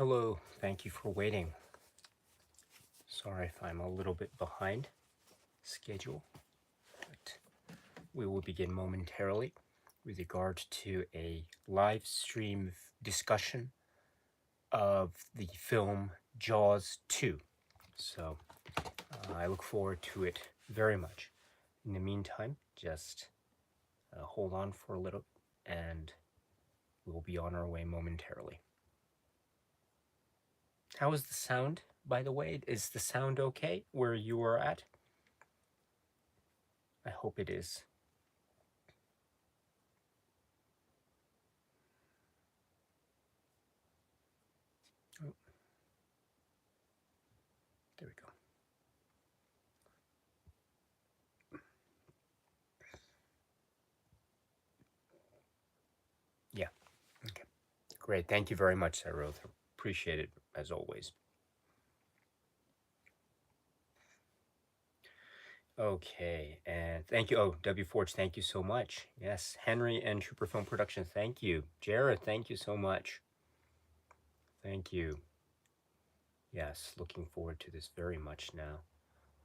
Hello, thank you for waiting. Sorry if I'm a little bit behind schedule, but we will begin momentarily with regard to a live stream discussion of the film Jaws 2. So I look forward to it very much. In the meantime, just hold on for a little and we'll be on our way momentarily. How is the sound, by the way? Is the sound okay where you are at? I hope it is. Oh, there we go. Yeah, okay. Great. Thank you very much, Sarah. Appreciate it, as always. Okay, and thank you. Oh, W Forge, thank you so much. Yes, Henry and Trooper Film Production, thank you. Jared, thank you so much. Thank you. Yes, looking forward to this very much now.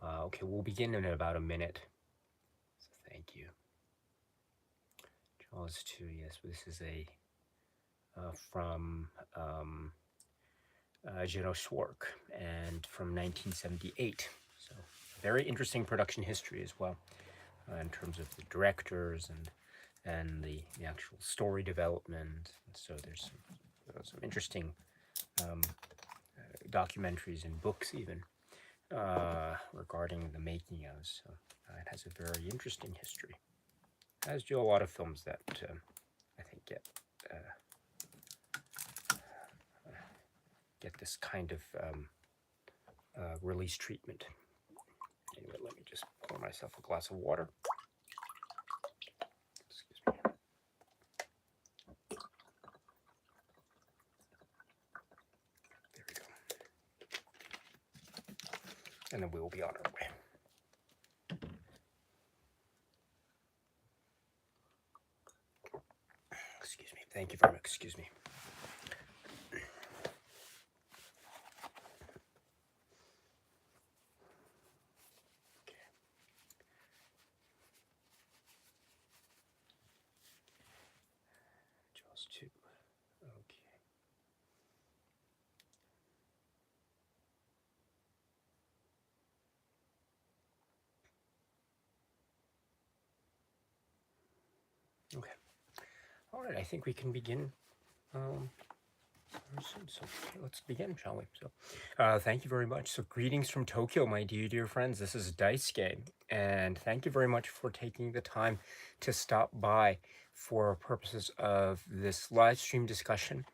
Okay, we'll begin in about a minute. So thank you. Jaws 2, yes, this is a from Janos' work and from 1978. So very interesting production history as well. In terms of the directors and the actual story development. So there's some interesting documentaries and books even regarding the making of. So it has a very interesting history, as do a lot of films that I think get this kind of release treatment. Anyway, let me just pour myself a glass of water. Excuse me. There we go. And then we will be on our way. Excuse me. Thank you very much. Excuse me. Jaws 2. Okay. Okay. All right, I think we can begin. So let's begin, shall we? So, thank you very much. So, greetings from Tokyo, my dear friends. This is Dice Game, and thank you very much for taking the time to stop by for purposes of this live stream discussion.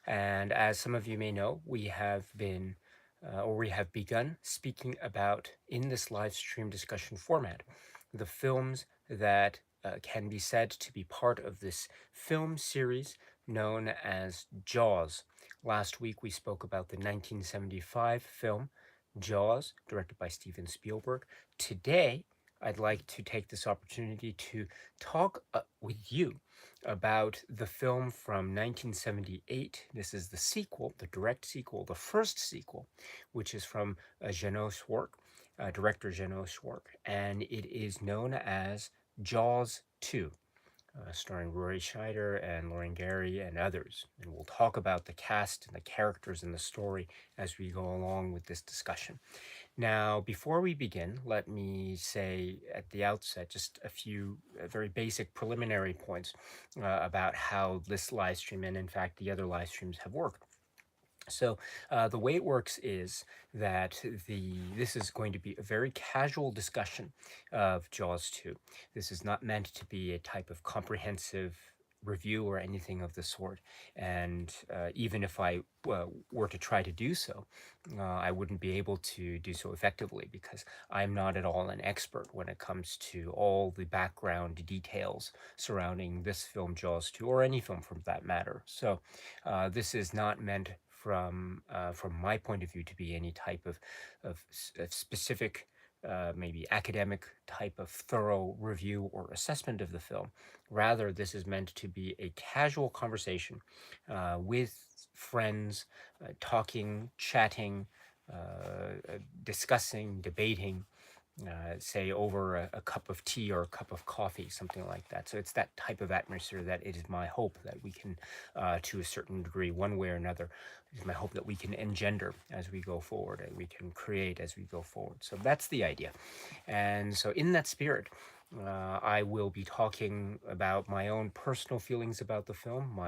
And as some of you may know, we have been, or we have begun speaking about in this live stream discussion format, the films that can be said to be part of this film series known as Jaws. Last week we spoke about the 1975 film Jaws, directed by Steven Spielberg. Today, I'd like to take this opportunity to talk with you about the film from 1978. This is the sequel, the direct sequel, the first sequel, which is from Janos' work, director Janos' work, and it is known as Jaws 2, starring Rory Scheider and Lauren Gary and others. And we'll talk about the cast and the characters and the story as we go along with this discussion. Now, before we begin, let me say at the outset just a few very basic preliminary points about how this live stream and, in fact, the other live streams have worked. So the way it works is that this is going to be a very casual discussion of Jaws 2. This is not meant to be a type of comprehensive review or anything of the sort. And even if I were to try to do so, I wouldn't be able to do so effectively because I'm not at all an expert when it comes to all the background details surrounding this film, Jaws 2, or any film for that matter. So this is not meant from my point of view to be any type of specific maybe academic type of thorough review or assessment of the film. Rather, this is meant to be a casual conversation with friends, talking, chatting, discussing, debating, say over a cup of tea or a cup of coffee, something like that. So it's that type of atmosphere that it is my hope that we can, to a certain degree, one way or another, it is my hope that we can engender as we go forward and we can create as we go forward. So that's the idea. And so, in that spirit, I will be talking about my own personal feelings about the film,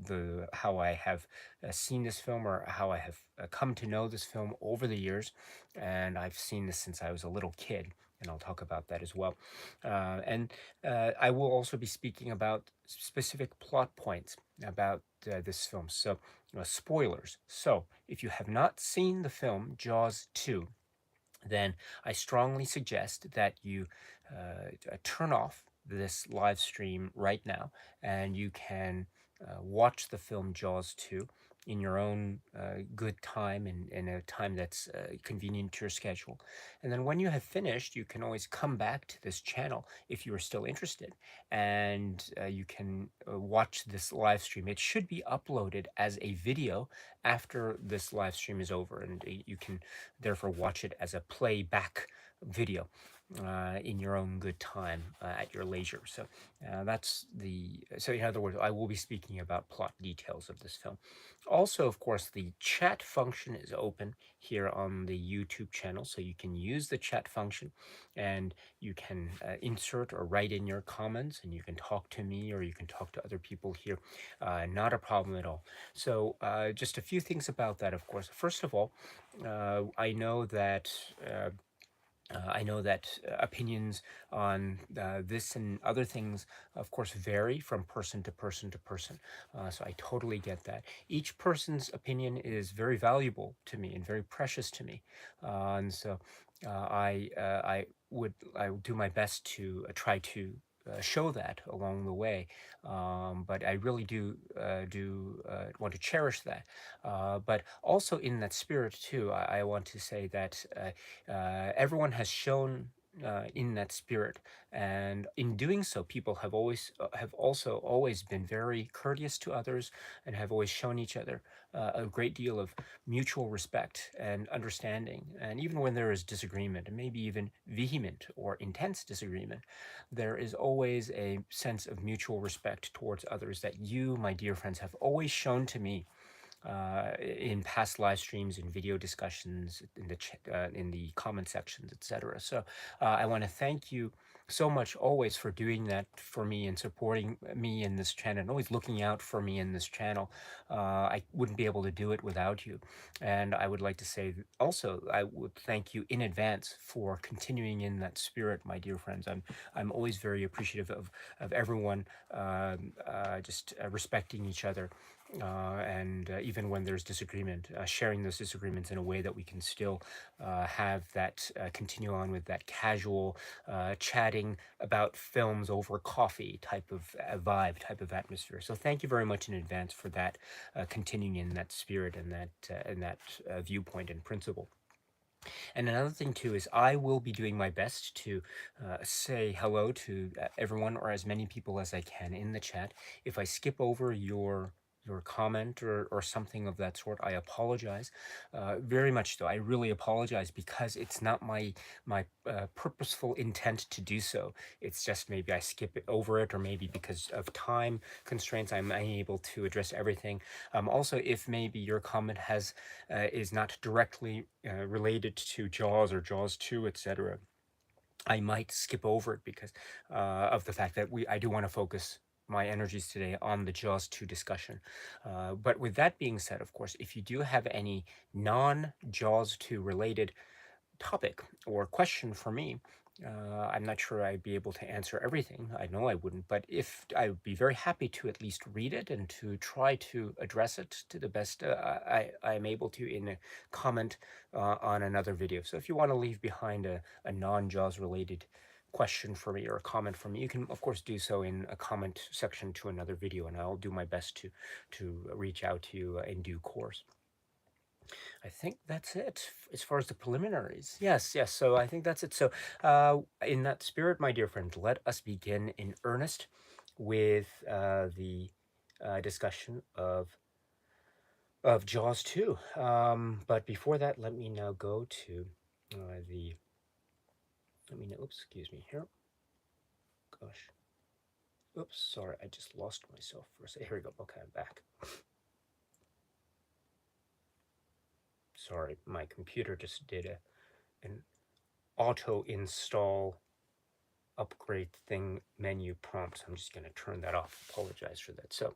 the how I have seen this film or how I have come to know this film over the years, and I've seen this since I was a little kid, and I'll talk about that as well. And I will also be speaking about specific plot points about this film. So, spoilers. So, if you have not seen the film Jaws 2, then I strongly suggest that you turn off this live stream right now and you can watch the film Jaws 2 in your own good time and in a time that's convenient to your schedule. And then when you have finished, you can always come back to this channel if you are still interested and you can watch this live stream. It should be uploaded as a video after this live stream is over, and you can therefore watch it as a playback video in your own good time at your leisure. So so in other words, I will be speaking about plot details of this film. Also, of course, the chat function is open here on the YouTube channel, so you can use the chat function and you can insert or write in your comments, and you can talk to me or you can talk to other people here. Not a problem at all. So just a few things about that, of course. First of all, I know that opinions on this and other things, of course, vary from person to person to person. So I totally get that. Each person's opinion is very valuable to me and very precious to me, and so I would do my best to try to. Show that along the way, but I really do want to cherish that. But also in that spirit too, I want to say that everyone has shown in that spirit, and in doing so, people have also always been very courteous to others, and have always shown each other a great deal of mutual respect and understanding. And even when there is disagreement, and maybe even vehement or intense disagreement, there is always a sense of mutual respect towards others that you, my dear friends, have always shown to me in past live streams, in video discussions, in the comment sections, etc. So I want to thank you so much always for doing that for me and supporting me in this channel and always looking out for me in this channel. I wouldn't be able to do it without you. And I would like to say also, I would thank you in advance for continuing in that spirit, my dear friends. I'm always very appreciative of everyone just respecting each other, and even when there's disagreement, sharing those disagreements in a way that we can still have that continue on with that casual chatting about films over coffee type of vibe, type of atmosphere. So thank you very much in advance for that, continuing in that spirit and that viewpoint and principle. And another thing too is I will be doing my best to say hello to everyone or as many people as I can in the chat. If I skip over your comment or something of that sort, I apologize very much. So I really apologize because it's not my purposeful intent to do so. It's just maybe I skip it over it, or maybe because of time constraints, I'm unable to address everything. Also, if maybe your comment is not directly related to Jaws or Jaws 2, etc., I might skip over it because of the fact that I do want to focus my energies today on the Jaws 2 discussion. But with that being said, of course, if you do have any non-Jaws 2 related topic or question for me, I'm not sure I'd be able to answer everything. I know I wouldn't, but if I would be very happy to at least read it and to try to address it to the best I am able to in a comment on another video. So if you want to leave behind a non-JAWS related question for me or a comment from me, you can of course do so in a comment section to another video, and I'll do my best to reach out to you in due course. I think that's it as far as the preliminaries. Yes, yes. So I think that's it. So, in that spirit, my dear friend, let us begin in earnest with the discussion of Jaws 2. But before that, let me now go to the. Let me know. Oops, excuse me here. Gosh. Oops, sorry, I just lost myself for a second. Here we go. Okay, I'm back. Sorry, my computer just did an auto install upgrade thing menu prompt. I'm just going to turn that off. Apologize for that. So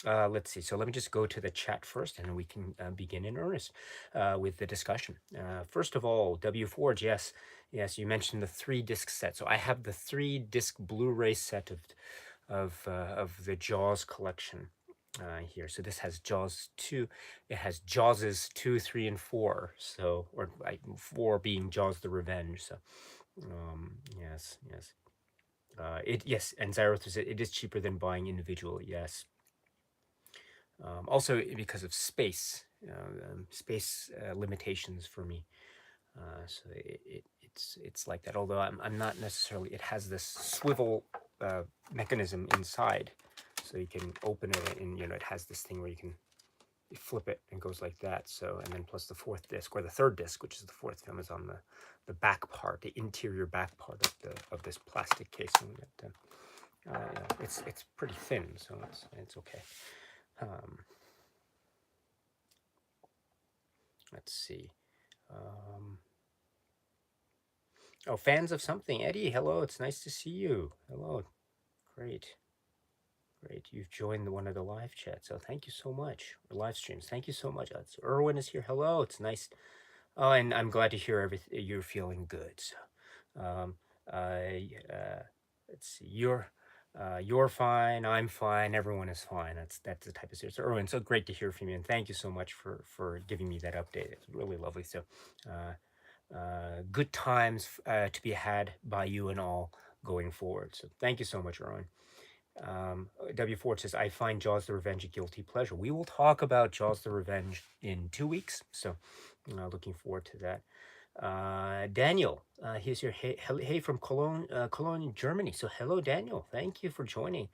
let's see. So let me just go to the chat first, and we can begin in earnest with the discussion. First of all, W Forge, yes, yes, you mentioned the 3-disc set. So I have the 3-disc Blu-ray set of the Jaws collection here. So this has Jaws 2. It has Jawses 2, 3, and 4. So, or 4 being Jaws the Revenge. So, yes, yes. Yes, and Zyroth said it is cheaper than buying individually. Yes. Also because of space, space limitations for me. So it's like that. Although I'm not necessarily. It has this swivel mechanism inside, so you can open it, and it has this thing where you flip it and it goes like that. So, and then plus the 4th disc or the 3rd disc, which is the 4th film, is on the back part, the interior back part of this plastic casing. That it's pretty thin, so it's okay. Let's see. Oh, fans of something, Eddie. Hello, it's nice to see you. Hello, great. Great, you've joined one of the live chats, so thank you so much. Or live streams, thank you so much. Erwin is here. Hello, it's nice. Oh, and I'm glad to hear everything. You're feeling good. So, um, let's see. You're fine. I'm fine. Everyone is fine. That's the type of series. So, Erwin, so great to hear from you, and thank you so much for giving me that update. It's really lovely. So, good times to be had by you and all going forward. So, thank you so much, Erwin. W Ford says, I find Jaws the Revenge a guilty pleasure. We will talk about Jaws the Revenge in 2 weeks. So, looking forward to that. Daniel, he's here. Hey, from Cologne, Cologne, Germany. So, hello, Daniel. Thank you for joining.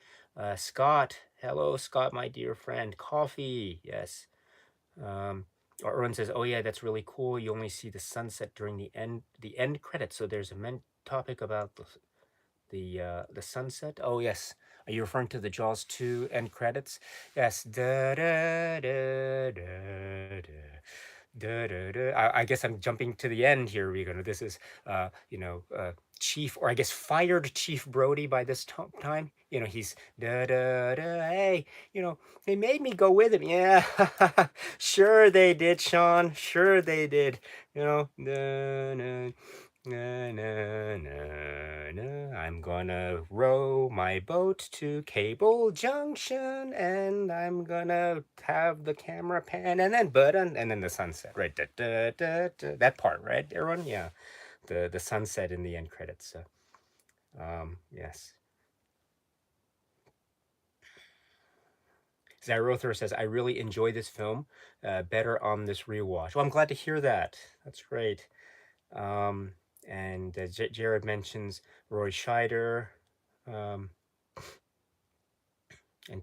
Scott, hello, Scott, my dear friend. Coffee, yes. Erwin says, "Oh yeah, that's really cool. You only see the sunset during the end credits. So there's a topic about the sunset. Oh yes, are you referring to the Jaws 2 end credits? Yes. Da da da da da. Da, da, da. I guess I'm jumping to the end here, Regan. This is, Chief, or I guess fired Chief Brody by this time. He's da da da. Hey, they made me go with him. Yeah, sure they did, Sean. Sure they did. Da, da. Na, na, na, na. I'm gonna row my boat to Cable Junction, and I'm gonna have the camera pan, and then and then the sunset, right? Da, da, da, da. That part, right, everyone? Yeah, the sunset in the end credits. So, yes. Zyrother says, I really enjoy this film. Better on this rewatch. Well, I'm glad to hear that. That's great. And Jared mentions Roy Scheider, and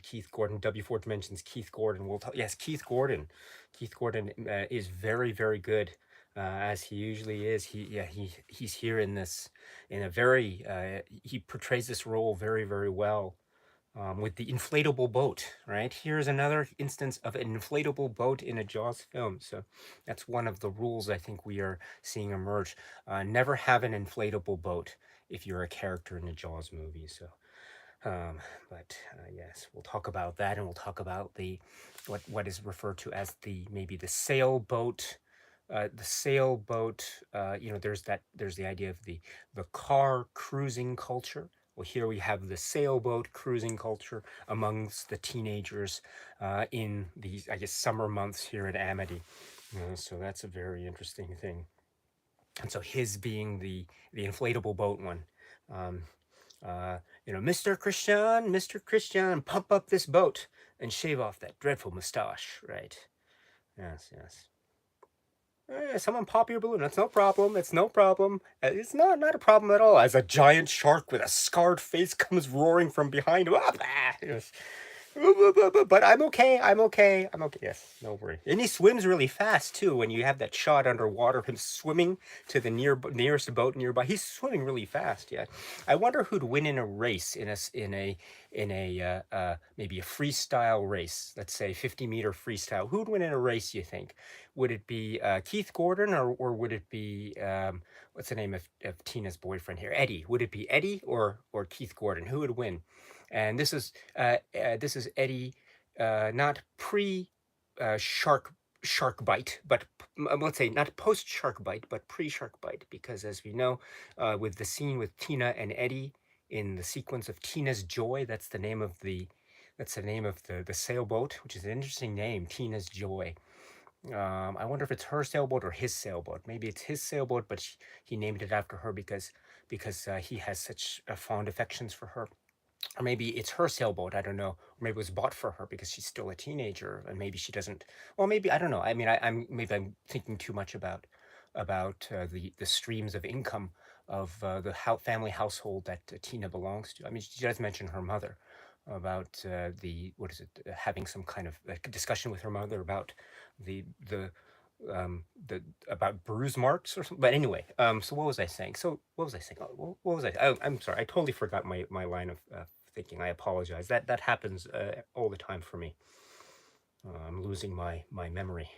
Keith Gordon. W. Ford mentions Keith Gordon. We'll talk. Yes, Keith Gordon. Keith Gordon is very, very good, as he usually is. He's here in this in a very he portrays this role very, very well. With the inflatable boat, right? Here's another instance of an inflatable boat in a Jaws film. So that's one of the rules I think we are seeing emerge. Never have an inflatable boat if you're a character in a Jaws movie. So, but yes, we'll talk about that, and we'll talk about the what is referred to as maybe the sailboat. The sailboat, there's the idea of the car cruising culture. Well, here we have the sailboat cruising culture amongst the teenagers in these, I guess, summer months here at Amity. So that's a very interesting thing. And so his being the inflatable boat one. Um, Mr. Christian, pump up this boat and shave off that dreadful mustache, right? Yes, yes. Someone pop your balloon. That's no problem. It's no problem. It's not a problem at all. As a giant shark with a scarred face comes roaring from behind him. Yes. But I'm okay. I'm okay. I'm okay. Yes, no worry. And he swims really fast too. When you have that shot underwater, him swimming to the nearest boat nearby, he's swimming really fast. Yeah, I wonder who'd win in a race in a maybe a freestyle race. Let's say 50-meter freestyle. Who'd win in a race? You think? Would it be Keith Gordon or would it be what's the name of Tina's boyfriend here? Eddie. Would it be Eddie or Keith Gordon? Who would win? And this is Eddie, not pre shark bite, but let's say not post shark bite, but pre shark bite, because as we know, with the scene with Tina and Eddie in the sequence of Tina's Joy, that's the name of the sailboat, which is an interesting name, Tina's Joy. I wonder if it's her sailboat or his sailboat. Maybe it's his sailboat, but he named it after her because he has such fond affections for her. Or maybe it's her sailboat. I don't know. Or maybe it was bought for her because she's still a teenager, and maybe she doesn't. Well, maybe I don't know. I mean, I'm thinking too much about the streams of income of the family household that Tina belongs to. I mean, she does mention her mother about the what is it having some kind of discussion with her mother about the the about bruise marks or something. But anyway, so what was I saying? So what was I saying? What was I? I'm sorry. I totally forgot my line of thinking. I apologize. That happens all the time for me. I'm losing my memory.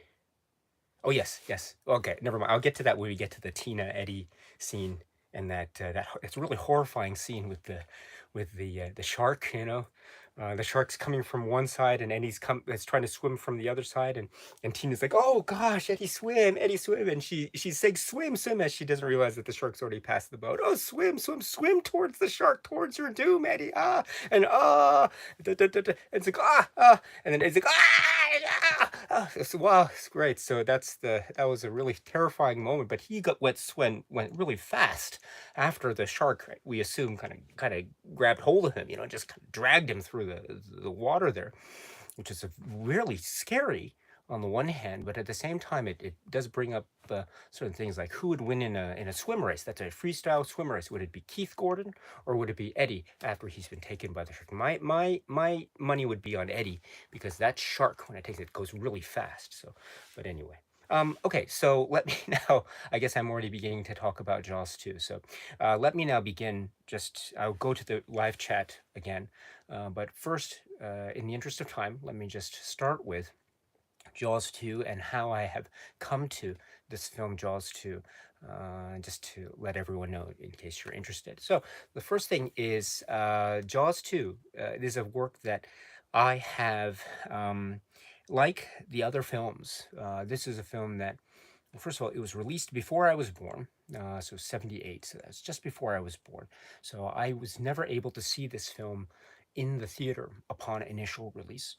Oh yes, yes. Okay, never mind. I'll get to that when we get to the Tina Eddie scene and that it's a really horrifying scene with the shark. The shark's coming from one side and Eddie's is trying to swim from the other side, and Tina's like, "Oh gosh, Eddie swim," and she's saying, "Swim, swim," as she doesn't realize that the shark's already past the boat. "Oh, swim, swim, swim towards the shark, towards your doom, Eddie! Ah!" And and it's like and then it's like wow, it's great. So that was a really terrifying moment, but he went really fast after the shark, we assume, kind of grabbed hold of him, just kind of dragged him through the water there, which is really scary on the one hand, but at the same time, it does bring up certain things like who would win in a swim race. That's a freestyle swim race. Would it be Keith Gordon or would it be Eddie after he's been taken by the shark? My money would be on Eddie because that shark, when it takes it, goes really fast. So, but anyway. Okay, so let me now, I guess I'm already beginning to talk about Jaws 2. So let me now begin. I'll go to the live chat again. But first, in the interest of time, let me just start with Jaws 2 and how I have come to this film, Jaws 2, just to let everyone know in case you're interested. So the first thing is Jaws 2. It is a work that I have, like the other films, this is a film that, first of all, it was released before I was born, so 78, so that's just before I was born. So I was never able to see this film in the theater upon initial release.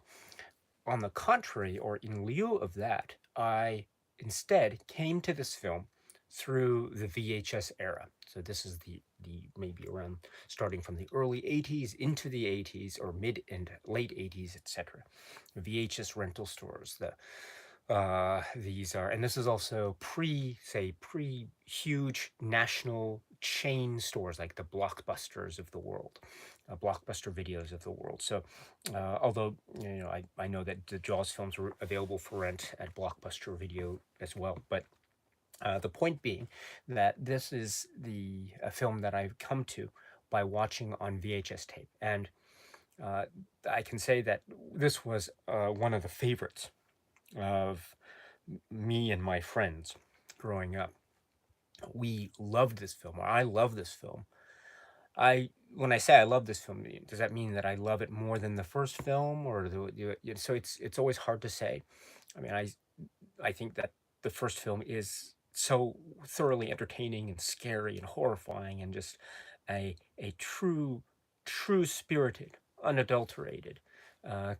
On the contrary, or in lieu of that, I instead came to this film through the VHS era. So this is the maybe around starting from the early 80s into the 80s or mid and late 80s, etc. VHS rental stores, these are, and this is also pre huge national chain stores like the Blockbusters of the world, Blockbuster Videos of the world. So, although I know that the Jaws films were available for rent at Blockbuster Video as well, but the point being that this is a film that I've come to by watching on VHS tape, and I can say that this was one of the favorites of me and my friends growing up. We loved this film, or I love this film. When I say I love this film, does that mean that I love it more than the first film, or so it's always hard to say. I mean, I think that the first film is so thoroughly entertaining and scary and horrifying and just a true spirited, unadulterated,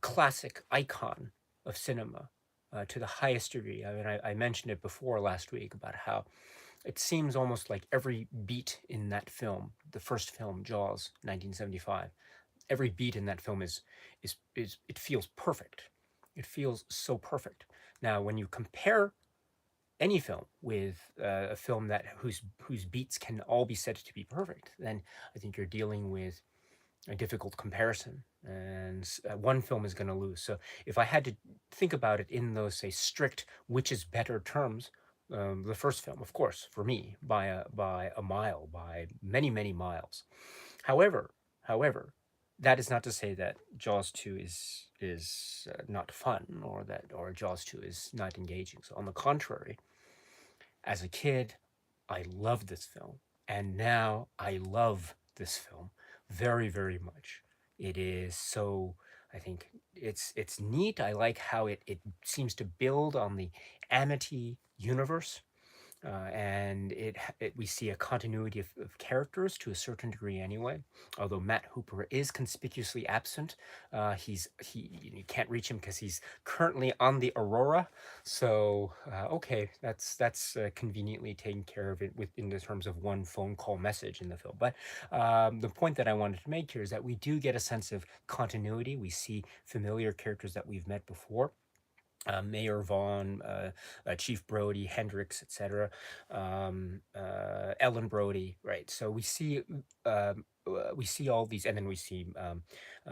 classic icon of cinema to the highest degree. I mean, I mentioned it before last week about how it seems almost like every beat in that film, the first film, Jaws, 1975, every beat in that film is it feels perfect. It feels so perfect. Now, when you compare any film with a film that whose beats can all be said to be perfect, then I think you're dealing with a difficult comparison, and one film is going to lose. So if I had to think about it in those, say, strict which is better terms, the first film, of course, for me, by a mile, by many miles. However, however, that is not to say that Jaws 2 is not fun, or Jaws 2 is not engaging. So on the contrary, as a kid, I loved this film, and now I love this film very much. It is so, I think it's neat. I like how it seems to build on the Amity universe, and we see a continuity of characters to a certain degree anyway. Although Matt Hooper is conspicuously absent, you can't reach him because he's currently on the Aurora. So okay, that's conveniently taken care of it in the terms of one phone call message in the film. But the point that I wanted to make here is that we do get a sense of continuity. We see familiar characters that we've met before, Mayor Vaughn, Chief Brody, Hendricks, etc., Ellen Brody, right? So we see all these, and then we see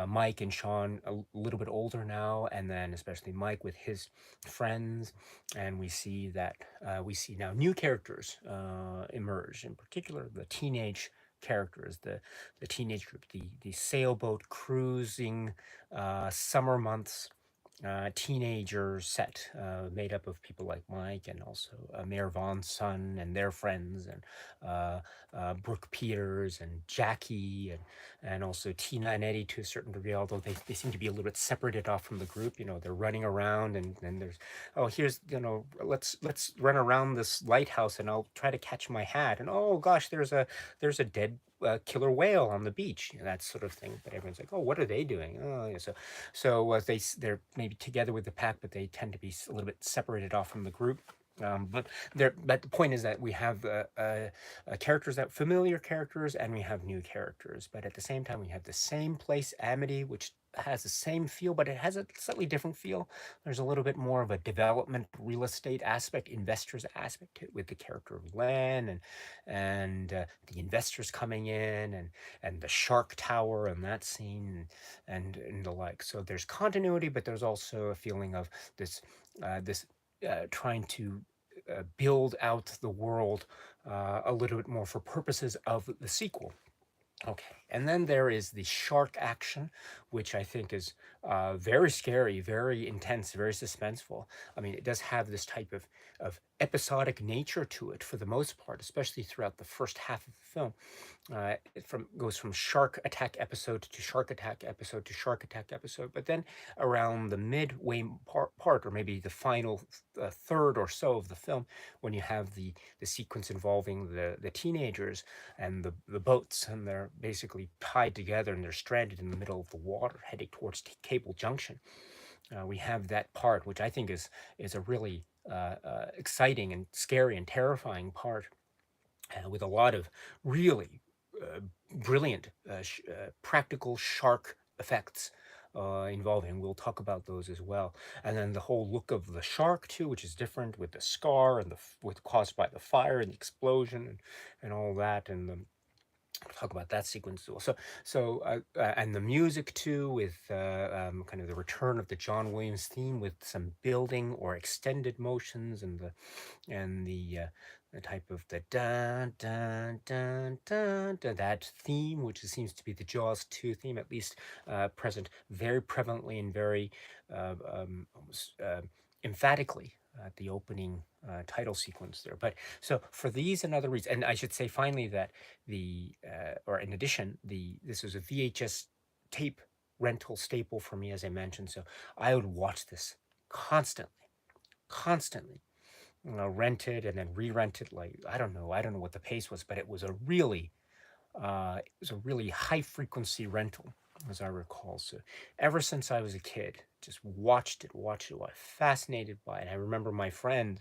Mike and Sean a little bit older now, and then especially Mike with his friends, and we see now new characters emerge. In particular, the teenage characters, the teenage group, the sailboat cruising summer months teenager set made up of people like Mike and also Mayor Vaughn's son and their friends, and Brooke Peters and Jackie, and also Tina and Eddie to a certain degree, although they seem to be a little bit separated off from the group. They're running around, and then there's, oh, here's, let's run around this lighthouse and I'll try to catch my hat, and oh gosh, there's a dead killer whale on the beach, that sort of thing. But everyone's like, oh, what are they doing? Oh, yeah. So they're maybe together with the pack, but they tend to be a little bit separated off from the group. But the point is that we have characters, that familiar characters, and we have new characters. But at the same time, we have the same place, Amity, which has the same feel, but it has a slightly different feel. There's a little bit more of a development, real estate aspect, investors aspect to it, with the character of Len, and the investors coming in, and the shark tower and that scene, and the like. So there's continuity, but there's also a feeling of this trying to build out the world a little bit more for purposes of the sequel. Okay, and then there is the shark action, which I think is very scary, very intense, very suspenseful. I mean, it does have this type of episodic nature to it for the most part, especially throughout the first half of the film. It goes from shark attack episode to shark attack episode to shark attack episode, but then around the midway part, or maybe the final third or so of the film, when you have the sequence involving the teenagers and the boats, and they're basically tied together and they're stranded in the middle of the water heading towards Cable Junction. We have that part, which I think is a really exciting and scary and terrifying part, with a lot of really brilliant practical shark effects involving. We'll talk about those as well. And then the whole look of the shark too, which is different, with the scar and with caused by the fire and the explosion, and all that, and we'll talk about that sequence as well. And the music too, with kind of the return of the John Williams theme, with some building or extended motions, and the type of the dun dun dun dun, dun, that theme, which seems to be the Jaws 2 theme, at least present very prevalently and very almost emphatically at the opening title sequence there. But so for these and other reasons, and I should say finally that or in addition, this was a VHS tape rental staple for me, as I mentioned. So I would watch this constantly, rent it and then re-rent it. Like, I don't know what the pace was, but it was a really high frequency rental, as I recall. So ever since I was a kid, just watched it, fascinated by it. I remember my friend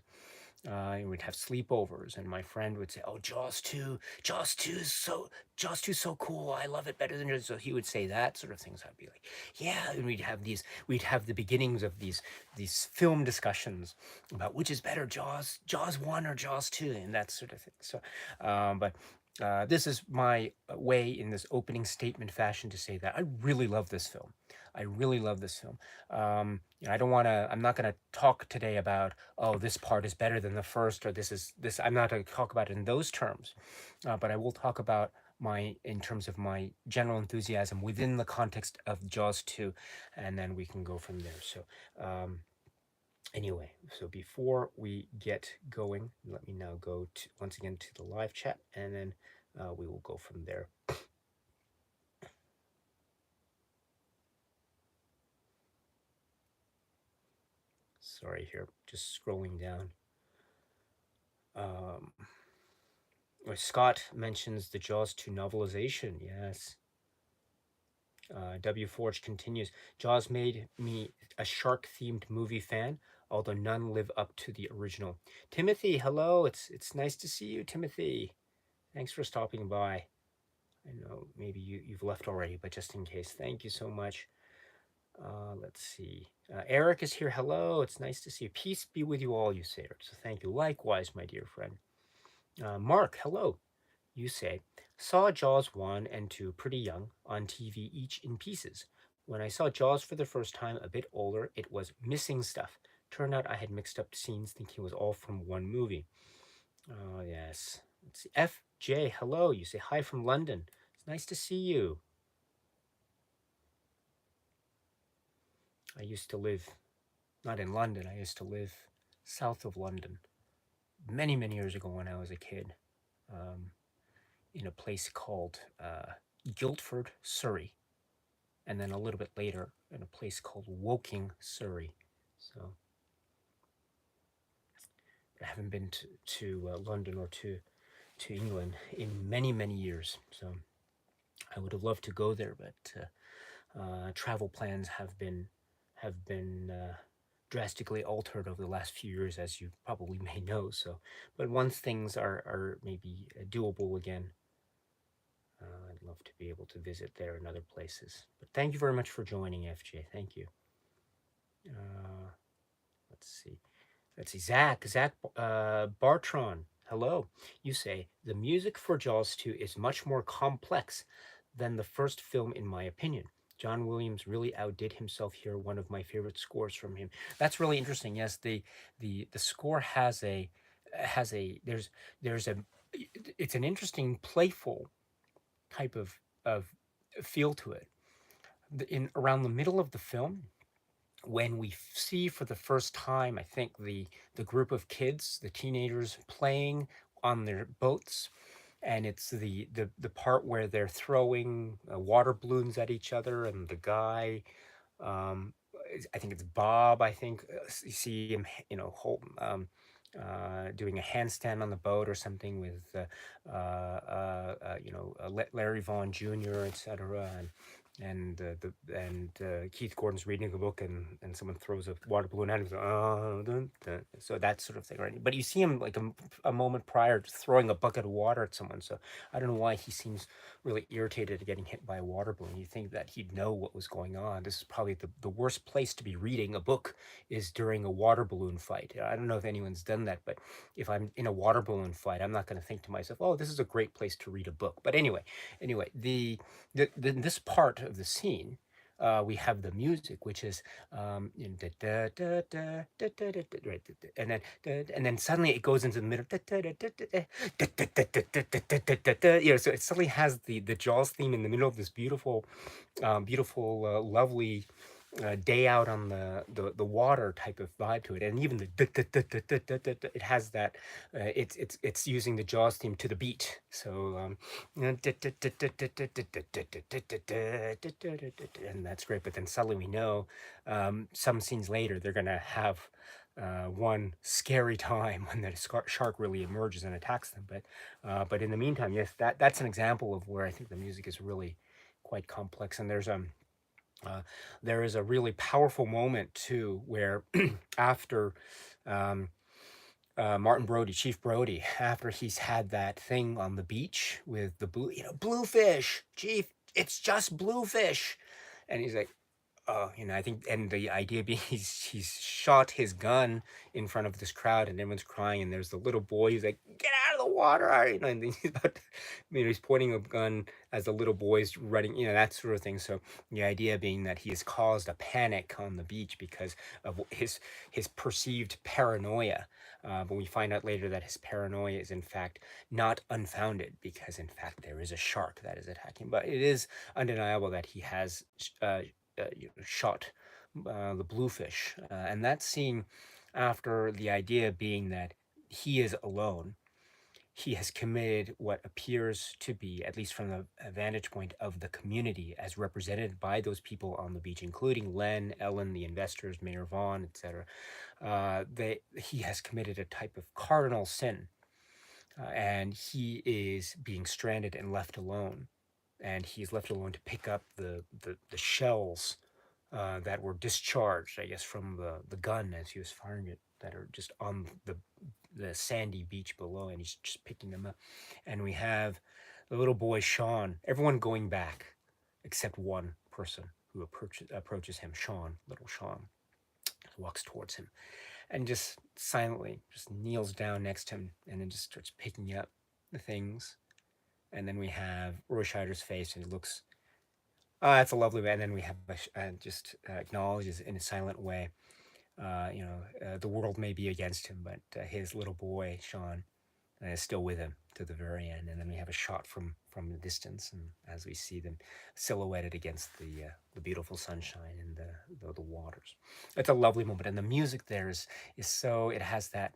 And we'd have sleepovers, and my friend would say, "Oh, Jaws 2 is Jaws 2 is so cool. I love it better than yours." So he would say that sort of things. I'd be like, "Yeah," and we'd have the beginnings of these film discussions about which is better, Jaws 1 or Jaws 2, and that sort of thing. So, but. This is my way in this opening statement fashion to say that I really love this film. I really love this film. I don't want to. I'm not going to talk today about, oh, this part is better than the first, or this is this. I'm not going to talk about it in those terms, but I will talk about my in terms of my general enthusiasm within the context of Jaws 2, and then we can go from there. So um, anyway, so before we get going, let me now go to once again to the live chat, and then we will go from there. Sorry, here, just scrolling down. Scott mentions the Jaws 2 novelization. Yes. W. Forge continues. Jaws made me a shark-themed movie fan, although none live up to the original. Timothy, hello. It's nice to see you, Timothy. Thanks for stopping by. I know maybe you've left already, but just in case, thank you so much. Let's see. Eric is here. Hello. It's nice to see you. Peace be with you all, you say. So thank you. Likewise, my dear friend. Mark, hello. You say, saw Jaws 1 and 2 pretty young on TV, each in pieces. When I saw Jaws for the first time, a bit older, it was missing stuff. Turned out I had mixed up scenes thinking it was all from one movie. Oh, yes. Let's see. FJ, hello. You say hi from London. It's nice to see you. I used to live, not in London, I used to live south of London many, many years ago when I was a kid, in a place called Guildford, Surrey, and then a little bit later in a place called Woking, Surrey. So I haven't been to London or to England in many, many years. So I would have loved to go there, but travel plans have been drastically altered over the last few years, as you probably may know. So, but once things are maybe doable again, I'd love to be able to visit there and other places. But thank you very much for joining, FJ. Thank you. Uh, let's see. Let's see. Zach Bartron. Hello. You say the music for Jaws 2 is much more complex than the first film, in my opinion. John Williams really outdid himself here. One of my favorite scores from him. That's really interesting. Yes, the score has a there's a it's an interesting playful type of feel to it. In around the middle of the film, when we see for the first time, I think the group of kids, the teenagers playing on their boats, and it's the part where they're throwing water balloons at each other, and the guy, um, I think it's Bob. I think you see him, doing a handstand on the boat or something with, Larry Vaughn Jr., etc. And Keith Gordon's reading the book, and someone throws a water balloon at him. Dun, dun. So that sort of thing, right? But you see him like a moment prior to throwing a bucket of water at someone. So I don't know why he seems really irritated at getting hit by a water balloon. You think that he'd know what was going on. This is probably the worst place to be reading a book, is during a water balloon fight. I don't know if anyone's done that, but if I'm in a water balloon fight, I'm not going to think to myself, "Oh, this is a great place to read a book." But anyway, this part of the scene, we have the music, which is right, and then suddenly it goes into the middle, so it suddenly has the Jaws theme in the middle of this beautiful, lovely day out on the water type of vibe to it, and even it has that. It's using the Jaws theme to the beat. So and that's great. But then suddenly we know, some scenes later they're gonna have one scary time when the shark really emerges and attacks them. But in the meantime, yes, that's an example of where I think the music is really quite complex. And there is a really powerful moment too, where after um, Martin Brody, Chief Brody, after he's had that thing on the beach with the bluefish, Chief, it's just bluefish. And he's like, oh, I think, and the idea being he's shot his gun in front of this crowd, and everyone's crying, and there's the little boy who's like, "Get out of the water!" And he's about, he's pointing a gun as the little boy's running, that sort of thing. So the idea being that he has caused a panic on the beach because of his perceived paranoia. But we find out later that his paranoia is in fact not unfounded, because in fact there is a shark that is attacking. But it is undeniable that he has shot the bluefish. And that scene, after the idea being that he is alone, he has committed what appears to be, at least from the vantage point of the community, as represented by those people on the beach, including Len, Ellen, the investors, Mayor Vaughn, etc. He has committed a type of cardinal sin, and he is being stranded and left alone. And he's left alone to pick up the shells that were discharged, I guess, from the gun as he was firing it, that are just on the sandy beach below, and he's just picking them up. And we have the little boy Sean, everyone going back except one person who approaches him, little Sean, walks towards him and just silently just kneels down next to him, and then just starts picking up the things. And then we have Roy Scheider's face, and he looks, that's a lovely way. And then we have just acknowledges in a silent way, the world may be against him, but his little boy, Sean, is still with him to the very end. And then we have a shot from the distance, and as we see them silhouetted against the beautiful sunshine and the waters. It's a lovely moment. And the music there is so, it has that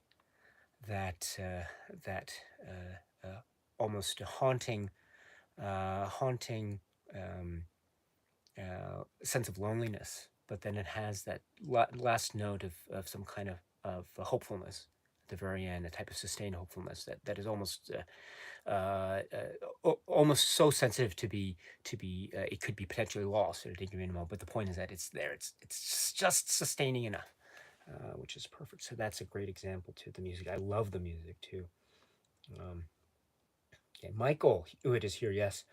almost haunting sense of loneliness, but then it has that last note of some kind of hopefulness at the very end, a type of sustained hopefulness that is almost so sensitive to be it could be potentially lost at any given moment. But the point is that it's there. It's just sustaining enough, which is perfect. So that's a great example to the music. I love the music too. Okay, Michael Hewitt is here. Yes.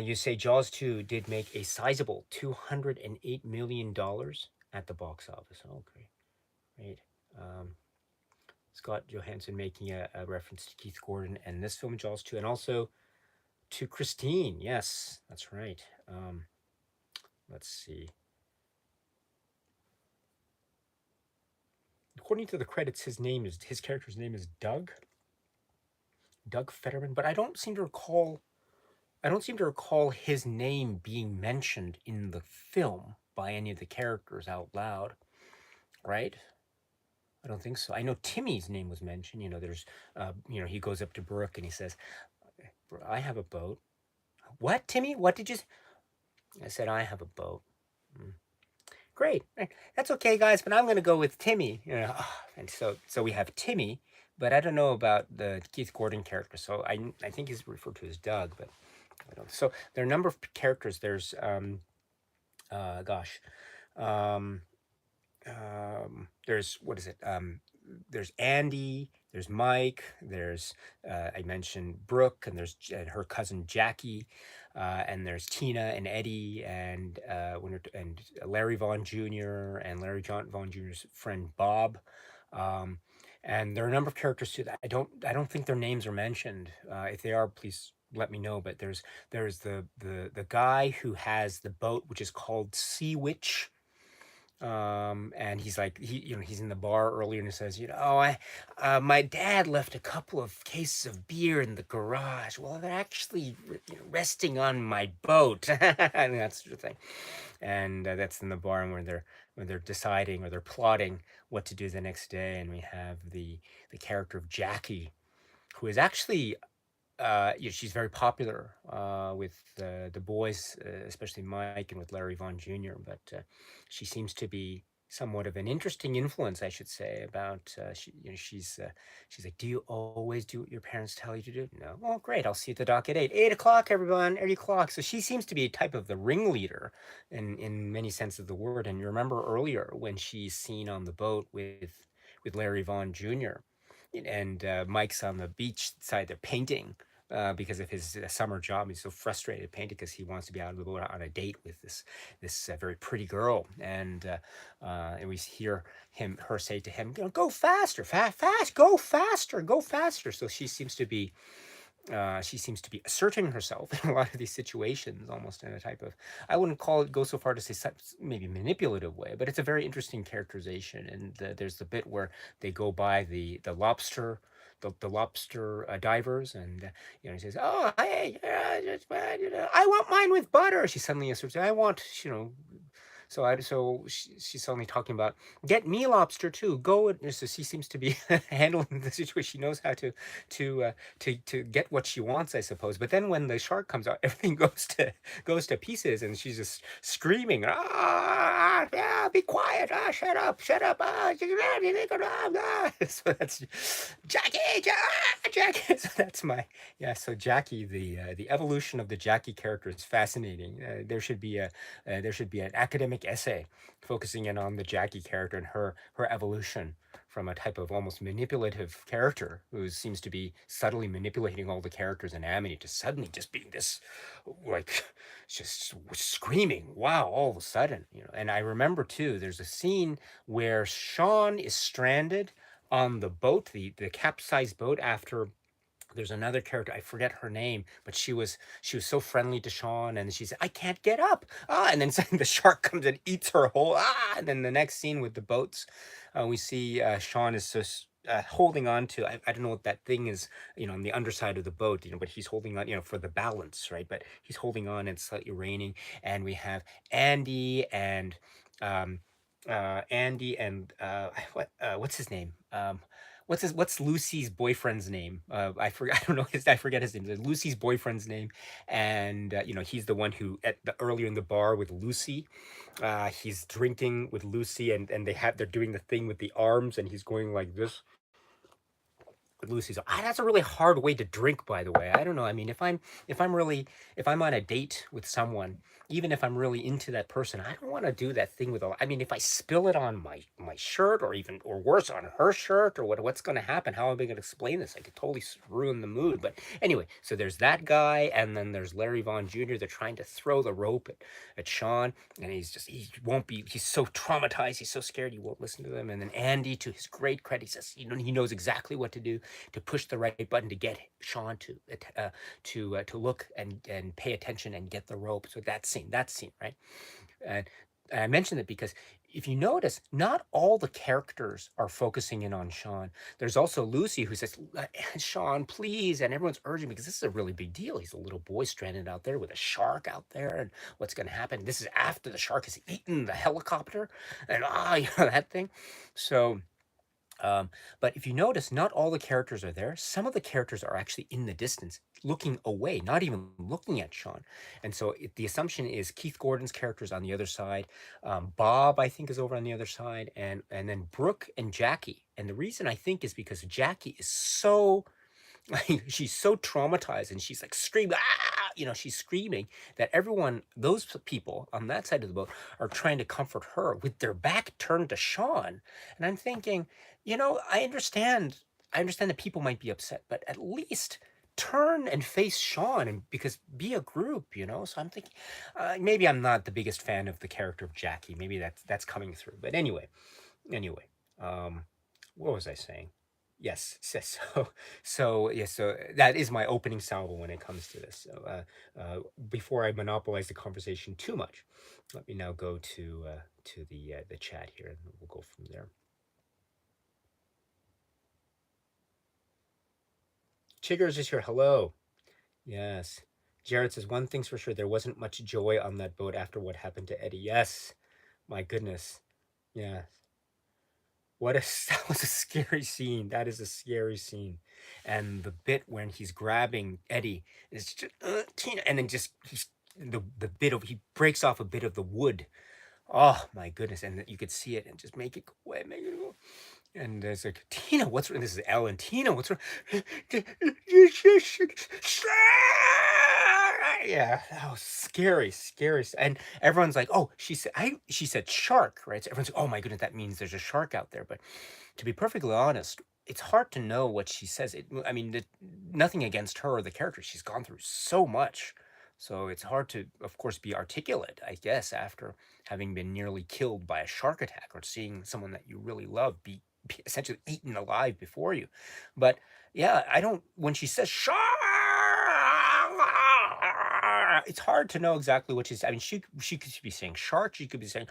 You say Jaws 2 did make a sizable $208 million at the box office. Oh, great. Great. Scott Johansson making a reference to Keith Gordon and this film, Jaws 2, and also to Christine. Yes, that's right. Let's see. According to the credits, his character's name is Doug Fetterman, but I don't seem to recall his name being mentioned in the film by any of the characters out loud, right? I don't think so. I know Timmy's name was mentioned. There's, he goes up to Brooke and he says, "I have a boat." "What, Timmy? What did you?" I said, "I have a boat." Great. That's okay, guys, but I'm going to go with Timmy. And so we have Timmy, but I don't know about the Keith Gordon character. So I think he's referred to as Doug, but I don't. So there are a number of characters. There's there's what is it? There's Andy. There's Mike. There's I mentioned Brooke, and there's her cousin Jackie, and there's Tina and Eddie, and and Larry Vaughn Jr. and Larry John Vaughn Jr.'s friend Bob. And there are a number of characters too that I don't think their names are mentioned. If they are, please let me know. But there's the guy who has the boat, which is called Sea Witch. And he's like, he's in the bar earlier, and he says, my dad left a couple of cases of beer in the garage. Well, they're actually resting on my boat. And that sort of thing. And that's in the bar, and when they're deciding, or they're plotting what to do the next day. And we have the character of Jackie, who is actually she's very popular with the boys, especially Mike, and with Larry Vaughn Jr. But she seems to be somewhat of an interesting influence, I should say. About she's like, "Do you always do what your parents tell you to do?" "No." "Well, great. I'll see you at the dock at 8. 8 o'clock, everyone. 8 o'clock." So she seems to be a type of the ringleader in many senses of the word. And you remember earlier when she's seen on the boat with Larry Vaughn Jr., and Mike's on the beach side. They're painting because of his summer job. He's so frustrated painting because he wants to be out of the boat on a date with this very pretty girl, and we hear her say to him, "Go faster, fast, go faster, go faster." So she seems to be asserting herself in a lot of these situations, almost in a type of, I wouldn't call it, go so far to say maybe manipulative way, but it's a very interesting characterization. And there's the bit where they go by the lobster, the lobster divers, and he says, "Oh, hey, I want mine with butter." She suddenly asserts, "I want, she's suddenly talking about, get me lobster too. Go. So she seems to be handling the situation. She knows how to get what she wants, I suppose. But then when the shark comes out, everything goes to pieces, and she's just screaming, "Ah, yeah, be quiet! Ah, shut up! Ah, so that's Jackie, Jackie. So that's my So Jackie, the evolution of the Jackie character is fascinating. There should be an academic essay focusing in on the Jackie character and her evolution from a type of almost manipulative character who seems to be subtly manipulating all the characters in Amity to suddenly just being this, like, just screaming, wow, all of a sudden. And I remember too, there's a scene where Sean is stranded on the boat, the capsized boat, after there's another character, I forget her name, but she was so friendly to Sean, and she said, "I can't get up." And then suddenly the shark comes and eats her whole. And then the next scene with the boats, we see Sean is just holding on to, I don't know what that thing is, on the underside of the boat, but he's holding on, for the balance, right? But he's holding on, and it's slightly raining, and we have Andy and um what's his name? What's Lucy's boyfriend's name? I forget. I don't know his. I forget his name. Lucy's boyfriend's name, and he's the one who earlier in the bar with Lucy. He's drinking with Lucy, and they're doing the thing with the arms, and he's going like this with Lucy's. That's a really hard way to drink, by the way. I don't know. I mean, if I'm on a date with someone, even if I'm really into that person, I don't want to do that thing with I mean, if I spill it on my shirt, or worse, on her shirt, or what's going to happen? How am I going to explain this? I could totally ruin the mood. But anyway, so there's that guy, and then there's Larry Vaughn Jr. They're trying to throw the rope at Sean, and he won't be. He's so traumatized. He's so scared. He won't listen to them. And then Andy, to his great credit, he says, he knows exactly what to do to push the right button to get Sean to look and pay attention and get the rope. So that scene, right? And I mentioned it because if you notice, not all the characters are focusing in on Sean. There's also Lucy who says, "Sean, please," and everyone's urging, because this is a really big deal. He's a little boy stranded out there with a shark out there, and what's going to happen? This is after the shark has eaten the helicopter, and that thing. So um, but if you notice, not all the characters are there. Some of the characters are actually in the distance, looking away, not even looking at Sean. And so the assumption is Keith Gordon's character is on the other side. Bob, I think, is over on the other side, and then Brooke and Jackie. And the reason I think is because Jackie is so like, she's so traumatized, and she's like screaming, she's screaming, that those people on that side of the boat are trying to comfort her with their back turned to Sean. And I'm thinking, I understand that people might be upset, but at least turn and face Sean, and because be a group. So I'm thinking, maybe I'm not the biggest fan of the character of Jackie. Maybe that's coming through. But anyway, um, what was I saying? Yes, so that is my opening salvo when it comes to this. So before I monopolize the conversation too much, let me now go to the chat here, and we'll go from there. Chiggers is here. Hello. Yes. Jared says, one thing's for sure, there wasn't much joy on that boat after what happened to Eddie. Yes. My goodness. Yeah. That was a scary scene. That is a scary scene. And the bit when he's grabbing Eddie is just Tina, and then just the bit of he breaks off a bit of the wood. Oh my goodness. And you could see it and just make it go away, make it go. And there's like, Tina, what's wrong? This is Ellen. Tina, what's wrong? Yeah, that was scary, scary. And everyone's like, "Oh, she said shark, right?" So everyone's like, "Oh my goodness, that means there's a shark out there." But to be perfectly honest, it's hard to know what she says. I mean, nothing against her or the character. She's gone through so much. So it's hard to, of course, be articulate, I guess, after having been nearly killed by a shark attack or seeing someone that you really love be essentially eaten alive before you. But yeah, I don't, when she says shark, it's hard to know exactly what she's, I mean, she could be saying shark, she could be saying,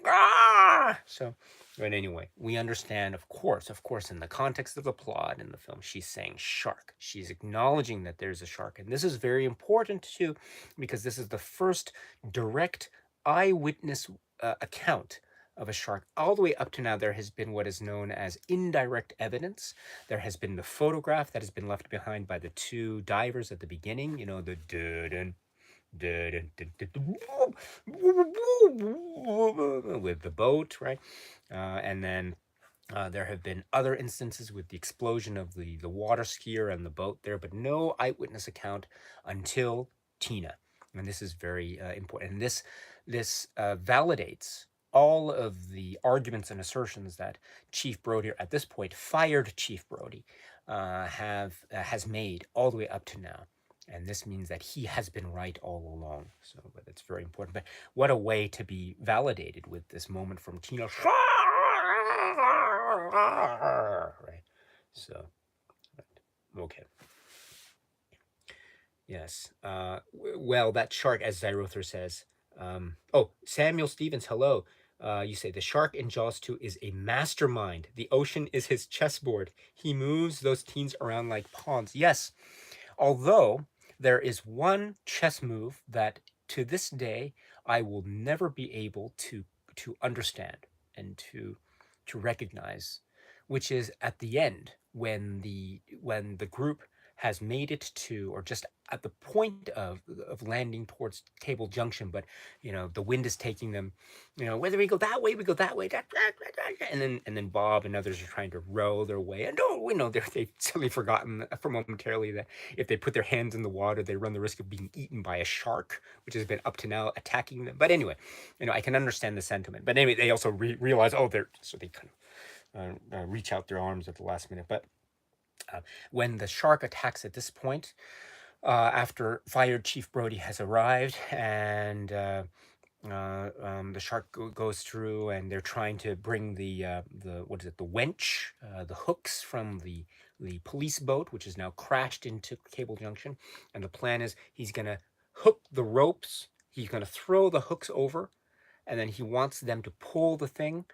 ah! So, but anyway, we understand, of course, in the context of the plot in the film, she's saying shark. She's acknowledging that there's a shark. And this is very important too, because this is the first direct eyewitness account of a shark. All the way up to now, there has been what is known as indirect evidence. There has been the photograph that has been left behind by the two divers at the beginning, you know, the with the boat, right? And then there have been other instances with the explosion of the water skier and the boat there, but no eyewitness account until Tina. And this is very important. And this validates all of the arguments and assertions that Chief Brody, at this point fired Chief Brody, has made all the way up to now. And this means that he has been right all along. So, but it's very important. But what a way to be validated with this moment from Tina. Right. So, okay. Yes. Well, that shark, as Zyrother says. Oh, Samuel Stevens, hello. You say the shark in Jaws 2 is a mastermind. The ocean is his chessboard. He moves those teens around like pawns. Yes. Although there is one chess move that to this day I will never be able to understand and to recognize, which is at the end when the group has made it to, or just at the point of landing towards Cable Junction, but you know the wind is taking them, you know, whether we go that way, we go that way, and then Bob and others are trying to row their way, and oh, we know they've suddenly forgotten for momentarily that if they put their hands in the water, they run the risk of being eaten by a shark, which has been up to now attacking them. But anyway, you know, I can understand the sentiment. But anyway, they also realize, oh, so they kind of reach out their arms at the last minute. But when the shark attacks at this point, after fired Chief Brody has arrived, and the shark goes through, and they're trying to bring the what is it, the wench, the hooks from the police boat, which is now crashed into Cable Junction, and the plan is he's gonna hook the ropes, he's gonna throw the hooks over, and then he wants them to pull the thing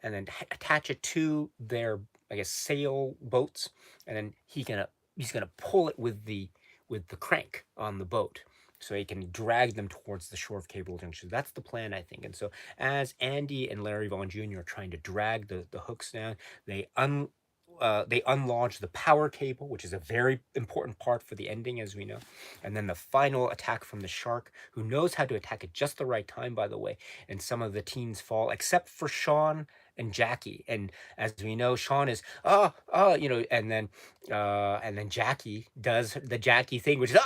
and then attach it to their, I guess, sail boats, and then he's gonna pull it with the crank on the boat, so he can drag them towards the shore of Cable Junction. That's the plan, I think. And so as Andy and Larry Vaughn Jr. are trying to drag the hooks down, they unlaunch the power cable, which is a very important part for the ending, as we know. And then the final attack from the shark, who knows how to attack at just the right time, by the way. And some of the teens fall, except for Sean and Jackie. And as we know, Sean is you know, and then Jackie does the Jackie thing, which is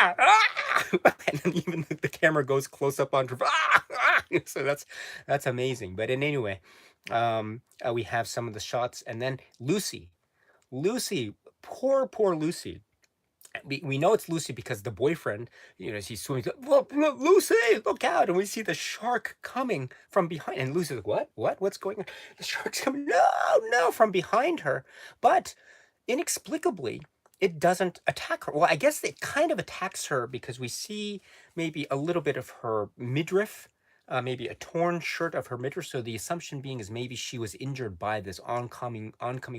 and then even the camera goes close up on her. So that's amazing. But in anyway, we have some of the shots, and then Lucy, poor Lucy. We know it's Lucy because the boyfriend, you know, she's swimming. Look, Lucy, look out! And we see the shark coming from behind. And Lucy's like, what's going on? The shark's coming. No, from behind her. But inexplicably, it doesn't attack her. Well, I guess it kind of attacks her because we see maybe a little bit of her midriff, maybe a torn shirt of her midriff. So the assumption being is maybe she was injured by this oncoming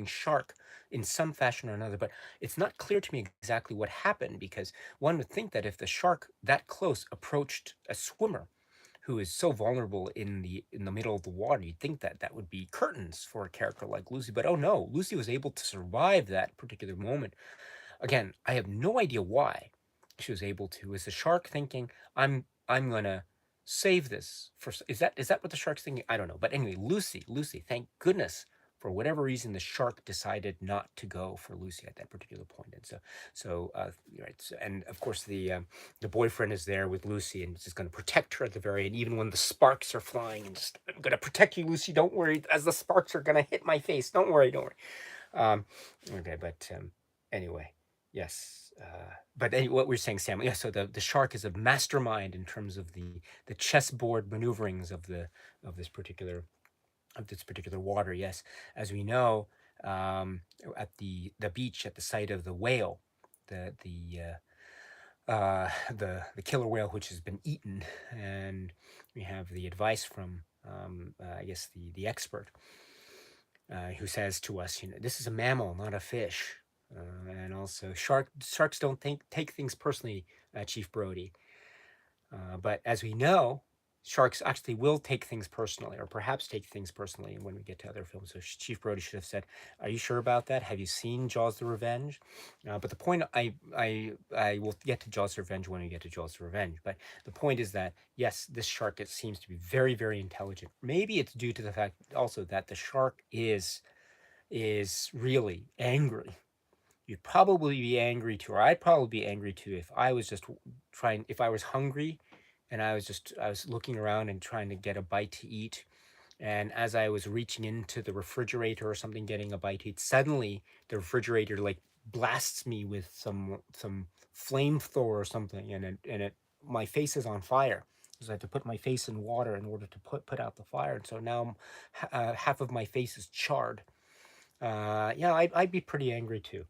shark in some fashion or another. But it's not clear to me exactly what happened, because one would think that if the shark that close approached a swimmer who is so vulnerable in the middle of the water, you'd think that that would be curtains for a character like Lucy. But oh no, Lucy was able to survive that particular moment. Again, I have no idea why she was able to. Is the shark thinking, I'm gonna save this for, is that what the shark's thinking? I don't know. But anyway, Lucy, thank goodness, for whatever reason the shark decided not to go for Lucy at that particular point. And right, so, and of course the boyfriend is there with Lucy and is just going to protect her at the very end, even when the sparks are flying, and just, I'm going to protect you, Lucy, don't worry, as the sparks are going to hit my face, don't worry. Um, okay, but anyway, yes. But anyway, what we're saying, Sam, yeah. So the shark is a mastermind in terms of the chessboard maneuverings of this particular of this particular water. Yes, as we know, at the beach at the site of the whale, the killer whale which has been eaten, and we have the advice from I guess the expert who says to us, this is a mammal, not a fish. And also, sharks don't take things personally, Chief Brody. But as we know, sharks actually will take things personally, or perhaps take things personally when we get to other films. So Chief Brody should have said, "Are you sure about that? Have you seen Jaws: The Revenge?" But the point, I will get to Jaws: The Revenge when we get to Jaws: The Revenge. But the point is that yes, this shark, it seems to be very, very intelligent. Maybe it's due to the fact also that the shark is really angry. You'd probably be angry too, or I'd probably be angry too if I was just if I was hungry and I was looking around and trying to get a bite to eat. And as I was reaching into the refrigerator or something, getting a bite to eat, suddenly the refrigerator like blasts me with some flamethrower or something, and my face is on fire. So I have to put my face in water in order to put out the fire. And so now half of my face is charred. Yeah, I'd be pretty angry too.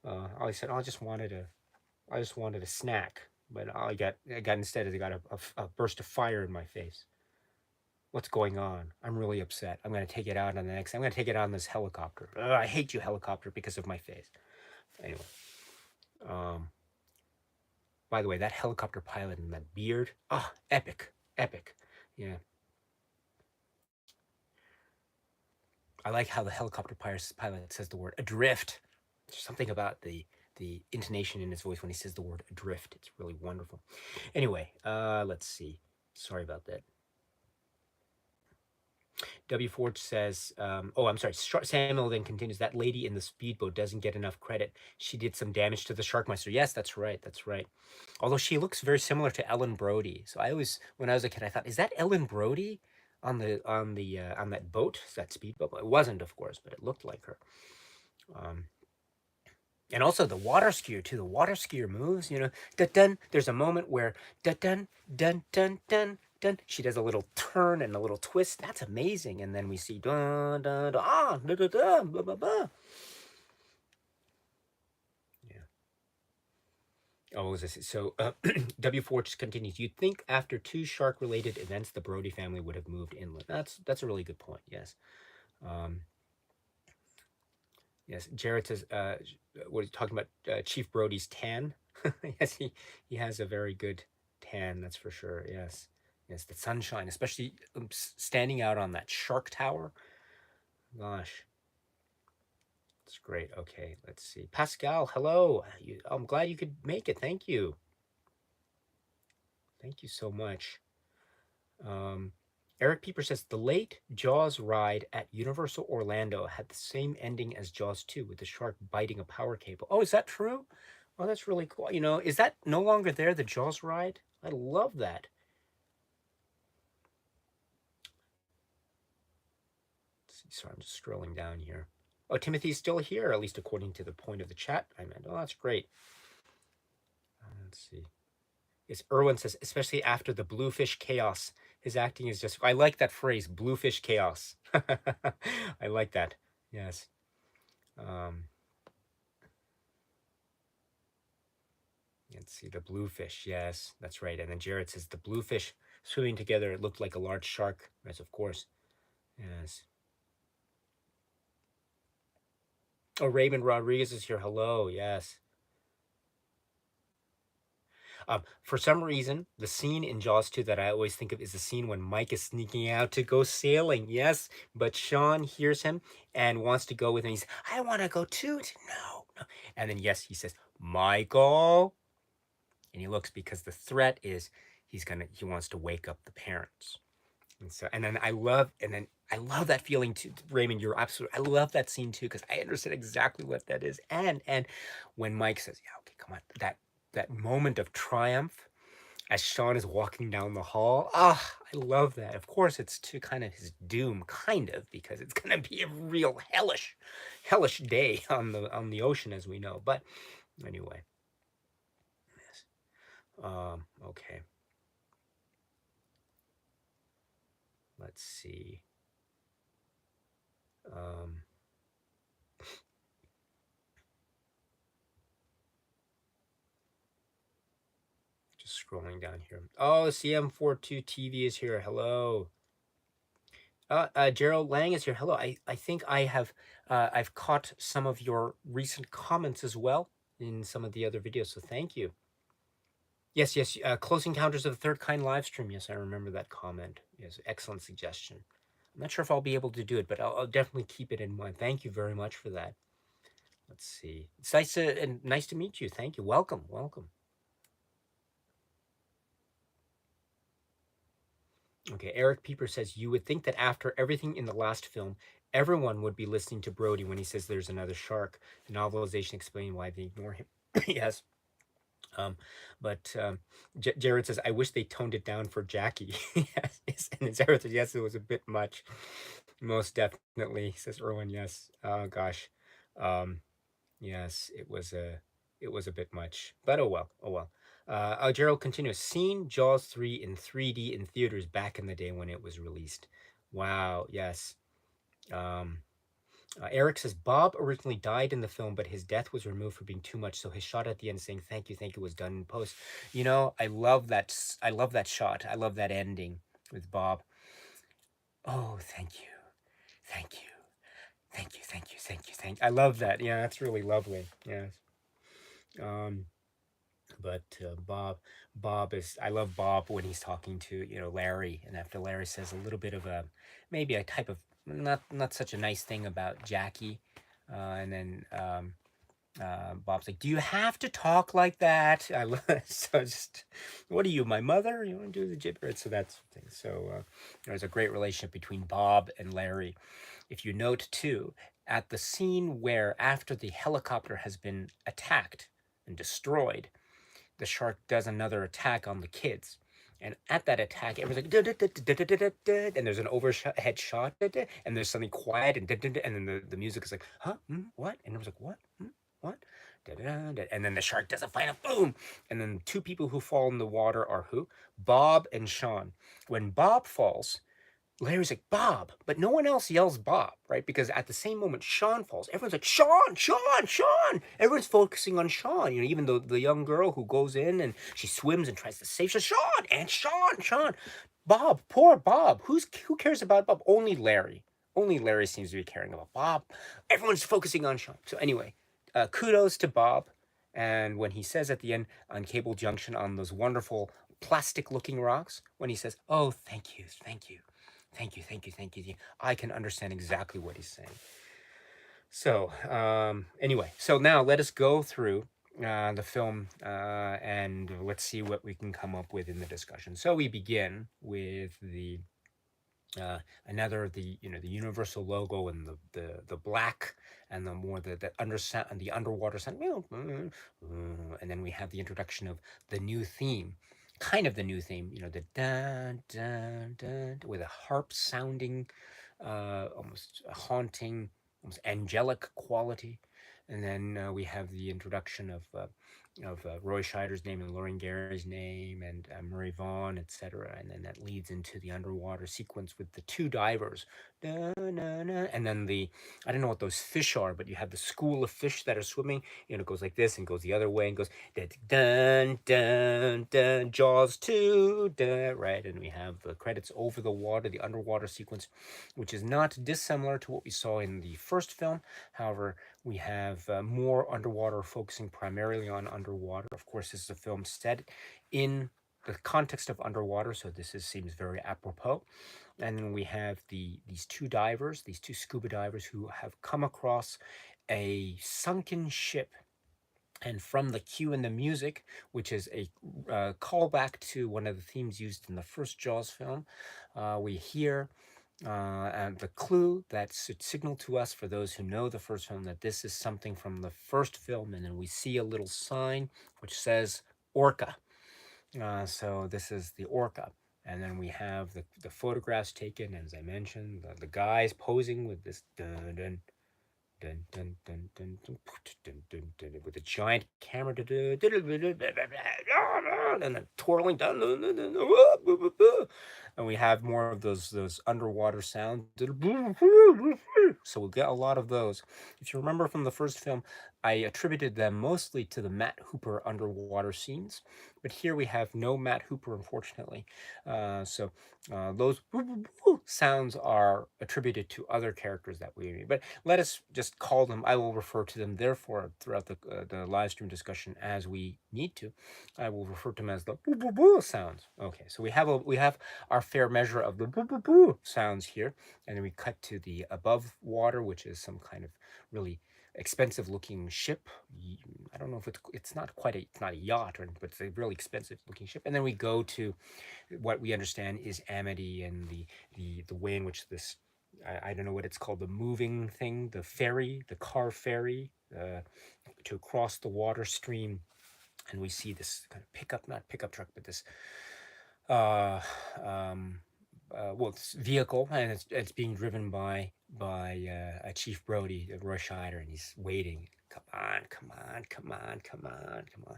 I said, "Oh, I just wanted a snack," but I got instead, I got a burst of fire in my face. What's going on? I'm really upset. I'm gonna take it out on the next. I'm gonna take it out on this helicopter. Ugh, I hate you, helicopter, because of my face. Anyway, um, by the way, that helicopter pilot and that beard, epic, epic. Yeah, I like how the helicopter pilot says the word adrift. There's something about the intonation in his voice when he says the word adrift. It's really wonderful. Anyway, let's see. Sorry about that. W. Forge says, oh, I'm sorry. Samuel then continues, that lady in the speedboat doesn't get enough credit. She did some damage to the Sharkmeister. Yes, that's right. That's right. Although she looks very similar to Ellen Brody. So I always, when I was a kid, I thought, is that Ellen Brody on that boat, that speedboat? It wasn't, of course, but it looked like her. Um, and also the water skier too. The water skier moves, dun dun. There's a moment where dun dun dun dun dun dun. She does a little turn and a little twist. That's amazing. And then we see dun dun dun dun dun dun blah blah blah. Yeah. Oh, what was this? So W. Forge continues. You'd think after two shark-related events, the Brody family would have moved inland. That's a really good point. Yes. Um, Yes, Jared says, what he's talking about, Chief Brody's tan. Yes, he has a very good tan, that's for sure. Yes, yes, the sunshine, especially standing out on that shark tower. Gosh, it's great. Okay, let's see. Pascal, hello. I'm glad you could make it. Thank you. Thank you so much. Um, Eric Pieper says the late Jaws ride at Universal Orlando had the same ending as Jaws 2 with the shark biting a power cable. Oh, is that true? Oh, that's really cool. Is that no longer there, the Jaws ride? I love that. Sorry, I'm just scrolling down here. Oh, Timothy's still here, at least according to the point of the chat I meant. Oh, that's great. Let's see. Yes, Erwin says, especially after the bluefish chaos, his acting is just. I like that phrase, bluefish chaos. I like that. Yes. Um, let's see, the bluefish. Yes, that's right. And then Jared says the bluefish swimming together, it looked like a large shark. Yes, of course. Yes. Oh, Raymond Rodriguez is here. Hello. Yes. For some reason, the scene in Jaws 2 that I always think of is the scene when Mike is sneaking out to go sailing. Yes, but Sean hears him and wants to go with him. He's, I want to go too. No, no. And then, yes, he says, Michael. And he looks because the threat is he wants to wake up the parents. And then I love that feeling too, Raymond. You're absolutely. I love that scene too because I understand exactly what that is. And when Mike says, "Yeah, okay, come on," that moment of triumph as Sean is walking down the hall. Ah, I love that. Of course, it's to kind of his doom, kind of, because it's gonna be a real hellish day on the ocean, as we know. But anyway, yes. Okay. Let's see. Um, just scrolling down here. Oh, CM42 TV is here. Hello. Gerald Lang is here. Hello. I think I've caught some of your recent comments as well in some of the other videos. So thank you. Yes, yes. Close Encounters of the Third Kind live stream. Yes, I remember that comment. Yes, excellent suggestion. I'm not sure if I'll be able to do it, but I'll definitely keep it in mind. Thank you very much for that. Let's see. It's nice to meet you. Thank you. Welcome, welcome. Okay, Eric Pieper says, you would think that after everything in the last film, everyone would be listening to Brody when he says there's another shark. The novelization explaining why they ignore him. Yes. But Jared says, I wish they toned it down for Jackie. Yes, and Jared says, yes, it was a bit much. Most definitely, says Erwin. Yes. Oh gosh. Um, yes, it was a bit much. But oh well, oh well. Gerald continues. Seen Jaws 3 in 3D in theaters back in the day when it was released. Wow. Yes. Um, Eric says Bob originally died in the film, but his death was removed for being too much. So his shot at the end saying thank you" was done in post. You know, I love that. I love that shot. I love that ending with Bob. Oh, thank you, thank you, thank you. I love that. Yeah, that's really lovely. Yes. Um, but Bob is. I love Bob when he's talking to Larry, and after Larry says a little bit of a maybe a type of not such a nice thing about Jackie, and then Bob's like, "Do you have to talk like that?" I love so just, what are you, my mother? You want to do the gibberish? So that's the thing. So there's a great relationship between Bob and Larry. If you note too, at the scene where after the helicopter has been attacked and destroyed, the shark does another attack on the kids. And at that attack, everyone's like, and there's an overhead shot, and there's something quiet, and then the music is like, huh, what? And everyone's like, what? What? And then the shark does a final boom. And then two people who fall in the water are who? Bob and Sean. When Bob falls, Larry's like, Bob, but no one else yells Bob, right? Because at the same moment Sean falls, everyone's like, Sean, Sean, Sean. Everyone's focusing on Sean. Even the young girl who goes in and she swims and tries to save Sean, and Sean. Bob, poor Bob. Who cares about Bob? Only Larry. Only Larry seems to be caring about Bob. Everyone's focusing on Sean. So anyway, kudos to Bob. And when he says at the end on Cable Junction on those wonderful plastic-looking rocks, when he says, "Oh, thank you, thank you." Thank you. I can understand exactly what he's saying. So, anyway, so now let us go through the film and let's see what we can come up with in the discussion. So we begin with the another of the the universal logo and the black and the more the underwater sound, and then we have the introduction of the new theme, kind of the new theme, the dun dun dun with a harp sounding, almost haunting, almost angelic quality, and then we have the introduction of Roy Scheider's name and Lauren Gary's name and Murray Vaughn, etc. And then that leads into the underwater sequence with the two divers. Da, na, na. And then I don't know what those fish are, but you have the school of fish that are swimming. It goes like this and goes the other way and goes dun, dun, dun, Jaws 2, dun, right? And we have the credits over the water, the underwater sequence, which is not dissimilar to what we saw in the first film. However, we have more underwater, focusing primarily on underwater. Of course, this is a film set in the context of underwater, so seems very apropos. And then we have these two divers, these two scuba divers who have come across a sunken ship. And from the cue in the music, which is a callback to one of the themes used in the first Jaws film, we hear and the clue that should signal to us, for those who know the first film, that this is something from the first film. And then we see a little sign which says Orca. So this is the orca. And then we have the photographs taken, as I mentioned, the guys posing with this dun, dun, dun, dun, dun, dun, dun, dun, dun, dun, with a giant camera, and then twirling down, and we have more of those underwater sounds. So we'll get a lot of those. If you remember from the first film, I attributed them mostly to the Matt Hooper underwater scenes, but here we have no Matt Hooper, unfortunately. So those sounds are attributed to other characters that we meet. But let us just call them. I will refer to them, therefore, throughout the live stream discussion as we need to. I will refer to them as the boo boo boo sounds. Okay, so we have our fair measure of the boo boo boo sounds here, and then we cut to the above water, which is some kind of really expensive looking ship. I don't know if it's not quite it's not a yacht, but it's a really expensive looking ship. And then we go to what we understand is Amity and the way in which this, I don't know what it's called, the moving thing, the ferry, the car ferry, to cross the water stream. And we see this kind of pickup, not pickup truck, but this uh, um, well, it's vehicle, and it's being driven by a Chief Brody, Roy Scheider, and he's waiting. Come on, come on, come on, come on, come on.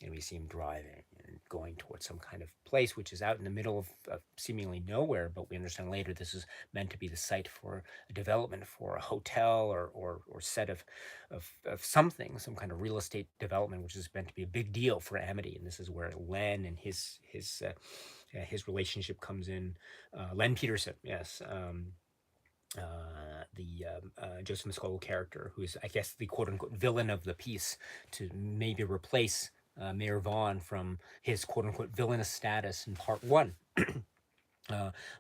And we see him driving and going towards some kind of place which is out in the middle of seemingly nowhere, but we understand later this is meant to be the site for a development for a hotel or set of something, some kind of real estate development, which is meant to be a big deal for Amity. And this is where Len and his relationship comes in. Len Peterson, yes. The Joseph Muscolo character, who's, I guess, the quote unquote villain of the piece, to maybe replace Mayor Vaughn from his quote unquote villainous status in part one.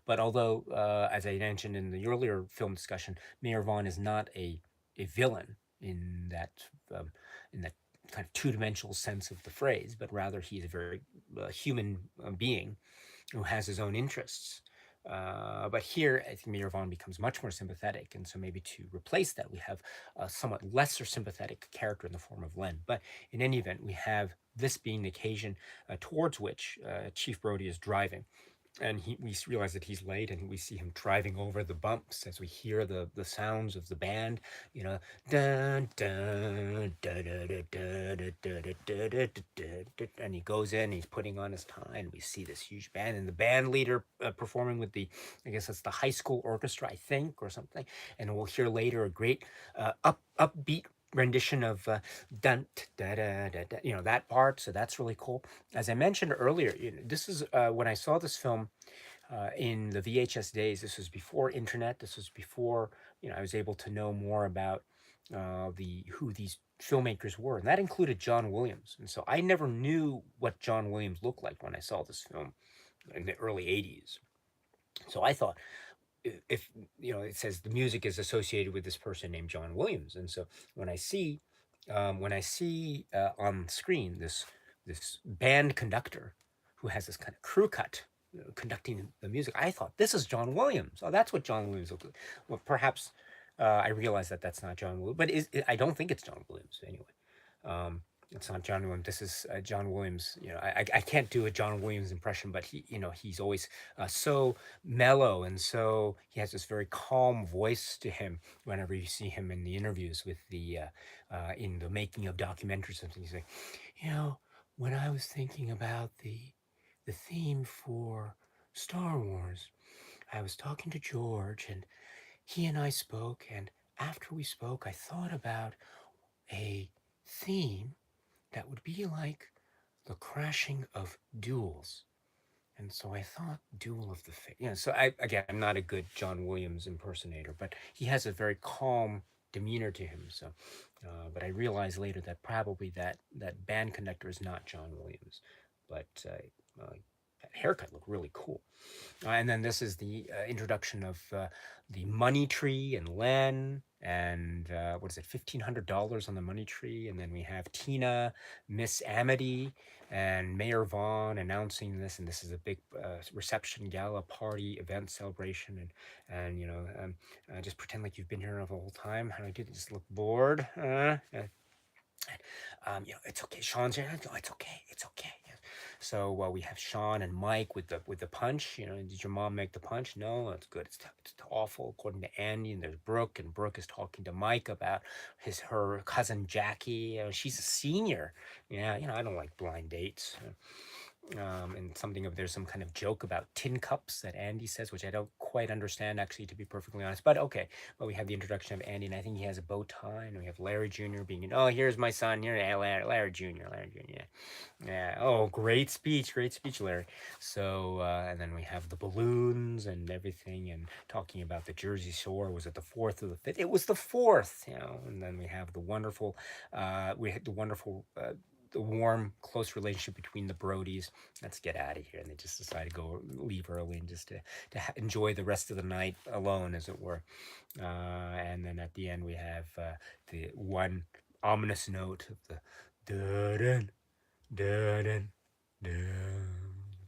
But although, as I mentioned in the earlier film discussion, Mayor Vaughn is not a villain um, in that kind of two-dimensional sense of the phrase, but rather he's a very human being who has his own interests. But here, I think Mayor Vaughn becomes much more sympathetic, and so maybe to replace that, we have a somewhat lesser sympathetic character in the form of Len. But in any event, we have this being the occasion towards which Chief Brody is driving, and we realize that he's late, and we see him driving over the bumps as we hear the sounds of the band, you know, dun dun dun dun dun dun dun dun dun dun, and he goes in, he's putting on his tie, and we see this huge band, and the band leader performing with the, I guess that's the high school orchestra, I think, or something, and we'll hear later a great upbeat rendition of dun da da da da, that part. So that's really cool. As I mentioned earlier, this is when I saw this film in the VHS days. This was before internet. This was before I was able to know more about the who these filmmakers were, and that included John Williams. And so I never knew what John Williams looked like when I saw this film in the early '80s. So I thought, if it says the music is associated with this person named John Williams, and so when I see on screen this band conductor who has this kind of crew cut conducting the music, I thought this is John Williams. Oh, that's what John Williams looked like. Well, perhaps I realized that that's not John Williams, but I don't think it's John Williams anyway. Um, it's not John Williams. This is John Williams. I can't do a John Williams impression, but he's always so mellow, and so he has this very calm voice to him. Whenever you see him in the interviews with in the making of documentaries, something he's like, when I was thinking about the theme for Star Wars, I was talking to George, and he and I spoke, and after we spoke, I thought about a theme that would be like the crashing of Duels. And so I thought Duel of the Fate. So I'm not a good John Williams impersonator, but he has a very calm demeanor to him. So, but I realized later that probably that band conductor is not John Williams, but that haircut looked really cool. And then this is the introduction of the money tree and Len, and what is it, $1,500 on the money tree. And then we have Tina, Miss Amity, and Mayor Vaughn announcing this. And this is a big reception, gala, party, event, celebration. And just pretend like you've been here the whole time. How do I do this? Just look bored. It's okay. Sean's here. No, it's okay. It's okay. Yes. So we have Sean and Mike with the punch. You know, did your mom make the punch? No, that's good. It's awful according to Andy. And there's Brooke, and Brooke is talking to Mike about her cousin Jackie. She's a senior. Yeah, you know, I don't like blind dates. And something of there's some kind of joke about tin cups that Andy says, which I don't quite understand actually, to be perfectly honest. But okay, well, we have the introduction of Andy, and I think he has a bow tie, and we have Larry Jr. being, oh, here's my son, here, Larry Jr., Larry Jr. Yeah, yeah. Oh, great speech, Larry. So, and then we have the balloons and everything, and talking about the Jersey Shore. Was it the fourth or the fifth? It was the fourth, you know. And then we have the wonderful, the warm, close relationship between the Brodies. Let's get out of here. And they just decide to go leave early and just to enjoy the rest of the night alone, as it were. And then at the end, we have the one ominous note of the dun dun dun dun.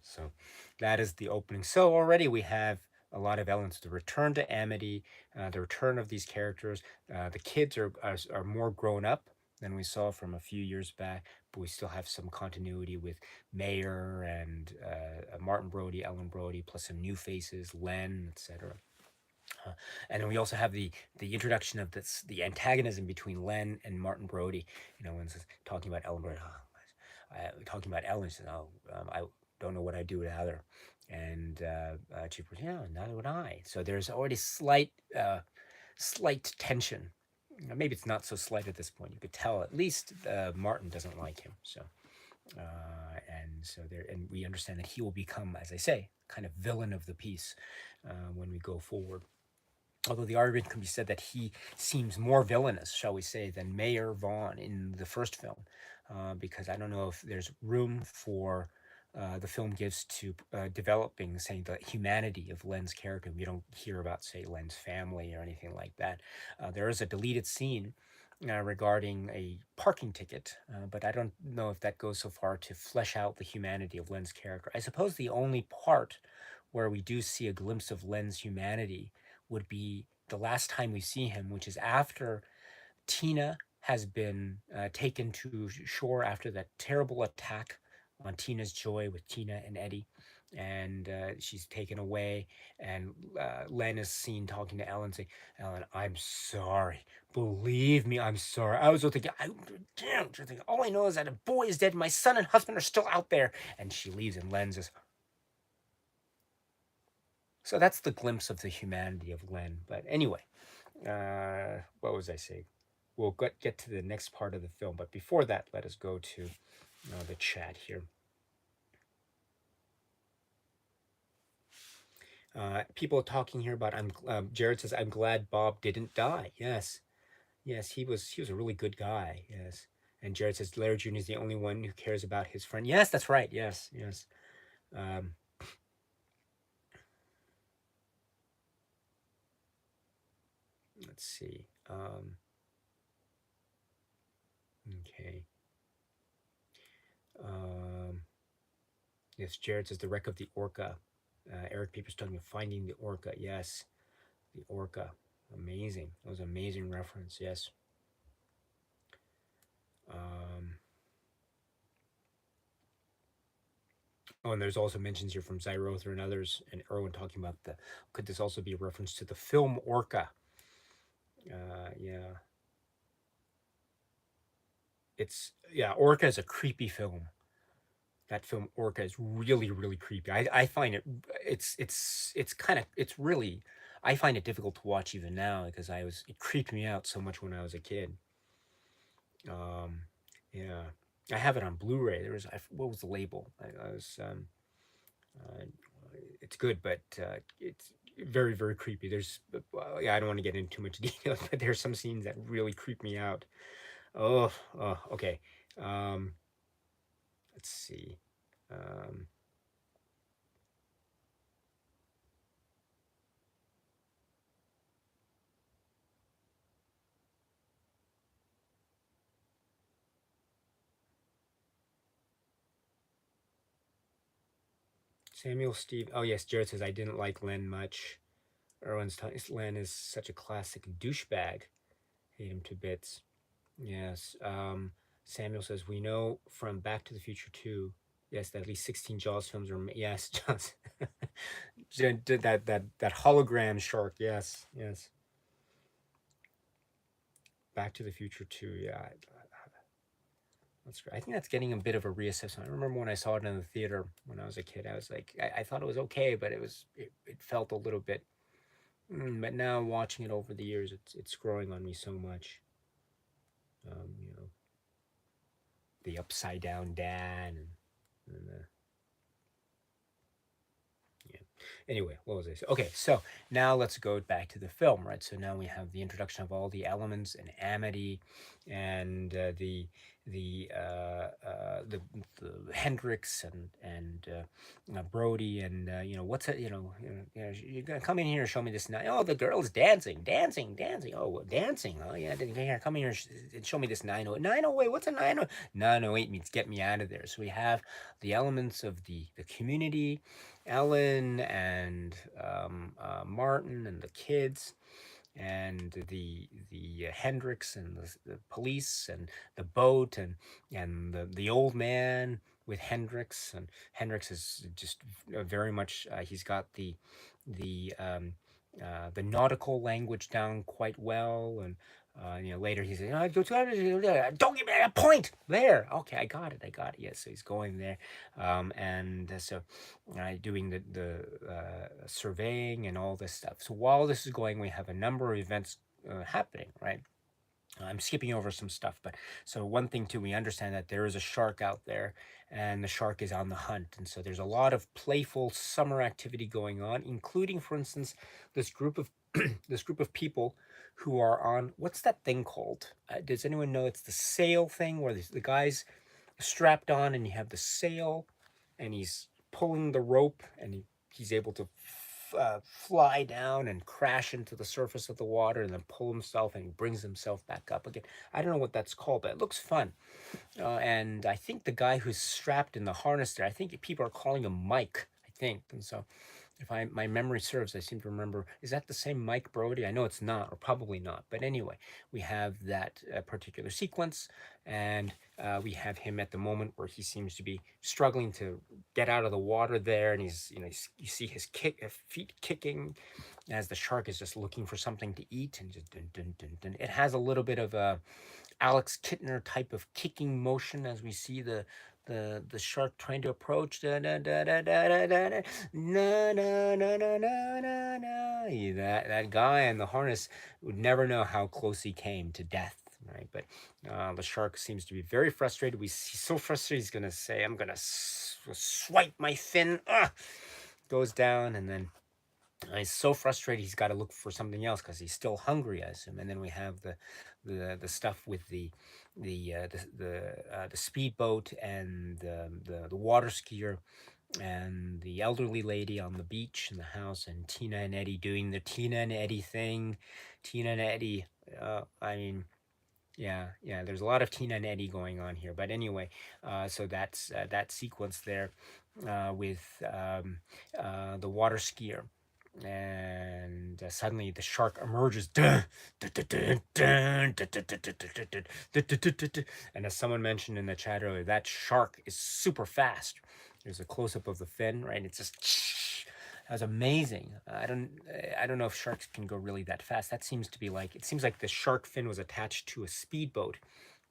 So that is the opening. So already we have a lot of elements. The return to Amity, the return of these characters. The kids are more grown up than we saw from a few years back, but we still have some continuity with Mayor and Martin Brody, Ellen Brody, plus some new faces, Len, etc. And then we also have the introduction of the antagonism between Len and Martin Brody. You know, when it's talking about Ellen Brody, talking about Ellen, she says, "Oh, I don't know what I'd do without her," and Chief goes, "Yeah, neither would I." So there's already slight tension. Maybe it's not so slight at this point. You could tell at least Martin doesn't like him. So and so there, and we understand that he will become, as I say, kind of villain of the piece when we go forward. Although the argument can be said that he seems more villainous, shall we say, than Mayor Vaughn in the first film, because I don't know if there's room for the film gives to developing, saying, the humanity of Len's character. We don't hear about, say, Len's family or anything like that. There is a deleted scene regarding a parking ticket, but I don't know if that goes so far to flesh out the humanity of Len's character. I suppose the only part where we do see a glimpse of Len's humanity would be the last time we see him, which is after Tina has been taken to shore after that terrible attack on Tina's Joy with Tina and Eddie. And she's taken away, and Len is seen talking to Ellen, saying, "Ellen, I'm sorry. Believe me, I'm sorry. I was thinking, damn, thinking, all I know is that a boy is dead. My son and husband are still out there." And she leaves, and Len says, so that's the glimpse of the humanity of Len. But anyway, what was I saying? We'll get to the next part of the film, but before that, let us go to the chat here. People are talking here about. Jared says, "I'm glad Bob didn't die." Yes, yes, he was a really good guy. Yes, and Jared says Larry Jr. is the only one who cares about his friend. Yes, that's right. Yes, yes. Let's see. Okay. Yes, Jared says the wreck of the Orca. Eric Peepers talking about finding the Orca. Yes, the Orca. Amazing. That was an amazing reference. Yes. Oh, and there's also mentions here from Zyrother and others, and Erwin talking about could this also be a reference to the film Orca? Yeah. Orca is a creepy film. That film Orca is really, really creepy. I find it's kind of, it's really, I find it difficult to watch even now because it creeped me out so much when I was a kid. Yeah, I have it on Blu-ray. What was the label? I was it's good, but it's very, very creepy. Yeah, I don't want to get into too much detail, but there's some scenes that really creep me out. Oh, okay. Let's see. Um, Samuel Steve. Oh yes, Jared says I didn't like Len much. Erwin's telling Len is such a classic douchebag. Hate him to bits. Yes. Samuel says we know from Back to the Future 2 Yes, at least 16 Jaws films are yes, Jaws. That hologram shark. Yes, yes. Back to the Future 2. Yeah, that's great. I think that's getting a bit of a reassessment. I remember when I saw it in the theater when I was a kid. I was like, I thought it was okay, but it felt a little bit. But now watching it over the years, it's growing on me so much. You know, the upside down dad and the yeah. Anyway, what was I saying? Okay, so now let's go back to the film, right? So now we have the introduction of all the elements and Amity, and the Hendrix and Brody and what's it? You're gonna come in here and show me this night. Oh, the girl's dancing, dancing, dancing. Oh, dancing. Oh yeah, here, come in here and show me this 908. What's a 908? 908 means get me out of there. So we have the elements of the community, Ellen and Martin and the kids and the Hendrix and the police and the boat and the old man with Hendrix, and Hendrix is just very much he's got the nautical language down quite well. And later he says, don't give me a point there. Okay, I got it. Yes, so he's going there, and so doing the surveying and all this stuff. So while this is going, we have a number of events happening, right? I'm skipping over some stuff, but so one thing too, we understand that there is a shark out there, and the shark is on the hunt, and so there's a lot of playful summer activity going on, including, for instance, this group of this group of people who are on what's that thing called? Does anyone know? It's the sail thing where the guy's strapped on, and you have the sail, and he's pulling the rope, and he's able to fly down and crash into the surface of the water and then pull himself, and he brings himself back up again. I don't know what that's called, but it looks fun. And I think the guy who's strapped in the harness there, I think people are calling him Mike, I think. And so if my memory serves, I seem to remember, is that the same Mike Brody? I know it's not, or probably not. But anyway, we have that particular sequence, and we have him at the moment where he seems to be struggling to get out of the water there, and you see his feet kicking as the shark is just looking for something to eat, and just dun, dun, dun, dun. It has a little bit of a Alex Kittner type of kicking motion as we see the shark trying to approach. Da, da, da, da, da, da, da, da. Na, na, na, na, na, na, na. That guy in the harness would never know how close he came to death, right? But the shark seems to be very frustrated. He's so frustrated he's gonna say, "I'm gonna swipe my fin." Goes down, and then he's so frustrated he's got to look for something else because he's still hungry, I assume. And then we have the stuff with the speedboat and the water skier and the elderly lady on the beach in the house, and Tina and Eddie doing the Tina and Eddie thing. Tina and Eddie, I mean, yeah, there's a lot of Tina and Eddie going on here. But anyway, so that's that sequence there with the water skier, and suddenly the shark emerges. And as someone mentioned in the chat earlier, that shark is super fast. There's a close-up of the fin, right? It's just that was amazing. I don't know if sharks can go really that fast. That seems to be like, it seems like the shark fin was attached to a speedboat,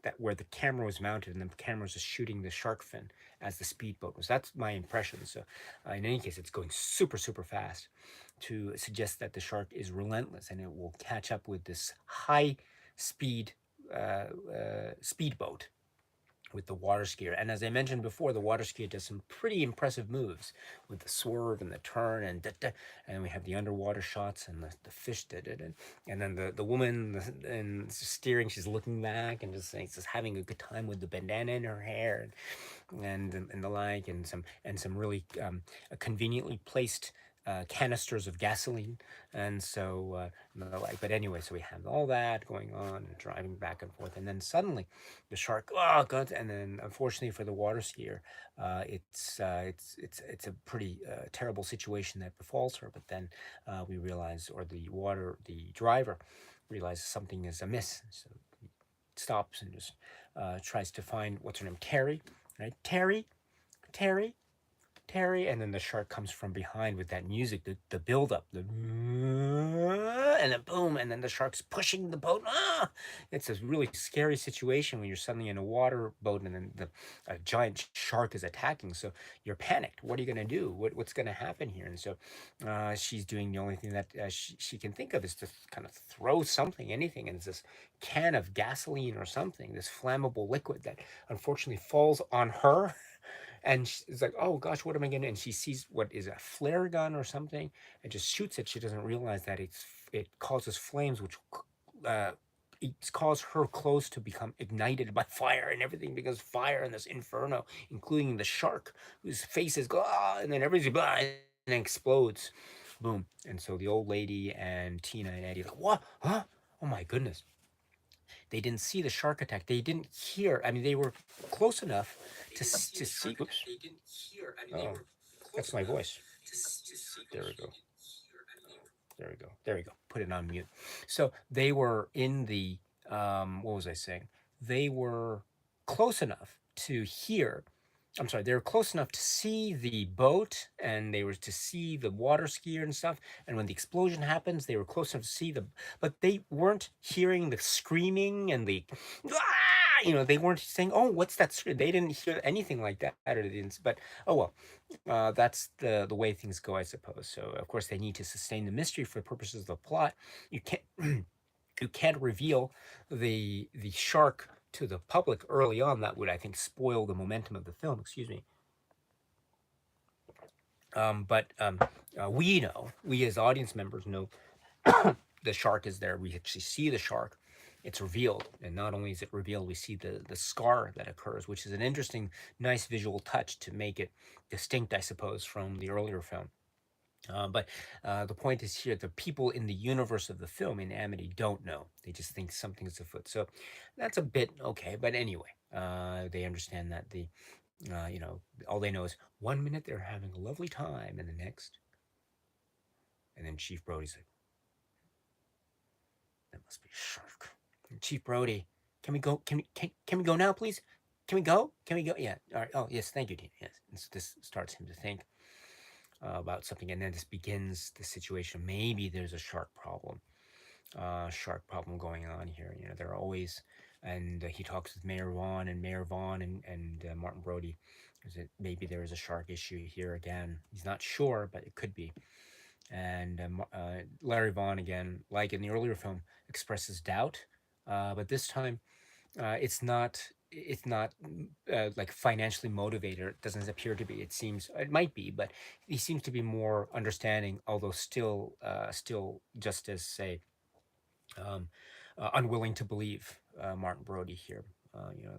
that where the camera was mounted, and the camera was just shooting the shark fin as the speedboat was. That's my impression. So in any case, it's going super, super fast to suggest that the shark is relentless, and it will catch up with this high speed speedboat with the water skier. And as I mentioned before, the water skier does some pretty impressive moves with the swerve and the turn, and and we have the underwater shots and the fish, and then the woman and steering, she's looking back and just having a good time with the bandana in her hair, and the like, and some really conveniently placed canisters of gasoline, and so and the like. But anyway, so we have all that going on, and driving back and forth, and then suddenly the shark, oh god, and then unfortunately for the water skier, it's a pretty terrible situation that befalls her. But then we realize, or the driver realizes something is amiss, so he stops and just tries to find, what's her name, Terry, right? Terry, Terry, Terry, and then the shark comes from behind with that music, the build up, the and then boom, and then the shark's pushing the boat. Ah! It's a really scary situation when you're suddenly in a water boat and then a giant shark is attacking. So you're panicked. What are you gonna do? What's gonna happen here? And so she's doing the only thing that she can think of is to kind of throw something, anything, and it's this can of gasoline or something, this flammable liquid that unfortunately falls on her and she's like, "Oh gosh, what am I gonna?" And she sees what is a flare gun or something, and just shoots it. She doesn't realize that it causes flames, which uh, it causes her clothes to become ignited by fire, and everything becomes fire in this inferno, including the shark, whose faces go, ah, and then everything blah, and then explodes, boom. And so the old lady and Tina and Eddie like, "What? Huh? Oh my goodness!" They didn't see the shark attack. They didn't hear. I mean, they were close enough to see. Oops. Oh, that's my voice. There we go. There we go. There we go. Put it on mute. So they were in the what was I saying? They were close enough to hear. I'm sorry, they were close enough to see the boat and they were to see the water skier and stuff. And when the explosion happens, they were close enough to see but they weren't hearing the screaming and the, ah! They weren't saying, "Oh, what's that?" They didn't hear anything like that. Or they didn't, but oh well, that's the way things go, I suppose. So of course they need to sustain the mystery for purposes of the plot. You can't you can't reveal the shark to the public early on. That would, I think, spoil the momentum of the film. Excuse me. But we know, we as audience members know, the shark is there. We actually see the shark. It's revealed, and not only is it revealed, we see the scar that occurs, which is an interesting, nice visual touch to make it distinct, I suppose, from the earlier film. But the point is here, the people in the universe of the film in Amity don't know. They just think something's afoot. So that's a bit okay. But anyway, they understand that all they know is 1 minute they're having a lovely time, and the next, and then Chief Brody's like, "That must be a shark." And Chief Brody, can we go? Can we go now, please? Can we go? Can we go? Yeah. All right. Oh yes, thank you, Dean. Yes. And so this starts him to think about something, and then this begins the situation. Maybe there's a shark problem going on here. There are always, and he talks with Mayor Vaughn, and Mayor Vaughn and Martin Brody. Is it maybe there is a shark issue here again? He's not sure, but it could be. And Larry Vaughn again, like in the earlier film, expresses doubt, but this time it's not like financially motivated. It doesn't appear to be. It might be, but he seems to be more understanding, although still just as say unwilling to believe Martin Brody here.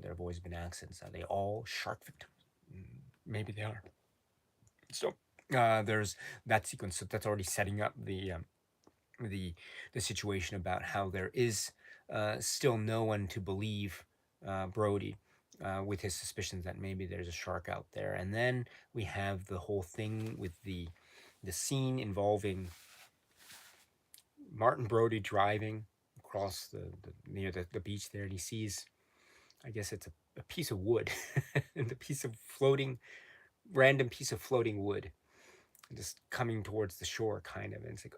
There have always been accidents. Are they all shark victims? Maybe they are. So there's that sequence. So that's already setting up the the situation about how there is still no one to believe Brody. With his suspicions that maybe there's a shark out there, and then we have the whole thing with the scene involving Martin Brody driving across near the beach there, and he sees, I guess it's a piece of wood, and the random piece of floating wood, just coming towards the shore, kind of. And it's like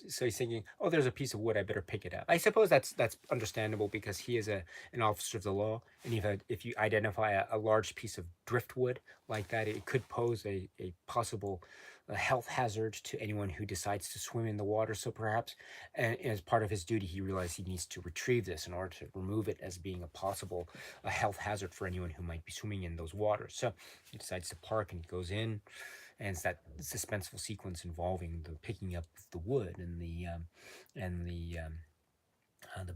so he's thinking, "Oh, there's a piece of wood. I better pick it up." I suppose that's understandable because he is an officer of the law, and if you identify a large piece of driftwood like that, it could pose a possible health hazard to anyone who decides to swim in the water. So perhaps, and as part of his duty, he realized he needs to retrieve this in order to remove it as being a health hazard for anyone who might be swimming in those waters. So he decides to park and he goes in, and it's that suspenseful sequence involving the picking up of the wood and the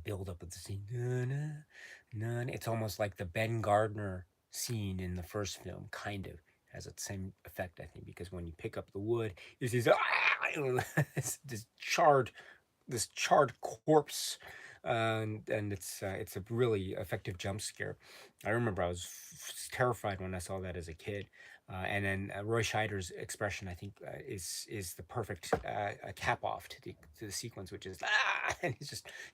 build up of the scene. It's almost like the Ben Gardner scene in the first film, kind of has that same effect, I think, because when you pick up the wood, you see this charred corpse, and it's a really effective jump scare. I remember I was terrified when I saw that as a kid. And then Roy Scheider's expression, I think, is the perfect cap off to the sequence, which is and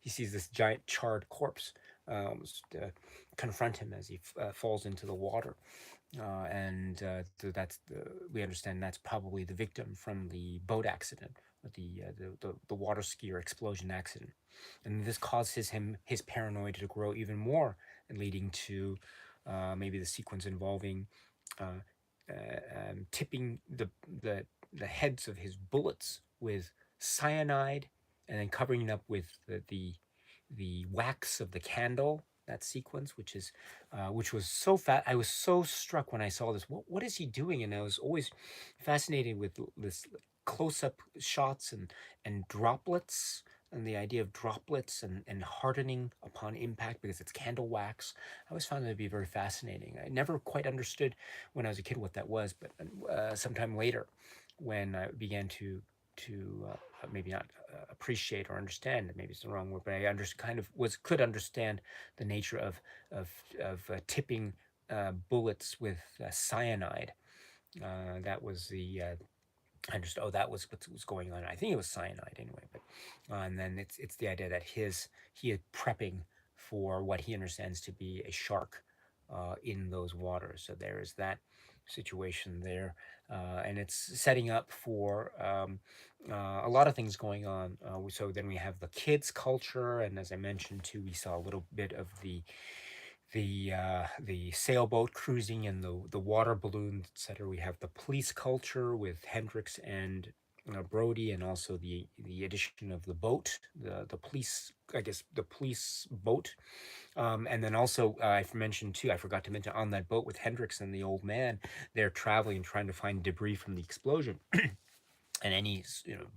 he sees this giant charred corpse confront him as he falls into the water. We understand that's probably the victim from the boat accident, the water skier explosion accident, and this causes his paranoia to grow even more, leading to maybe the sequence involving uh, tipping the the heads of his bullets with cyanide, and then covering it up with the wax of the candle. That sequence, which was so fat, I was so struck when I saw this. What is he doing? And I was always fascinated with this close-up shots and droplets, and the idea of droplets and hardening upon impact because it's candle wax. I always found that to be very fascinating. I never quite understood when I was a kid what that was, but sometime later, when I began to maybe not appreciate or understand, maybe it's the wrong word, but I kind of could understand the nature of tipping bullets with cyanide. That was the I just that was what was going on. I think it was cyanide anyway, but and then it's the idea that he is prepping for what he understands to be a shark in those waters. So there is that situation there, and it's setting up for a lot of things going on. So then we have the kids' culture, and as I mentioned too, we saw a little bit of the sailboat cruising and the water balloon, etc. We have the police culture with Hendrix and Brody, and also the addition of the boat, the police, I guess the police boat, and then also I've mentioned too. I forgot to mention on that boat with Hendrix and the old man, they're traveling and trying to find debris from the explosion and any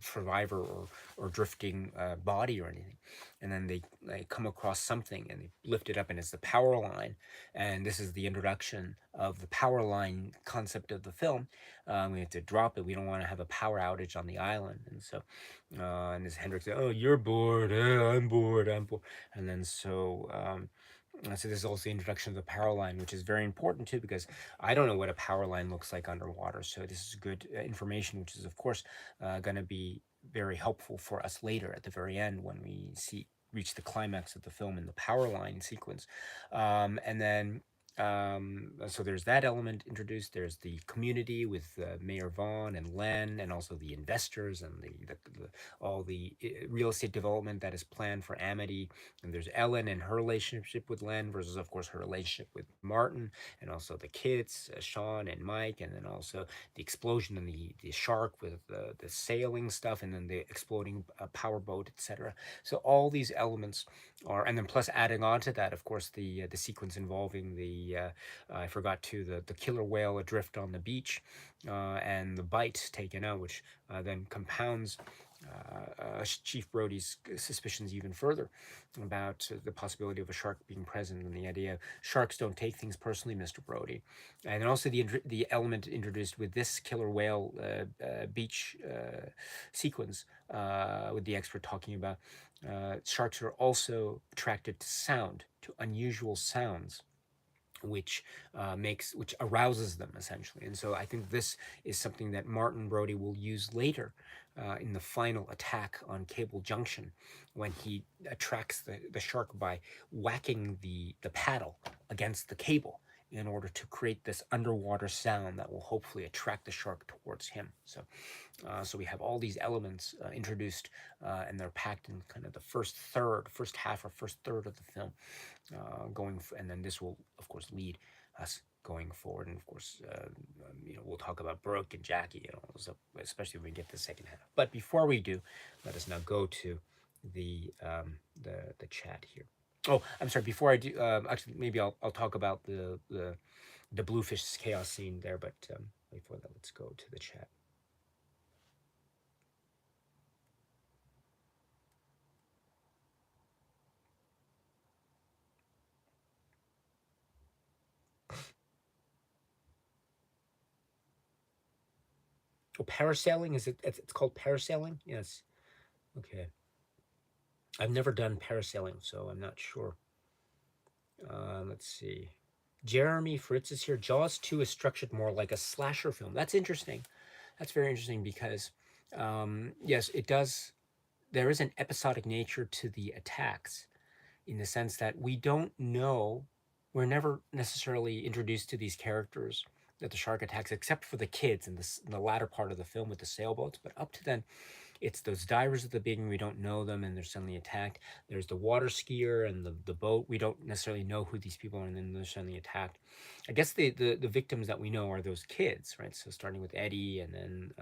survivor or drifting body or anything, and then they come across something and they lift it up, and it's the power line, and this is the introduction of the power line concept of the film. We have to drop it. We don't want to have a power outage on the island, and so and as Hendrix said, "Oh, you're bored. I'm bored. I'm bored." And then so this is also the introduction of the power line, which is very important too, because I don't know what a power line looks like underwater. So this is good information, which is of course going to be very helpful for us later at the very end when we reach the climax of the film in the power line sequence, and then. So there's that element introduced. There's the community with Mayor Vaughn and Len, and also the investors and all the real estate development that is planned for Amity. And there's Ellen and her relationship with Len versus, of course, her relationship with Martin, and also the kids, Sean and Mike, and then also the explosion and the shark with the sailing stuff, and then the exploding power boat, etc. So all these elements are, and then plus adding on to that, of course, the sequence involving I forgot to the killer whale adrift on the beach, and the bite taken out, which then compounds Chief Brody's suspicions even further about the possibility of a shark being present, and the idea sharks don't take things personally, Mr. Brody. And then also the element introduced with this killer whale beach sequence, with the expert talking about sharks are also attracted to sound, to unusual sounds, which arouses them essentially. And so I think this is something that Martin Brody will use later in the final attack on Cable Junction, when he attracts the shark by whacking the paddle against the cable in order to create this underwater sound that will hopefully attract the shark towards him. So we have all these elements introduced, and they're packed in kind of the first half or first third of the film, and then this will, of course, lead us going forward. And of course, we'll talk about Brooke and Jackie, so especially when we get to the second half. But before we do, let us now go to the chat here. Oh, I'm sorry. Before I do, actually, maybe I'll talk about the Bluefish chaos scene there. But before that, let's go to the chat. Oh, parasailing, is it? It's called parasailing. Yes. Okay. I've never done parasailing, so I'm not sure. Let's see. Jeremy Fritz is here. Jaws 2 is structured more like a slasher film. That's interesting. That's very interesting because, yes, it does. There is an episodic nature to the attacks, in the sense that we don't know, we're never necessarily introduced to these characters that the shark attacks, except for the kids in in the latter part of the film with the sailboats. But up to then, it's those divers at the beginning, we don't know them and they're suddenly attacked. There's the water skier and the boat. We don't necessarily know who these people are, and then they're suddenly attacked. I guess the victims that we know are those kids, right? So starting with Eddie, and then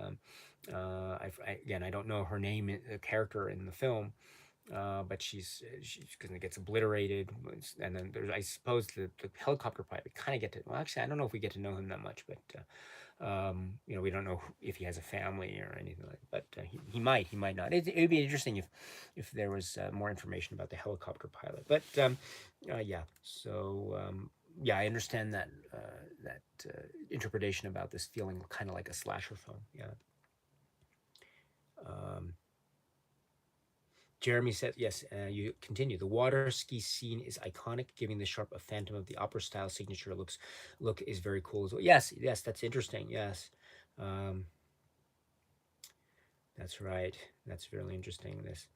again, I don't know her name, the character in the film, but she's gonna gets obliterated, and then there's, I suppose, the helicopter pilot. We kind of get to, well, actually, I don't know if we get to know him that much, but you know, we don't know if he has a family or anything like that, but he might not. It'd be interesting if there was more information about the helicopter pilot. But yeah, so yeah, I understand that that interpretation about this feeling kind of like a slasher film. Yeah. Um, Jeremy said, yes, you continue. The water ski scene is iconic, giving the sharp a Phantom of the Opera style signature look is very cool as well. Yes, yes, that's interesting. Yes. Um, That's right. That's really interesting. This,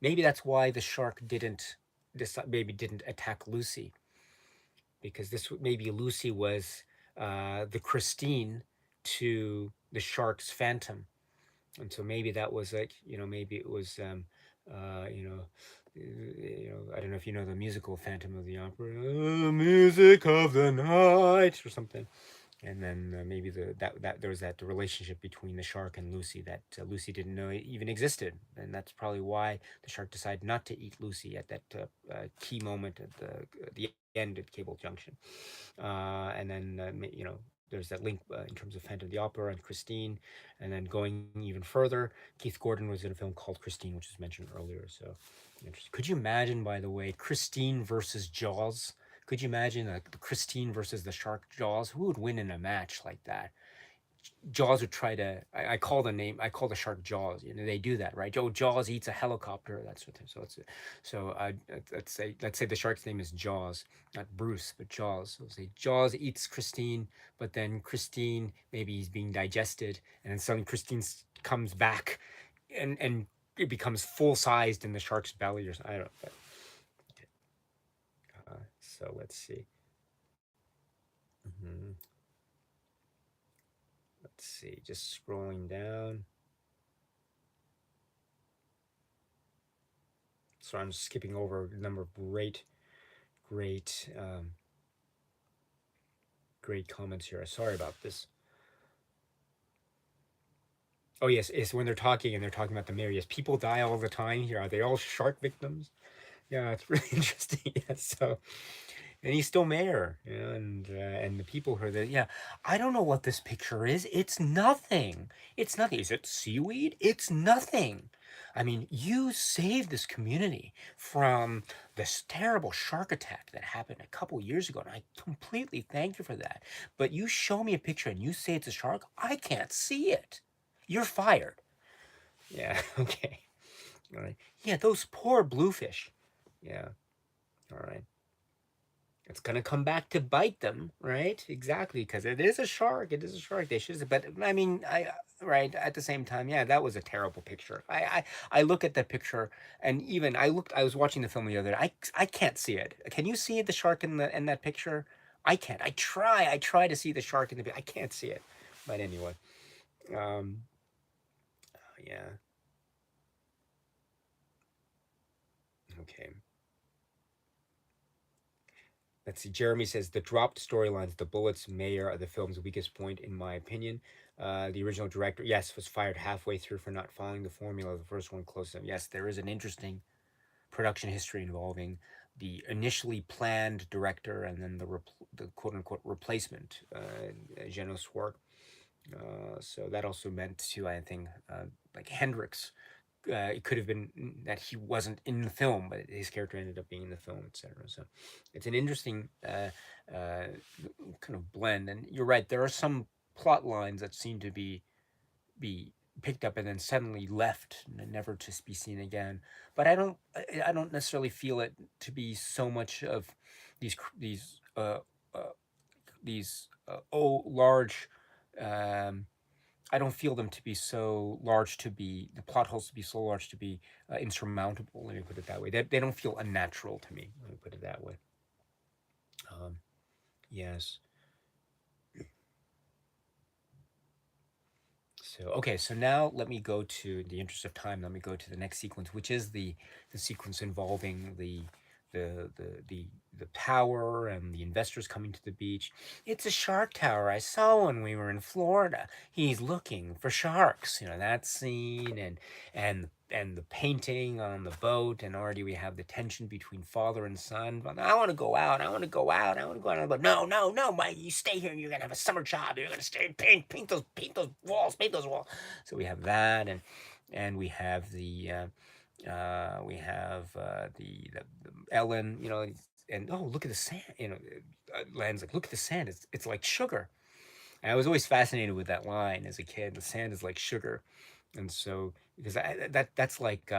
maybe that's why the shark didn't decide, maybe didn't attack Lucy, because maybe Lucy was the Christine to the shark's Phantom, and so maybe that was like, you know, maybe it was you know. You know, I don't know if you know the musical Phantom of the Opera, music of the night, or something. And then maybe that there was that relationship between the shark and Lucy that Lucy didn't know even existed, and that's probably why the shark decided not to eat Lucy at that key moment at the end at Cable Junction. And then you know, there's that link in terms of Phantom of the Opera and Christine, and then going even further, Keith Gordon was in a film called Christine, which was mentioned earlier. So, interesting. Could you imagine, by the way, Christine versus Jaws? Could you imagine the Christine versus the shark Jaws? Who would win in a match like that? Jaws would try to. I call the name. I call the shark Jaws. You know, they do that, right? Oh, Jaws eats a helicopter. That's what. So it's so. Let's say the shark's name is Jaws, not Bruce, but Jaws. So say Jaws eats Christine, but then Christine, maybe he's being digested, and then suddenly Christine comes back, and it becomes full sized in the shark's belly or something. I don't know. But, so let's see. Mhm. Let's see, just scrolling down. So I'm skipping over a number of great, great comments here. Sorry about this. Oh yes, it's when they're talking and they're talking about the mayor. Yes, people die all the time here. Are they all shark victims? Yeah, it's really interesting. Yes, so, and he's still mayor, you know, and the people who are there. Yeah, I don't know what this picture is. It's nothing. It's nothing. Is it seaweed? It's nothing. I mean, you saved this community from this terrible shark attack that happened a couple years ago, and I completely thank you for that. But you show me a picture and you say it's a shark, I can't see it. You're fired. Yeah. Okay. All right. Yeah, those poor bluefish. Yeah. All right. It's gonna come back to bite them, right? Exactly, because it is a shark. It is a shark. They should, but I mean, I right at the same time, yeah, that was a terrible picture. I look at that picture, and even I looked. I was watching the film the other day. I can't see it. Can you see the shark in that picture? I can't. I try to see the shark in the. I can't see it. But anyway, um, yeah. Okay. Let's see. Jeremy says the dropped storylines, the bullets, Mayor are the film's weakest point, in my opinion. The original director, yes, was fired halfway through for not following the formula of the first one close enough. Yes, there is an interesting production history involving the initially planned director and then the quote unquote replacement, Janos work. So that also meant too, I think, like Hendrix, it could have been that he wasn't in the film, but his character ended up being in the film, etc. So it's an interesting kind of blend. And you're right, there are some plot lines that seem to be picked up and then suddenly left, never to be seen again. But I don't necessarily feel it to be so much of these uh, these large. Um, I don't feel them to be so large to be the plot holes to be so large to be insurmountable. Let me put it that way. They don't feel unnatural to me. Let me put it that way. Um, yes. So okay, so now let me go to in the interest of time. Let me go to the next sequence, which is the sequence involving the the the the tower and the investors coming to the beach. It's a shark tower. I saw when we were in Florida. He's looking for sharks. You know that scene and the painting on the boat, and already we have the tension between father and son. I want to go out. I want to go out. I want to go out. But no, no, no, Mike, you stay here. You're gonna have a summer job. You're gonna stay paint those walls, paint those walls. So we have that, and we have the Ellen, you know, and oh look at the sand, you know, Lan's like look at the sand. It's like sugar. And I was always fascinated with that line as a kid. The sand is like sugar, and so because that's like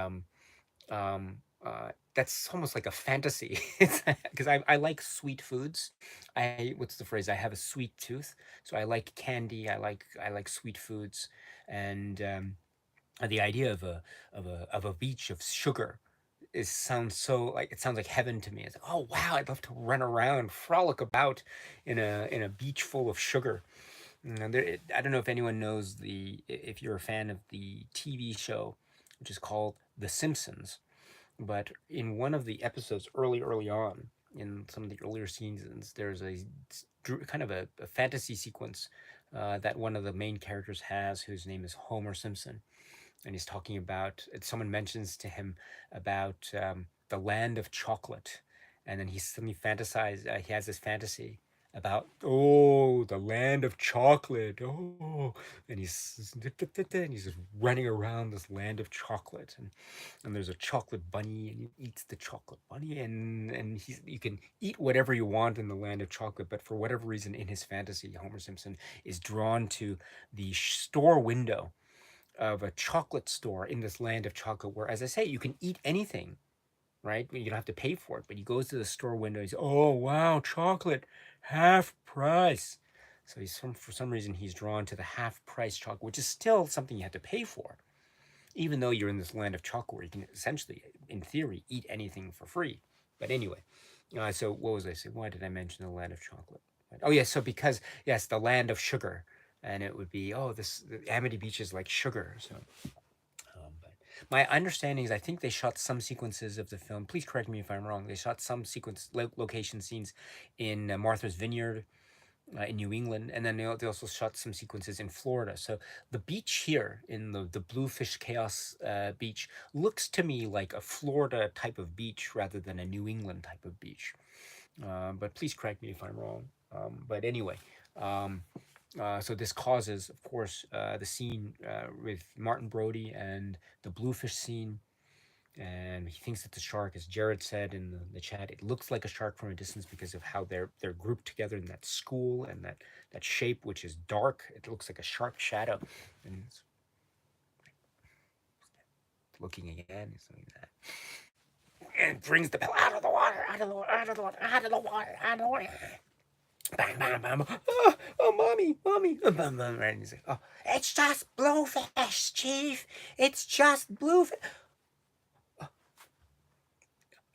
that's almost like a fantasy. Because I like sweet foods. I what's the phrase? I have a sweet tooth, so I like candy. I like sweet foods, and the idea of a beach of sugar is sounds so like it sounds like heaven to me. It's like, oh wow, I'd love to run around, frolic about in a beach full of sugar. And there, I don't know if anyone knows if you're a fan of the TV show, which is called The Simpsons. But in one of the episodes early on, in some of the earlier seasons, there's kind of a fantasy sequence that one of the main characters has, whose name is Homer Simpson, and he's talking about. Someone mentions to him about the land of chocolate, and then he suddenly fantasized. He has this fantasy about the land of chocolate. And he's just running around this land of chocolate, and there's a chocolate bunny, and he eats the chocolate bunny, and you can eat whatever you want in the land of chocolate, but for whatever reason in his fantasy, Homer Simpson is drawn to the store window of a chocolate store in this land of chocolate, where, as I say, you can eat anything, right? You don't have to pay for it, but he goes to the store window. He's, oh wow, chocolate, half price. So for some reason he's drawn to the half price chocolate, which is still something you have to pay for, even though you're in this land of chocolate where you can essentially, in theory, eat anything for free. But anyway, so what was I saying? Why did I mention the land of chocolate? Oh yes, so because yes, the land of sugar, and it would be the Amity Beach is like sugar. So, but my understanding is I think they shot some sequences of the film. Please correct me if I'm wrong. They shot some location scenes in Martha's Vineyard, in New England, and then they also shot some sequences in Florida. So the beach here in the Bluefish Chaos beach looks to me like a Florida type of beach rather than a New England type of beach. But please correct me if I'm wrong. But anyway, um, so this causes, of course, the scene with Martin Brody and the bluefish scene, and he thinks that the shark, as Jared said in the chat, it looks like a shark from a distance because of how they're grouped together in that school and that shape, which is dark. It looks like a shark shadow, and it's looking again. It's doing that, and brings the bell out of the water, out of the water, out of the water, out of the water, out of the water. Bang, bang, bang. Oh, mommy, mommy. Bang, bang, right? And he's like, oh, it's just bluefish, Chief. It's just bluefish.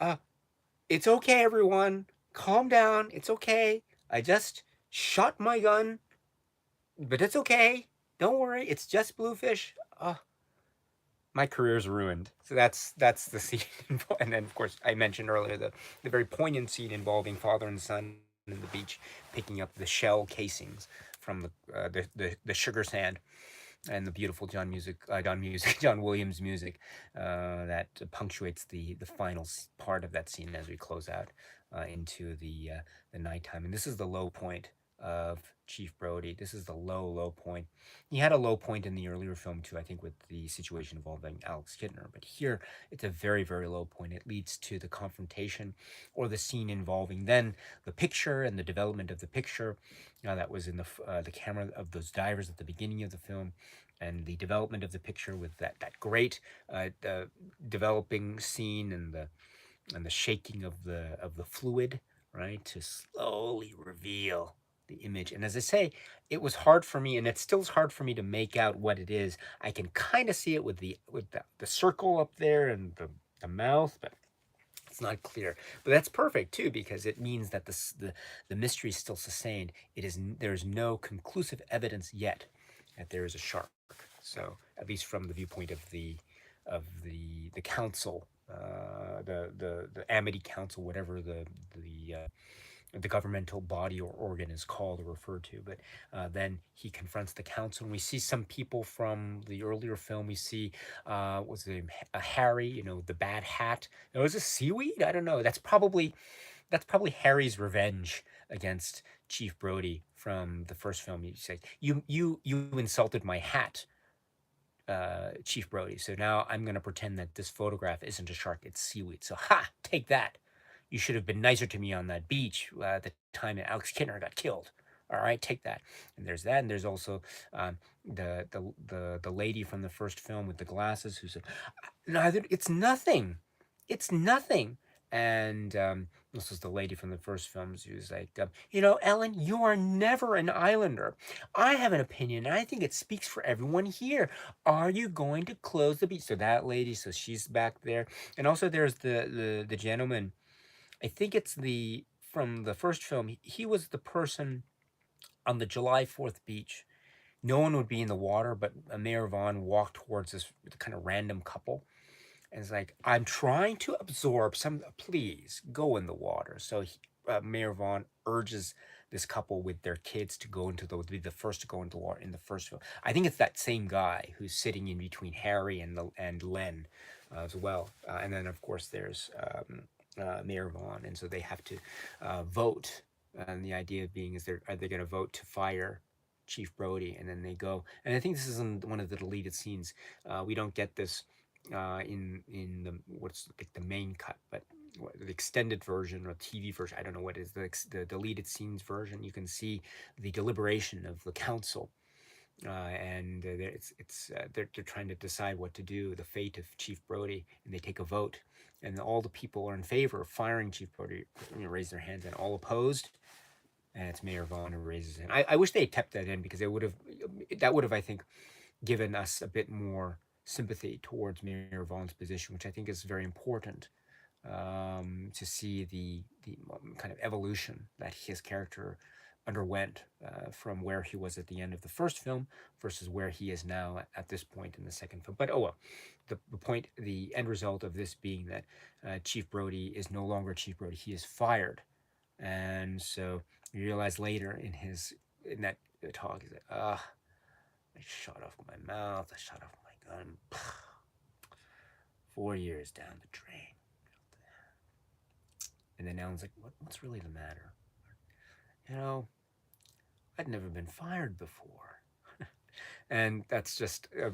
Uh, it's okay, everyone. Calm down. It's okay. I just shot my gun, but it's okay. Don't worry. It's just bluefish. My career's ruined. So that's the scene, and then of course I mentioned earlier the very poignant scene involving father and son in the beach, picking up the shell casings from the sugar sand, and the beautiful John Williams music that punctuates the final part of that scene as we close out into the nighttime. And this is the low point of Chief Brody. This is the low point. He had a low point in the earlier film too, I think, with the situation involving Alex Kidner. But here, it's a very low point. It leads to the confrontation, or the scene involving then the picture and the development of the picture. That was in the camera of those divers at the beginning of the film, and the development of the picture with that great developing scene, and the shaking of the fluid, right, to slowly reveal image. And as I say, it was hard for me, and it still is hard for me to make out what it is. I can kind of see it with the circle up there and the mouth, but it's not clear. But that's perfect too, because it means that the mystery is still sustained. There's no conclusive evidence yet that there is a shark. So at least from the viewpoint of the council, the Amity Council, whatever the governmental body or organ is called or referred to. But then he confronts the council, and we see some people from the earlier film. We see, what's his name, Harry, the bad hat. Oh, is this seaweed? I don't know. That's probably Harry's revenge against Chief Brody from the first film. He said, "You insulted my hat, Chief Brody. So now I'm going to pretend that this photograph isn't a shark; it's seaweed. So take that. You should have been nicer to me on that beach at the time that Alex Kintner got killed. All right, take that." And there's that, and there's also the lady from the first film with the glasses who said, "Neither, it's nothing, it's nothing." And this was the lady from the first films. She was like, Ellen, you are never an islander. I have an opinion, and I think it speaks for everyone here. Are you going to close the beach? So that lady, so she's back there. And also there's the gentleman, I think it's from the first film. He was the person on the July 4th beach. No one would be in the water, but Mayor Vaughn walked towards this kind of random couple. And it's like, I'm trying to absorb some, please go in the water. So Mayor Vaughn urges this couple with their kids to be the first to go into the water in the first film. I think it's that same guy who's sitting in between Harry and Len as well. And then, of course, there's Mayor Vaughn. And so they have to vote. And the idea being is are they going to vote to fire Chief Brody? And then they go. And I think this is in one of the deleted scenes. We don't get this in the what's like the main cut, but the extended version or TV version, I don't know what it is, the deleted scenes version. You can see the deliberation of the council, and they're trying to decide what to do, the fate of Chief Brody, and they take a vote, and all the people are in favor of firing Chief Brody, raise their hands, and all opposed. And it's Mayor Vaughn who raises it. I wish they had kept that in, because that would have, I think, given us a bit more sympathy towards Mayor Vaughn's position, which I think is very important, to see the kind of evolution that his character underwent from where he was at the end of the first film versus where he is now at this point in the second film. But oh well, the end result of this being that Chief Brody is no longer Chief Brody; he is fired, and so you realize later in that talk, he's like, I shot off my mouth, I shot off my gun. 4 years down the drain. And then Alan's like, what's really the matter? I'd never been fired before. And that's just a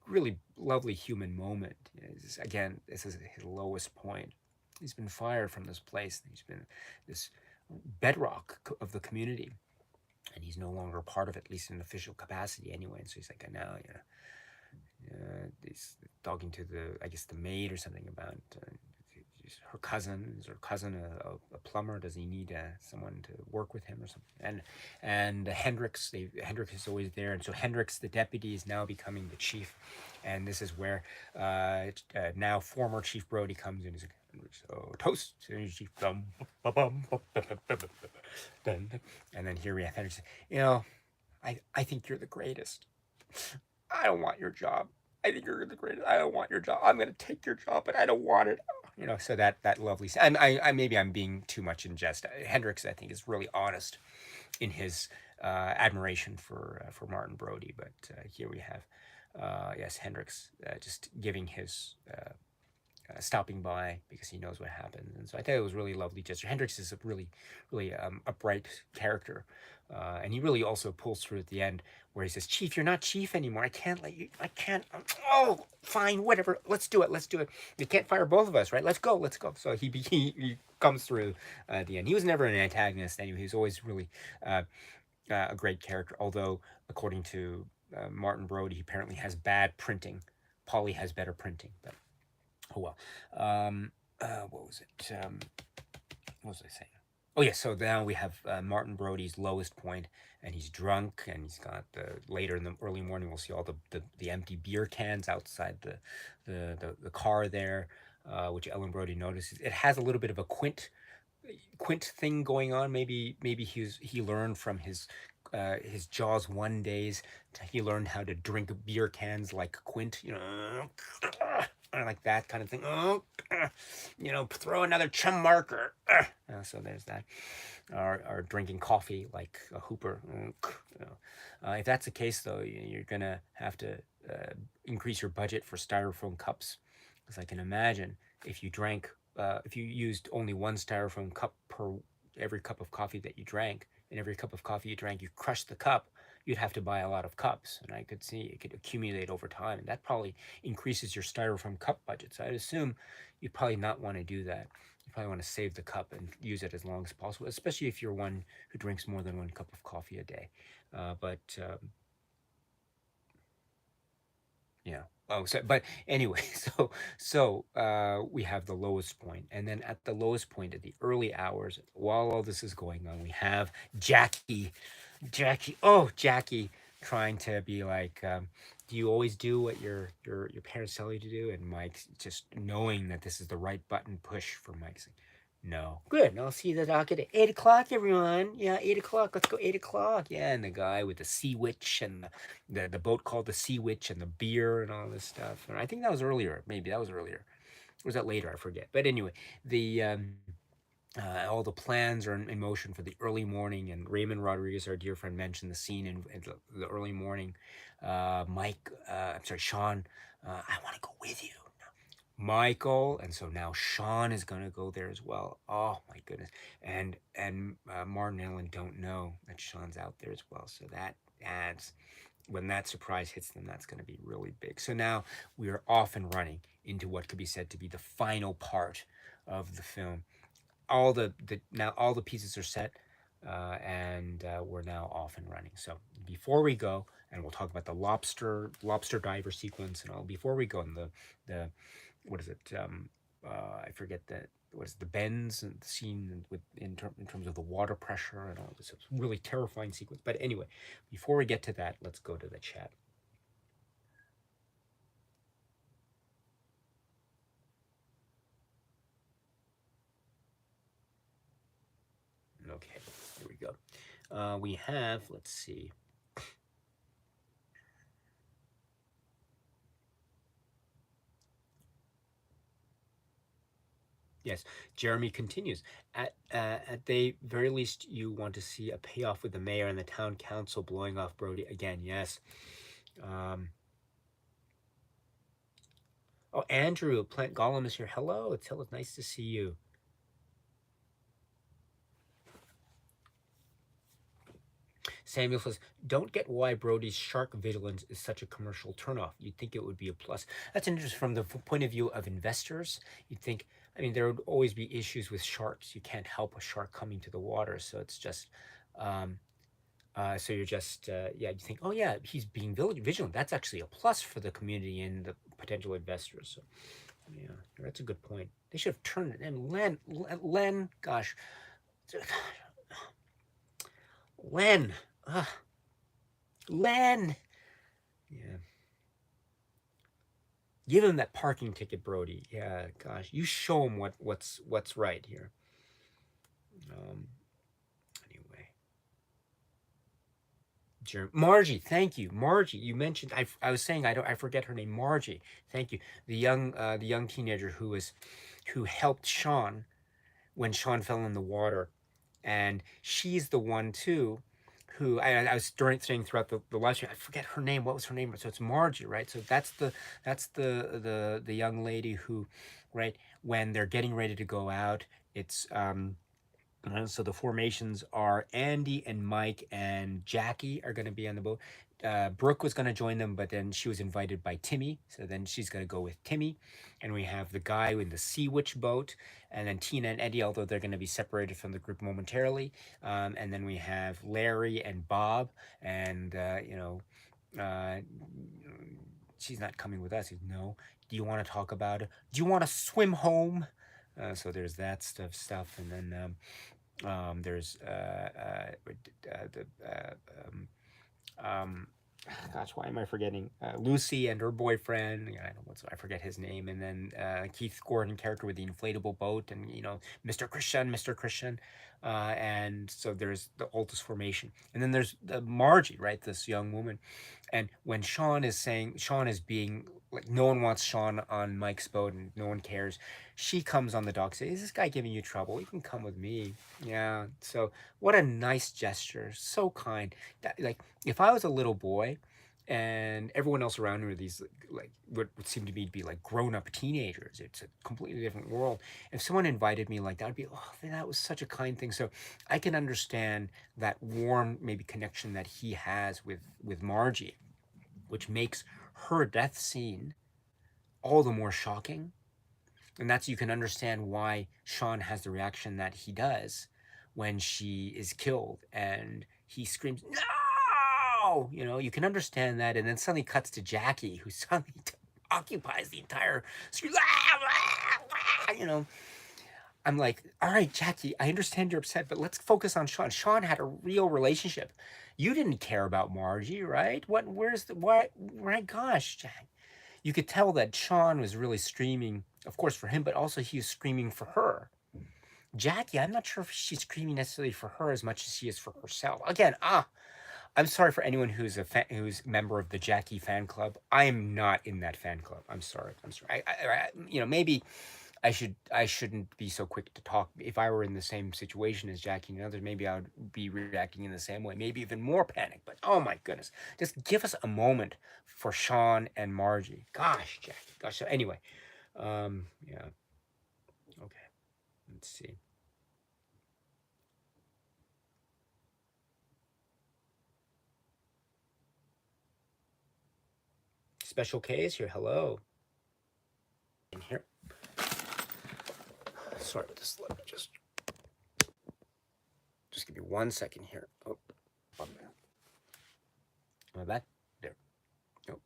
really lovely human moment. Again, this is his lowest point. He's been fired from this place. He's been this bedrock of the community. And he's no longer a part of it, at least in official capacity anyway. And so he's like, now, he's talking to the maid or something about her cousin. Is her cousin a plumber? Does he need someone to work with him or something? And Hendricks is always there. And so Hendricks, the deputy, is now becoming the chief. And this is where now former Chief Brody comes in. He's like, so toast, Chief. And then here we have Hendricks. I think you're the greatest. I don't want your job. I think you're the greatest. I don't want your job. I'm going to take your job, but I don't want it. So that lovely. And maybe I'm being too much in jest. Hendricks, I think, is really honest in his admiration for Martin Brody. But here we have, yes, Hendricks just giving his. Stopping by because he knows what happened. And so I thought it was really lovely gesture. Hendricks is a really, really upright character. And he really also pulls through at the end where he says, Chief, you're not Chief anymore. I can't let you, I can't, oh, fine, whatever. Let's do it. You can't fire both of us, right? Let's go. So he comes through at the end. He was never an antagonist anyway. He was always really a great character. Although, according to Martin Brody, he apparently has bad printing. Polly has better printing, but oh well. What was it? What was I saying? Oh yeah, so now we have Martin Brody's lowest point, and he's drunk, and he's got the later in the early morning. We'll see all the empty beer cans outside the car there, which Ellen Brody notices. It has a little bit of a Quint thing going on. Maybe he learned from his Jaws 1 days. He learned how to drink beer cans like Quint, like that kind of thing. Throw another chum marker. So there's that. Or drinking coffee like a Hooper. If that's the case, though, you're gonna have to increase your budget for styrofoam cups, because I can imagine if you used only one styrofoam cup per every cup of coffee that you drank, and every cup of coffee you drank, you crushed the cup, you'd have to buy a lot of cups. And I could see it could accumulate over time, and that probably increases your styrofoam cup budget. So I'd assume you'd probably not want to do that. You probably want to save the cup and use it as long as possible, especially if you're one who drinks more than one cup of coffee a day. But yeah. Oh, but anyway, we have the lowest point, and then at the lowest point, at the early hours, while all this is going on, we have Jackie, trying to be like, do you always do what your parents tell you to do? And Mike's just knowing that this is the right button push for Mike, saying, no. Good. I'll see the docket at 8 o'clock, everyone. Yeah, 8 o'clock. Let's go 8 o'clock. Yeah, and the guy with the sea witch and the boat called the Sea Witch and the beer and all this stuff. And I think that was earlier. Maybe that was earlier. Or was that later? I forget. But anyway, the all the plans are in motion for the early morning. And Raymond Rodriguez, our dear friend, mentioned the scene in the early morning. Sean, I want to go with you. Michael, and so now Sean is going to go there as well. Oh my goodness. And Martin and Ellen don't know that Sean's out there as well, so that adds, when that surprise hits them, that's going to be really big. So now we are off and running into what could be said to be the final part of the film. All the pieces are set, and we're now off and running. So before we go, and we'll talk about the lobster diver sequence and all. Before we go, in the what is it? I forget that. What is the bends and the scene with in terms of the water pressure and all this? It's a really terrifying sequence. But anyway, before we get to that, let's go to the chat. Okay, here we go. We have, let's see. Yes, Jeremy continues. At the very least, you want to see a payoff with the mayor and the town council blowing off Brody again. Yes. Um, oh, Andrew, Plant Golem is here. Hello, it's nice to see you. Samuel says, don't get why Brody's shark vigilance is such a commercial turnoff. You'd think it would be a plus. That's interesting from the point of view of investors. You'd think, I mean, there would always be issues with sharks. You can't help a shark coming to the water. So it's just, so you're just, yeah, you think, oh yeah, he's being vigilant. That's actually a plus for the community and the potential investors. So yeah, that's a good point. They should have turned it. And Len, gosh, Len, Len. Yeah. Give him that parking ticket, Brody. Yeah, gosh, you show him what's right here. Anyway, Margie, thank you, Margie. You mentioned I was saying I forget her name, Margie. Thank you, the young teenager who helped Sean when Sean fell in the water, and she's the one too who I was saying throughout the live stream. I forget her name. What was her name? So it's Margie, right? So that's the young lady who, right, when they're getting ready to go out, it's so the formations are Andy and Mike and Jackie are going to be on the boat. Brooke was going to join them, but then she was invited by Timmy, so then she's going to go with Timmy. And we have the guy in the Sea Witch boat, and then Tina and Eddie, although they're going to be separated from the group momentarily. And then we have Larry and Bob, and she's not coming with us. No. Do you want to talk about it? Do you want to swim home? So there's that stuff, and then There's the um, gosh, why am I forgetting? Lucy and her boyfriend. I don't what's I forget his name. And then Keith Gordon character with the inflatable boat, and Mr. Christian, Mr. Christian. And so there's the Altus formation, and then there's the Margie, right? This young woman, and when Sean is being like, no one wants Sean on Mike's boat and no one cares, she comes on the dock, say, is this guy giving you trouble? You can come with me. Yeah. So what a nice gesture. So kind. Like if I was a little boy and everyone else around me were these like what would seem to me to be like grown-up teenagers, it's a completely different world. If someone invited me like that, I'd be, oh, that was such a kind thing. So I can understand that warm maybe connection that he has with Margie, which makes her death scene all the more shocking. And that's, you can understand why Sean has the reaction that he does when she is killed and he screams, no! You can understand that. And then suddenly cuts to Jackie, who suddenly occupies the entire screen. I'm like, all right, Jackie, I understand you're upset, but let's focus on Sean. Sean had a real relationship. You didn't care about Margie, right? Where's the, what, right? Gosh, Jack. You could tell that Sean was really screaming, of course, for him, but also he was screaming for her. Jackie, I'm not sure if she's screaming necessarily for her as much as she is for herself. Again, I'm sorry for anyone who's who's a member of the Jackie fan club. I am not in that fan club. I'm sorry. I'm sorry. Maybe I shouldn't be so quick to talk. If I were in the same situation as Jackie and others, maybe I would be reacting in the same way, maybe even more panic. But oh my goodness, just give us a moment for Sean and Margie. Gosh, Jackie. Gosh. So anyway, yeah. Okay. Let's see. Special K is here. Hello. In here. Sorry, let me just give me 1 second here. Oh, am I back? There. Oh,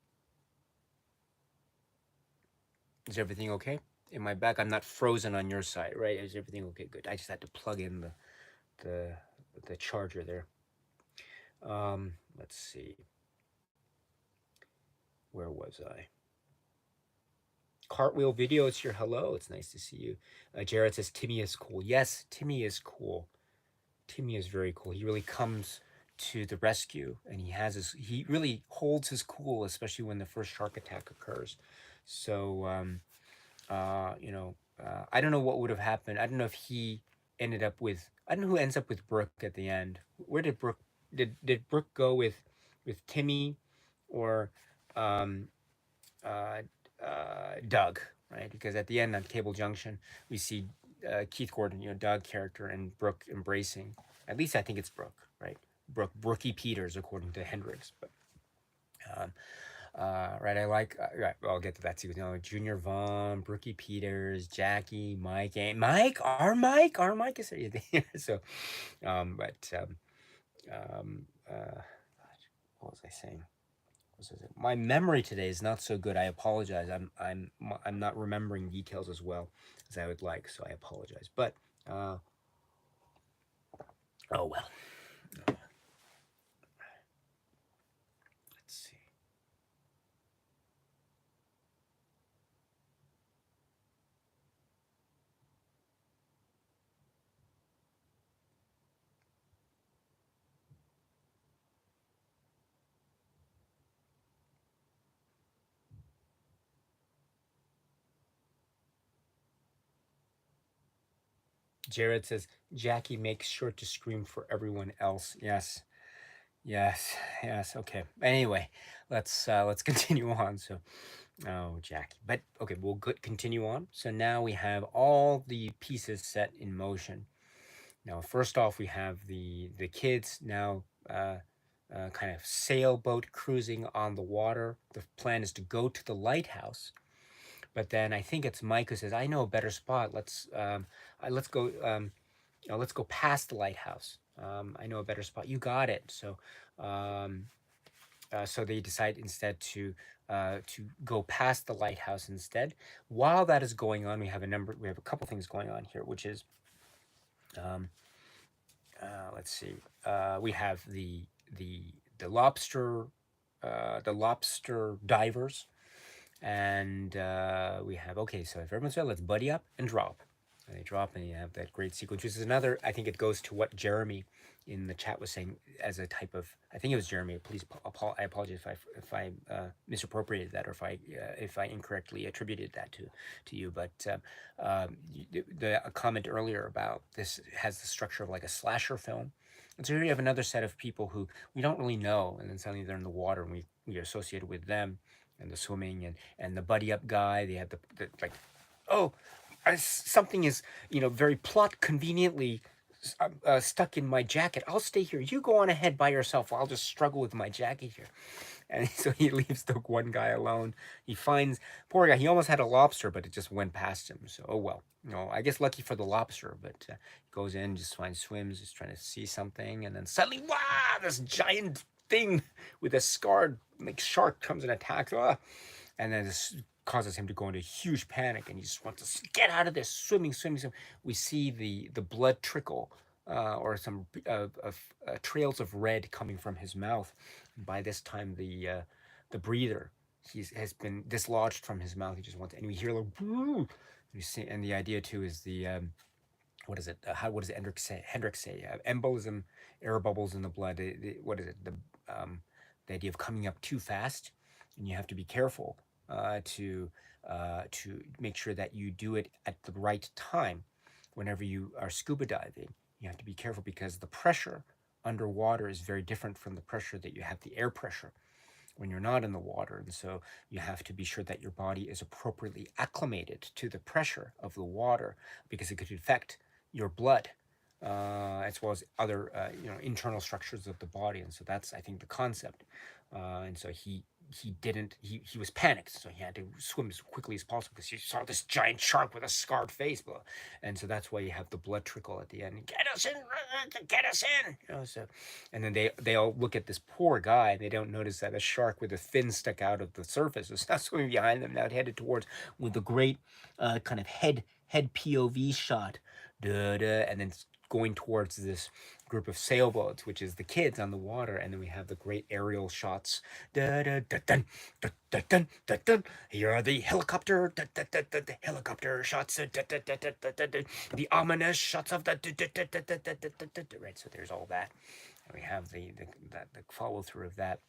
is everything okay? Am I back? I'm not frozen on your side, right? Is everything okay? Good. I just had to plug in the the charger there. Let's see. Where was I? Cartwheel video, it's your hello. It's nice to see you. Jared says Timmy is cool. Yes, Timmy is cool. Timmy is very cool. He really comes to the rescue, and he really holds his cool, especially when the first shark attack occurs. So I don't know what would have happened. I don't know if he ended up with. I don't know who ends up with Brooke at the end. Where did Brooke did Brooke go with Timmy, or um, uh, Doug? Right, because at the end on Cable Junction we see Keith Gordon, Doug character, and Brooke embracing. At least I think it's Brooke, right? Brookie Peters, according to Hendrix. But um, right, right, I'll get to that too. Junior Vaughn, Brookie Peters, Jackie, Mike, and our Mike is here. So, but um, uh, what was I saying? My memory today is not so good. I apologize. I'm not remembering details as well as I would like, so I apologize. But oh well. Let's see. Jared says Jackie makes sure to scream for everyone else. Yes, yes, yes. Okay. Anyway, let's continue on. So, oh, Jackie. But okay, we'll continue on. So now we have all the pieces set in motion. Now, first off, we have the kids now. Kind of sailboat cruising on the water. The plan is to go to the lighthouse, but then I think it's Mike who says, "I know a better spot. Let's go. Let's go past the lighthouse. I know a better spot. You got it." Um, so they decide instead to go past the lighthouse instead. While that is going on, we have a couple things going on here, which is let's see. We have the lobster, the lobster divers, and we have, okay, so if everyone's there, let's buddy up and drop. And they drop, and you have that great sequence, which is another, I think it goes to what Jeremy in the chat was saying as a type of, I think it was Jeremy. Please, I apologize if I misappropriated that, or if I incorrectly attributed that to you. But a comment earlier about this has the structure of like a slasher film. And so here you have another set of people who we don't really know, and then suddenly they're in the water, and we are associated with them, and the swimming, and the buddy up guy. They have the like, oh, something is, very plot conveniently stuck in my jacket. I'll stay here. You go on ahead by yourself. I'll just struggle with my jacket here. And so he leaves the one guy alone. He finds, poor guy, he almost had a lobster, but it just went past him. So, oh well. I guess lucky for the lobster, but goes in, just finds, swims, just trying to see something. And then suddenly, wow, this giant thing with a scarred like shark comes and attacks. And then this causes him to go into a huge panic, and he just wants to get out of this, swimming. We see the blood trickle, or some trails of red coming from his mouth. And by this time, the breather has been dislodged from his mouth. He just wants, and we hear like, woo! You see, and the idea too is what is it? What does Hendricks say? Embolism, air bubbles in the blood. What is it? The idea of coming up too fast, and you have to be careful to make sure that you do it at the right time. Whenever you are scuba diving, you have to be careful because the pressure underwater is very different from the pressure that you have, the air pressure, when you're not in the water. And so you have to be sure that your body is appropriately acclimated to the pressure of the water, because it could affect your blood, as well as other internal structures of the body. And so that's, I think, the concept. And so he was panicked, so he had to swim as quickly as possible because he saw this giant shark with a scarred face. And so that's why you have the blood trickle at the end. Get us in, get us in. So, and then they all look at this poor guy, and they don't notice that a shark with a fin stuck out of the surface is now swimming behind them, now headed towards, with a great kind of head POV shot, and then going towards this group of sailboats, which is the kids on the water, and then we have the great aerial shots. Da, da, da, dun, da, da, dun, da, dun. Here are the helicopter, the helicopter shots, the ominous shots of the right. So there's all that, and we have the follow through of that.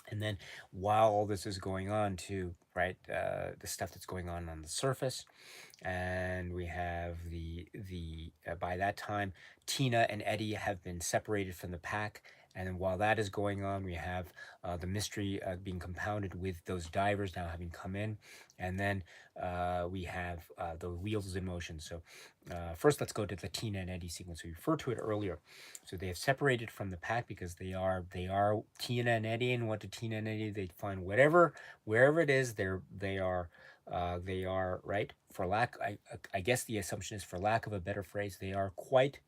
And then while all this is going on too, right, the stuff that's going on the surface, and we have the by that time, Tina and Eddie have been separated from the pack. And then while that is going on, we have the mystery being compounded with those divers now having come in. And then we have the wheels in motion. So first, let's go to the Tina and Eddie sequence. We referred to it earlier. So they have separated from the pack because they are Tina and Eddie. And what do Tina and Eddie? They find wherever it is. They are right, for lack, I guess the assumption is, for lack of a better phrase, they are quite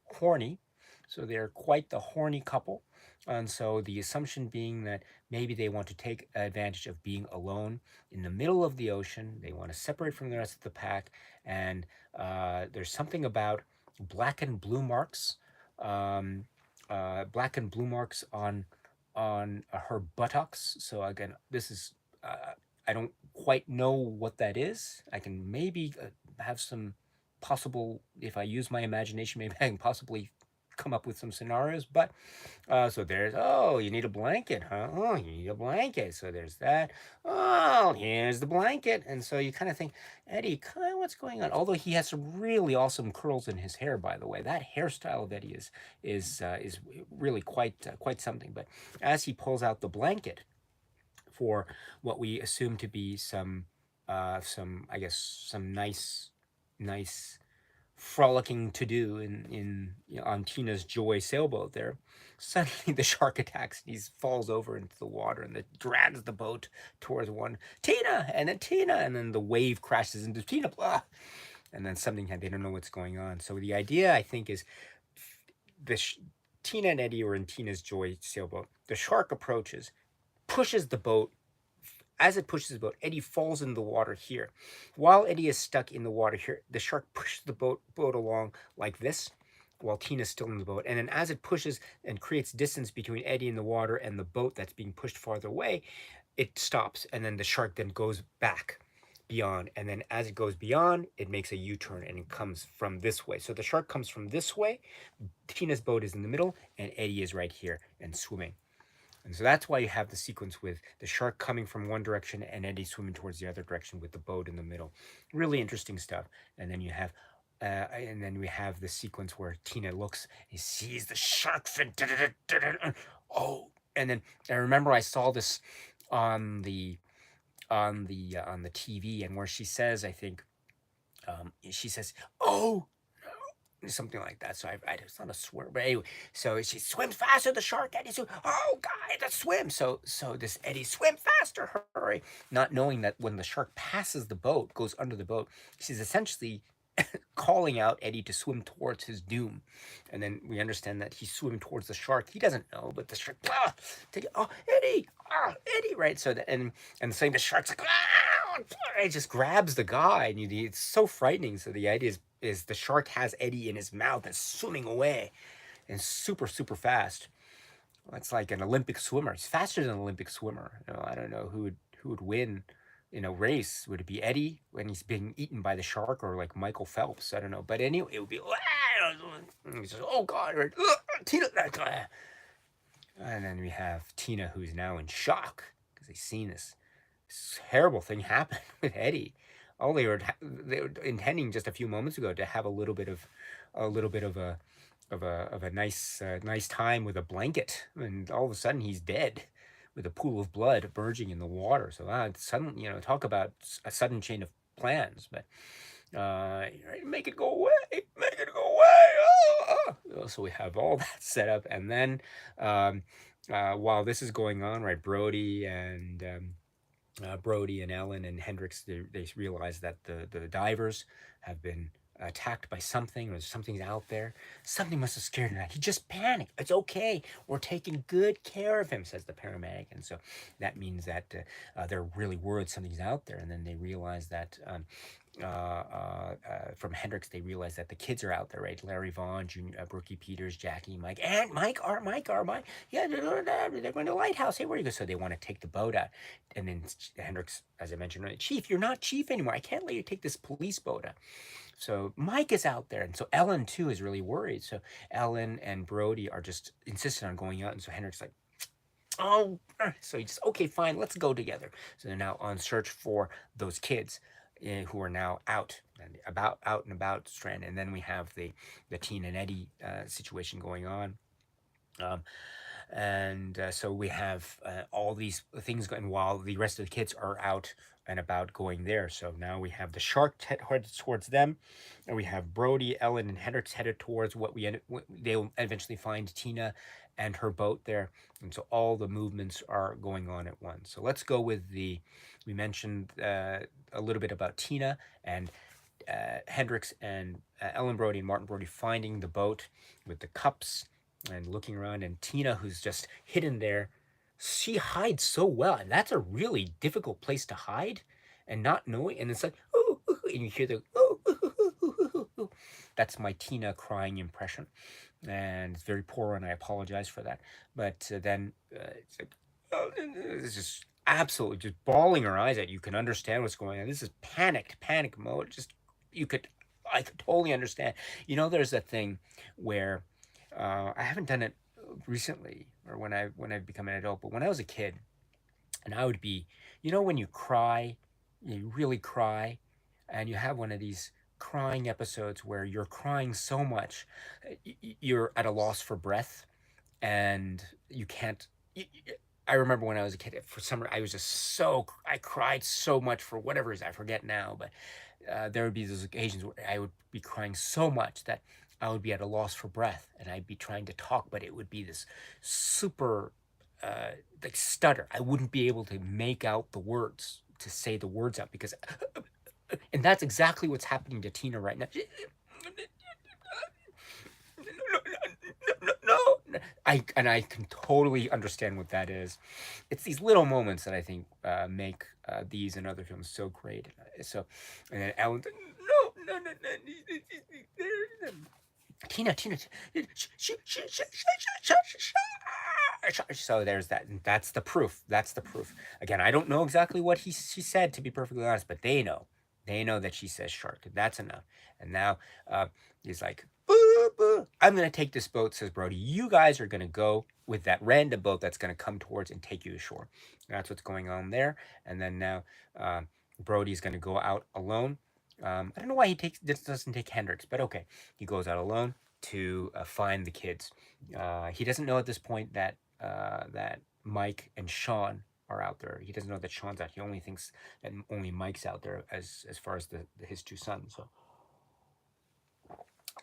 horny. So they're quite the horny couple. And so the assumption being that maybe they want to take advantage of being alone in the middle of the ocean. They want to separate from the rest of the pack. And there's something about black and blue marks, on her buttocks. So again, this is I don't quite know what that is. I can maybe have some possible, if I use my imagination, maybe I can possibly come up with some scenarios. But so there's, oh, you need a blanket, huh? Oh, you need a blanket. So there's that. Oh, here's the blanket. And so you kind of think, Eddie, kind of what's going on? Although he has some really awesome curls in his hair, by the way. That hairstyle of Eddie is really quite something. But as he pulls out the blanket for what we assume to be some I guess some nice frolicking to do in on Tina's Joy sailboat there, suddenly the shark attacks and he falls over into the water, and it drags the boat towards one Tina, and then the wave crashes into Tina, blah, and then something, they don't know what's going on. So the idea, I think, is Tina and Eddie are in Tina's Joy sailboat. The shark approaches, pushes the boat. As it pushes the boat, Eddie falls in the water here. While Eddie is stuck in the water here, the shark pushes the boat along like this, while Tina's still in the boat. And then as it pushes and creates distance between Eddie in the water and the boat that's being pushed farther away, it stops, and then the shark then goes back beyond, and then as it goes beyond, it makes a U-turn and it comes from this way. So the shark comes from this way, Tina's boat is in the middle, and Eddie is right here and swimming. And so that's why you have the sequence with the shark coming from one direction and Eddie swimming towards the other direction with the boat in the middle. Really interesting stuff. And then you have and then we have the sequence where Tina looks and sees the shark fin. Oh, and then I remember I saw this on the TV, and where she says, I think, she says, "Oh," something like that. So it's not a swear, but anyway. So she swims faster. The shark, Eddie. So, oh, guy, the swim. So this Eddie, swim faster, hurry! Not knowing that when the shark passes the boat, goes under the boat, she's essentially calling out Eddie to swim towards his doom. And then we understand that he's swimming towards the shark. He doesn't know, but the shark, oh, Eddie, Eddie, right? So and the same, the shark's like, it just grabs the guy, and it's so frightening. So the idea is the shark has Eddie in his mouth and swimming away, and super fast. Well, it's like an Olympic swimmer. It's faster than an Olympic swimmer. I don't know who would win in a race. Would it be Eddie when he's being eaten by the shark, or like Michael Phelps? I don't know. But anyway, it would be, he says, oh God, Tina. And then we have Tina, who's now in shock because they've seen this terrible thing happen with Eddie. Oh, they were intending just a few moments ago to have a little bit of a nice time with a blanket, and all of a sudden he's dead with a pool of blood emerging in the water. So suddenly, talk about a sudden chain of plans. But make it go away, make it go away. So we have all that set up, and then while this is going on, right, Brody and Ellen and Hendrix, they realize that the divers have been attacked by something, or something's out there. Something must have scared him. He just panicked. It's okay. We're taking good care of him, says the paramedic. And so that means that they're really worried something's out there. And then they realize that from Hendrix, they realize that the kids are out there, right? Larry Vaughn, Brookie Peters, Jackie, Mike, and Mike. Yeah, they're going to Lighthouse. Hey, where are you go? So they want to take the boat out. And then Hendrix, as I mentioned, Chief, you're not chief anymore. I can't let you take this police boat out. So Mike is out there. And so Ellen, too, is really worried. So Ellen and Brody are just insistent on going out. And so Hendrix like, oh, so he just, okay, fine, let's go together. So they're now on search for those kids who are now out and about strand. And then we have the Tina and Eddie situation going on. So we have all these things going while the rest of the kids are out and about going there. So now we have the shark headed towards them, and we have Brody, Ellen, and Hendrix headed towards they'll eventually find Tina and her boat there. And so all the movements are going on at once. So let's go with we mentioned a little bit about Tina and Hendrix and Ellen Brody and Martin Brody finding the boat with the cups and looking around, and Tina, who's just hidden there, she hides so well, and that's a really difficult place to hide, and not knowing, and it's like, ooh, ooh, and you hear the ooh, ooh, ooh, ooh. That's my Tina crying impression, and it's very poor, and I apologize for that. But then it's like, oh, it's just absolutely just bawling her eyes out. You can understand what's going on. This is panic mode. I could totally understand. There's a thing where I haven't done it recently, or when I've become an adult, but when I was a kid, and I would be, when you cry, you really cry, and you have one of these crying episodes where you're crying so much, you're at a loss for breath, and you can't. I remember when I was a kid, for some reason, I cried so much for whatever reason, I forget now, but there would be those occasions where I would be crying so much that I would be at a loss for breath, and I'd be trying to talk, but it would be this super like stutter. I wouldn't be able to make out the words, to say the words out, because and that's exactly what's happening to Tina right now. No. I can totally understand what that is. It's these little moments that I think make these and other films so great. So, and then Ellen, no. Tina, Tina, so there's that. That's the proof. That's the proof. Again, I don't know exactly what she said, to be perfectly honest, but they know. They know that she says shark. That's enough. And now he's like, boo, boo. I'm going to take this boat, says Brody. You guys are going to go with that random boat that's going to come towards and take you ashore. That's what's going on there. And then now Brody's going to go out alone. I don't know why doesn't take Hendrix, but okay. He goes out alone to find the kids. He doesn't know at this point that Mike and Sean are out there. He doesn't know that Sean's out. He only thinks that only Mike's out there as far as his two sons.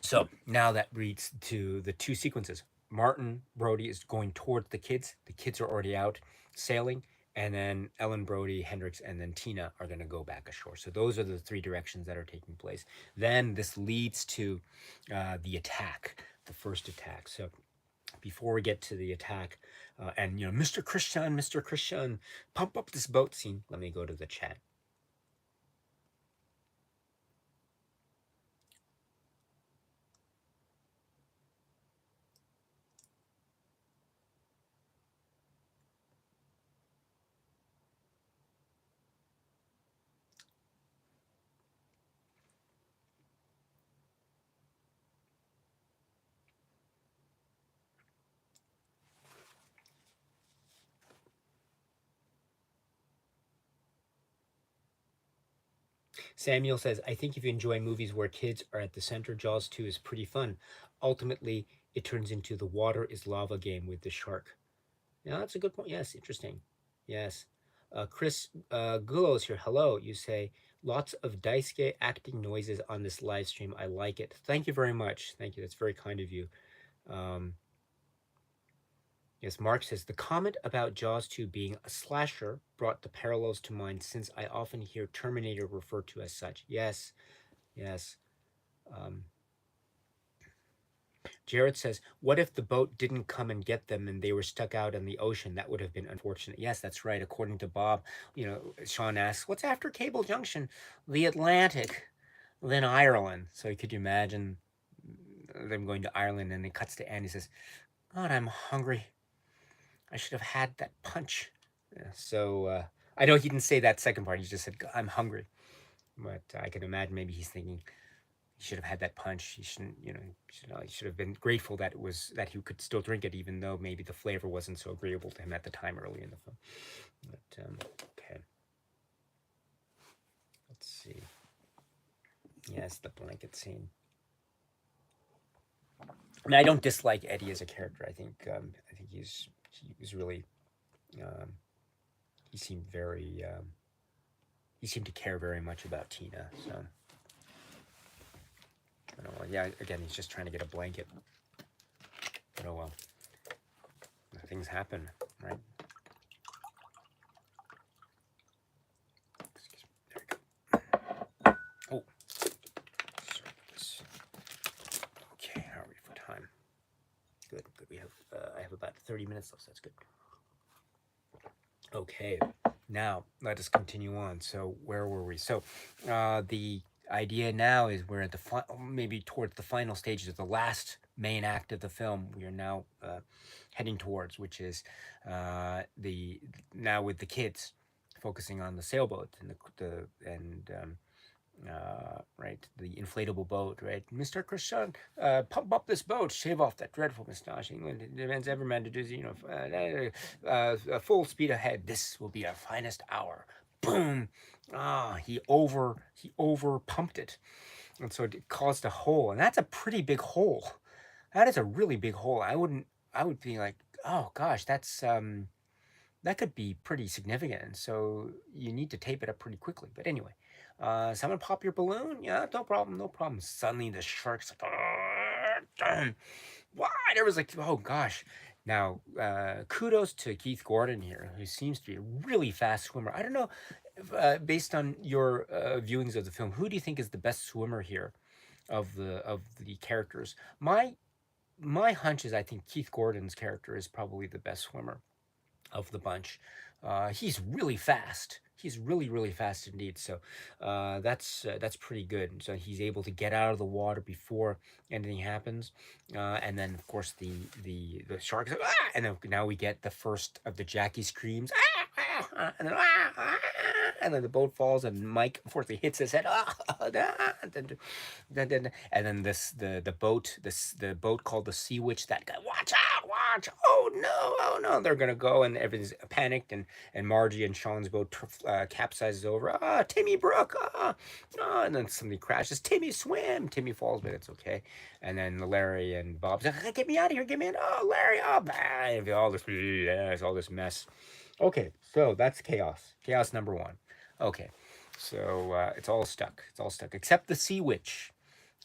So now that leads to the two sequences. Martin Brody is going towards the kids. The kids are already out sailing, and then Ellen Brody, Hendrix, and then Tina are going to go back ashore. So those are the three directions that are taking place. Then this leads to the attack, the first attack. So before we get to the attack, and Mr. Christian, pump up this boat scene. Let me go to the chat. Samuel says, I think if you enjoy movies where kids are at the center, Jaws 2 is pretty fun. Ultimately, it turns into the water is lava game with the shark. Yeah, that's a good point. Yes, interesting. Yes. Chris Gullo's here. Hello. You say, lots of Daisuke acting noises on this live stream. I like it. Thank you very much. Thank you. That's very kind of you. Yes, Mark says, the comment about Jaws 2 being a slasher brought the parallels to mind since I often hear Terminator referred to as such. Yes, yes. Jared says, what if the boat didn't come and get them and they were stuck out in the ocean? That would have been unfortunate. Yes, that's right. According to Bob, Sean asks, what's after Cable Junction? The Atlantic, then Ireland. So could you imagine them going to Ireland, and it cuts to Andy, says, God, I'm hungry. I should have had that punch. Yeah, so I know he didn't say that second part. He just said, I'm hungry. But I can imagine maybe he's thinking he should have had that punch. He shouldn't, he should have been grateful that he could still drink it, even though maybe the flavor wasn't so agreeable to him at the time early in the film. But okay, let's see. Yes, the blanket scene. I mean, I don't dislike Eddie as a character. I think he was really he seemed very he seemed to care very much about Tina. So I don't know. Yeah, again, he's just trying to get a blanket. But oh well, things happen, right? There we go. Oh, sorry about this. Okay, how are we for time? Good. We have I have about 30 minutes left. So that's good. Okay, now let us continue on. So where were we? So the idea now is we're at the maybe towards the final stages of the last main act of the film. We are now heading towards, which is now with the kids focusing on the sailboat and right, the inflatable boat, right? Mr. Christian, pump up this boat, shave off that dreadful moustache. England demands every man to do, full speed ahead. This will be our finest hour. Boom! He over pumped it, and so it caused a hole, and that's a pretty big hole. That is a really big hole. I would be like, oh gosh, that's that could be pretty significant. And so you need to tape it up pretty quickly. But anyway, someone pop your balloon? Yeah, no problem, no problem. Suddenly the shark's like, why? There was like, oh gosh. Now, kudos to Keith Gordon here, who seems to be a really fast swimmer. I don't know, based on your viewings of the film, who do you think is the best swimmer here of the characters? My hunch is I think Keith Gordon's character is probably the best swimmer. of the bunch. He's really fast. He's really, really fast indeed. So that's pretty good. So he's able to get out of the water before anything happens. And then of course the sharks. And then now we get the first of the Jackie screams. And then, and then the boat falls, and Mike unfortunately hits his head. And then the boat, the boat called the Sea Witch. That guy, watch out, watch! Oh no, oh no! They're gonna go, and everything's panicked, and Margie and Sean's boat capsizes over. Timmy Brooke! And then somebody crashes. Timmy, swim! Timmy falls, but it's okay. And then Larry and Bob's like, get me out of here! Get me in! Oh, Larry! Oh, all this, it's all this mess. Okay, so that's chaos. Chaos number one. Okay, so it's all stuck. It's all stuck except the Sea Witch.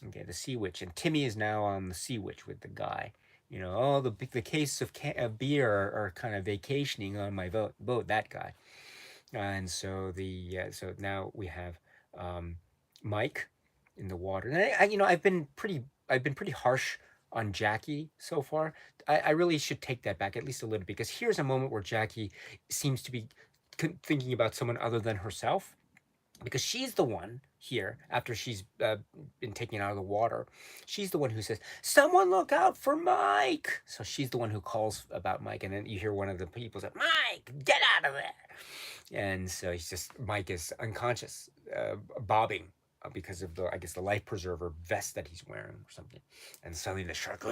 Okay, the Sea Witch, and Timmy is now on the Sea Witch with the guy. You know, oh, the case of beer are kind of vacationing on my boat. That guy, and so so now we have Mike in the water. And I've been pretty harsh on Jackie so far. I really should take that back at least a little, because here's a moment where Jackie seems to be thinking about someone other than herself, because she's the one here after she's been taken out of the water. She's the one who says, someone look out for Mike. So she's the one who calls about Mike, and then you hear one of the people say, Mike, get out of there. And so Mike is unconscious, bobbing because of I guess the life preserver vest that he's wearing or something. And suddenly the shark,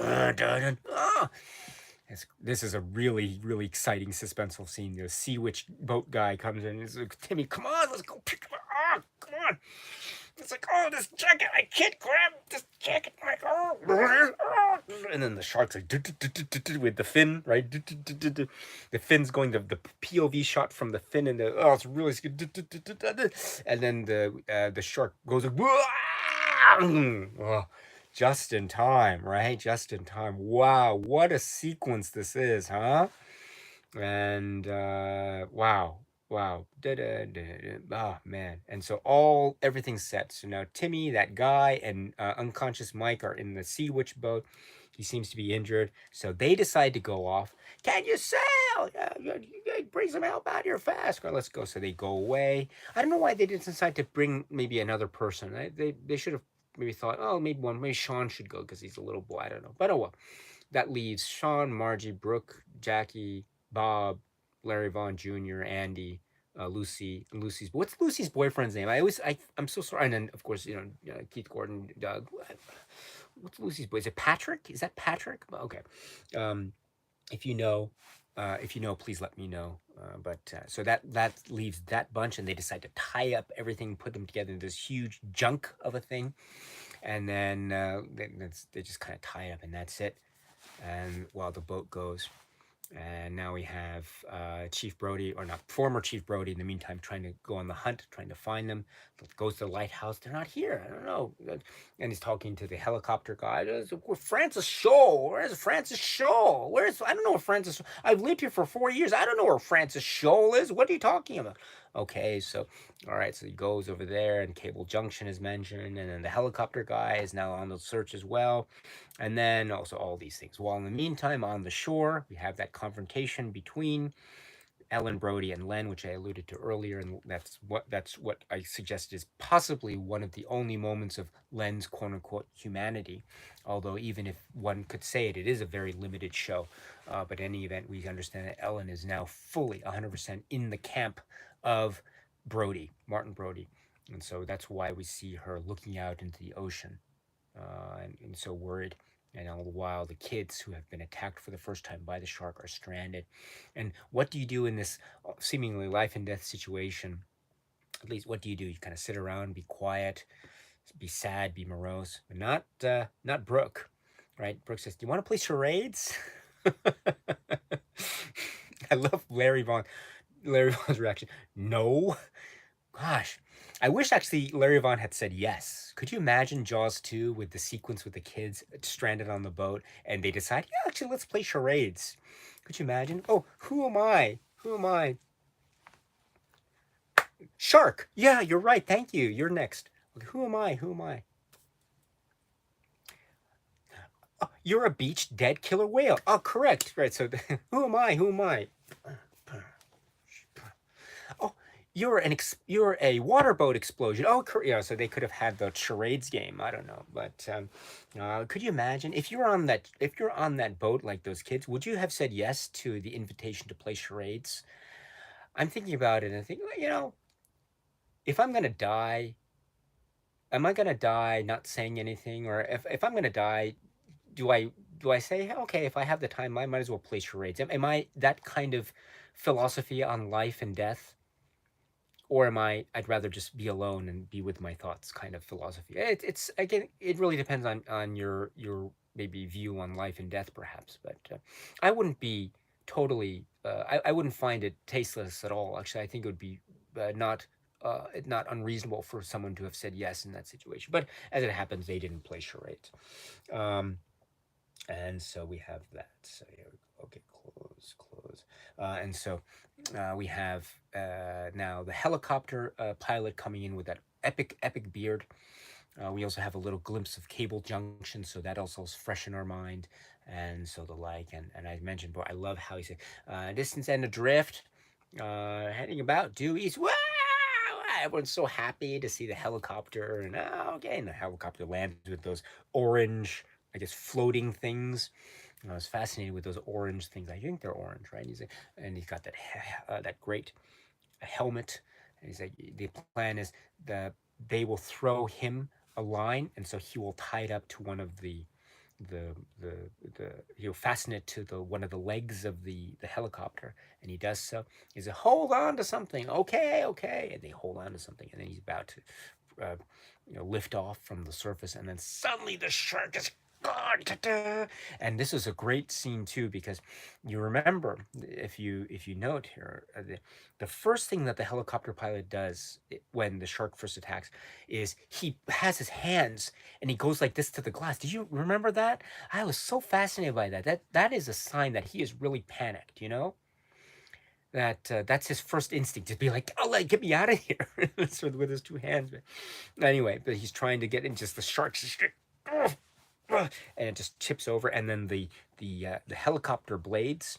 this is a really, really exciting, suspenseful scene. The Sea Witch boat guy comes in and he's like, Timmy, come on, let's go pick him up. Come on. It's like, oh, this jacket, I can't grab this jacket. Like, and then the shark's like, with the fin, right? The fin's going, the POV shot from the fin, and it's really good. And then the shark goes, just in time, right? Just in time. Wow, what a sequence this is, huh? And wow. Oh man. And so everything's set. So now Timmy, that guy, and unconscious Mike are in the Sea Witch boat. He seems to be injured. So they decide to go off. Can you sail? Bring some help out here fast. Let's go. So they go away. I don't know why they didn't decide to bring maybe another person. They should have maybe thought, oh, maybe Sean should go because he's a little boy. I don't know. But oh well. That leaves Sean, Margie, Brooke, Jackie, Bob, Larry Vaughn Jr., Andy, Lucy's. What's Lucy's boyfriend's name? I'm so sorry. And then of course Keith Gordon, Doug. What's Lucy's boy? Is it Patrick? Is that Patrick? Okay. If you know, please let me know. So that leaves that bunch, and they decide to tie up everything, put them together in this huge junk of a thing, and then they just kind of tie up, and that's it. And while the boat goes, and now we have Chief Brody, or not, former Chief Brody, in the meantime trying to go on the hunt, trying to find them. Goes to the lighthouse. They're not here. I don't know. And he's talking to the helicopter guy. Francis Shoal. Where's Francis Shoal? I don't know where Francis. I've lived here for 4 years. I don't know where Francis Shoal is. What are you talking about? Okay, so all right, so he goes over there, and Cable Junction is mentioned, and then the helicopter guy is now on the search as well, and then also all these things. While in the meantime, on the shore, we have that confrontation between Ellen Brody and Len, which I alluded to earlier, and that's what I suggested is possibly one of the only moments of Len's quote unquote humanity. Although even if one could say it is a very limited show. But in any event, we understand that Ellen is now fully 100% in the camp of Brody, Martin Brody, and so that's why we see her looking out into the ocean, and so worried. And all the while, the kids who have been attacked for the first time by the shark are stranded. And what do you do in this seemingly life and death situation? At least, what do? You kind of sit around, be quiet, be sad, be morose, but not Brooke, right? Brooke says, "Do you want to play charades?" I love Larry Vaughn's reaction. No. Gosh, I wish actually Larry Vaughn had said yes. Could you imagine Jaws 2 with the sequence with the kids stranded on the boat, and they decide, yeah, actually, let's play charades. Could you imagine? Oh, who am I? Who am I? Shark. Yeah, you're right. Thank you. You're next. Okay, who am I? Who am I? Oh, you're a beached dead killer whale. Oh, correct. Right. So who am I? Who am I? you're a water boat explosion. Oh, so they could have had the charades game. I don't know, but could you imagine if you're on that boat like those kids? Would you have said yes to the invitation to play charades? I'm thinking about it and I think, well, if I'm gonna die, am I gonna die not saying anything, or if I'm gonna die, do I say, "Hey, okay, if I have the time, I might as well play charades? Am I that kind of philosophy on life and death? Or am I'd rather just be alone and be with my thoughts kind of philosophy? It's again, it really depends on your maybe view on life and death, perhaps. But I wouldn't be totally. I wouldn't find it tasteless at all. Actually, I think it would be not unreasonable for someone to have said yes in that situation. But as it happens, they didn't play charades. Um, and so we have that. So here we go. Okay, close. And so we have now the helicopter pilot coming in with that epic beard. We also have a little glimpse of Cable Junction, so that also is fresh in our mind, and so the like. And I mentioned, but I love how he said, "Distance and Adrift, heading about due east." Wow! Everyone's so happy to see the helicopter, and okay, and the helicopter lands with those orange, I guess, floating things. I was fascinated with those orange things. I think they're orange, right? And he's got that great helmet. And he's like, the plan is they will throw him a line, and so he will tie it up to one of the the the he'll fasten it to the one of the legs of the helicopter, and he does so. He says, "Hold on to something, okay," and they hold on to something, and then he's about to lift off from the surface, and then suddenly the shark is gone. Ta-da! And this is a great scene too, because you remember, if you note here, the first thing that the helicopter pilot does when the shark first attacks is he has his hands and he goes like this to the glass. Did you remember that? I was so fascinated by that. That is a sign that he is really panicked. That's his first instinct to be like, "Oh, like, get me out of here!" So with his two hands. But anyway, but he's trying to get in. Just the sharks, just and it just tips over, and then the helicopter blades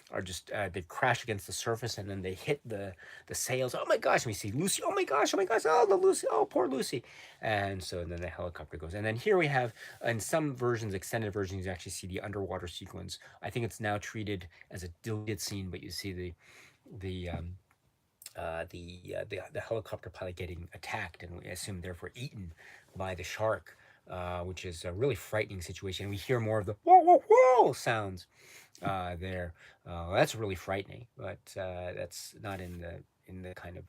are just they crash against the surface, and then they hit the sails. Oh my gosh! And we see Lucy. Oh my gosh! Oh my gosh! Oh, the Lucy! Oh, poor Lucy! And so then the helicopter goes, and then here we have in some versions, extended versions, you actually see the underwater sequence. I think it's now treated as a deleted scene, but you see the the helicopter pilot getting attacked and we assume therefore eaten by the shark, which is a really frightening situation. We hear more of the whoa whoa whoa sounds there. That's really frightening, but that's not in the kind of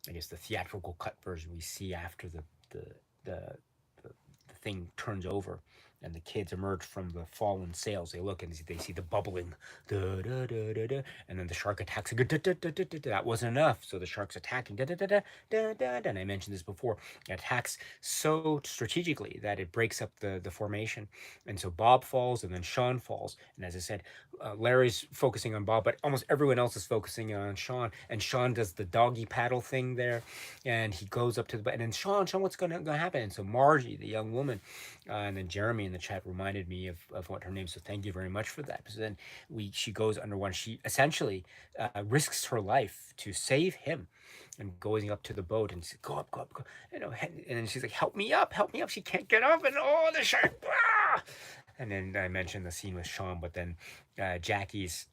I guess the theatrical cut version we see after the the, the thing turns over and the kids emerge from the fallen sails. They look and they see the bubbling, da, da, da, da, da, and then the shark attacks. Da, da, da, da, da, da. That wasn't enough, so the shark's attacking. Da, da, da, da, da, da, da. And I mentioned this before. It attacks so strategically that it breaks up the formation, and so Bob falls, and then Sean falls. And as I said, Larry's focusing on Bob, but almost everyone else is focusing on Sean. And Sean does the doggy paddle thing there, and he goes up to the and then Sean, what's gonna happen? And so Margie, the young woman, and then Jeremy in the chat reminded me of what her name. So thank you very much for that. So then she goes under one. She essentially risks her life to save him, and going up to the boat and says, go up, go. And then she's like, help me up. She can't get up, and oh, the shark. Ah! And then I mentioned the scene with Sean, but then Jackie's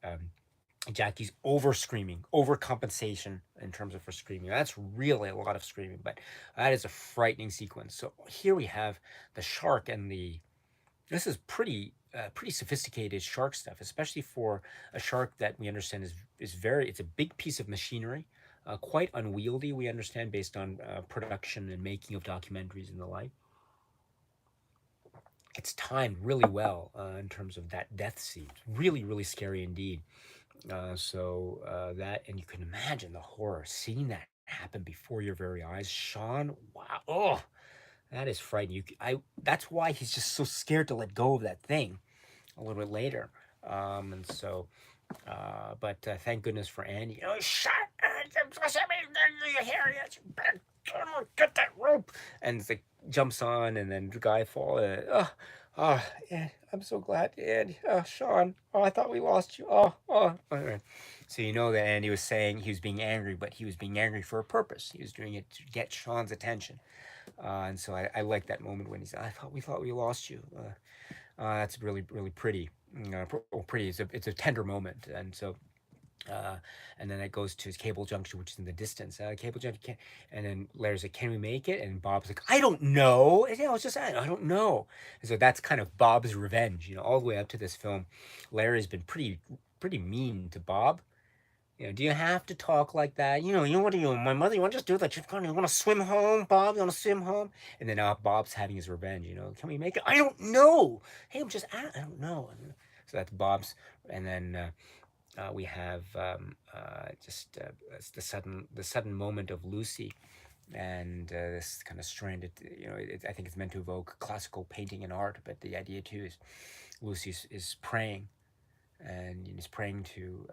over screaming, overcompensation in terms of her screaming. That's really a lot of screaming, but that is a frightening sequence. So here we have the shark and this is pretty sophisticated shark stuff, especially for a shark that we understand it's a big piece of machinery, quite unwieldy. We understand based on production and making of documentaries and the like. It's timed really well in terms of that death scene. Really scary indeed. That, and you can imagine the horror, seeing that happen before your very eyes. Sean, wow, oh, that is frightening. That's why he's just so scared to let go of that thing a little bit later. And so, but thank goodness for Andy. Oh, shut! Get that rope! And it's like jumps on, and then the guy falls. Oh, yeah, I'm so glad, Andy. Oh, Sean. Oh, I thought we lost you. Oh. Alright. So you know that Andy was saying he was being angry, but he was being angry for a purpose. He was doing it to get Sean's attention. And so I like that moment when he said, we thought we lost you." That's really, really pretty. Pretty. It's a tender moment, and so uh, and then it goes to his cable junction, which is in the distance. Cable junction, and then Larry's like, "Can we make it?" And Bob's like, "I don't know. It's just I don't know." And so that's kind of Bob's revenge. All the way up to this film, Larry's been pretty mean to Bob. Do you have to talk like that? What do you, my mother, you want to just do that? You want to swim home, Bob? You want to swim home? And then Bob's having his revenge. Can we make it? I don't know. Hey, I don't know. So that's Bob's. And then we have just the sudden moment of Lucy, and this kind of stranded. I think it's meant to evoke classical painting and art, but the idea too is Lucy is praying, and is praying to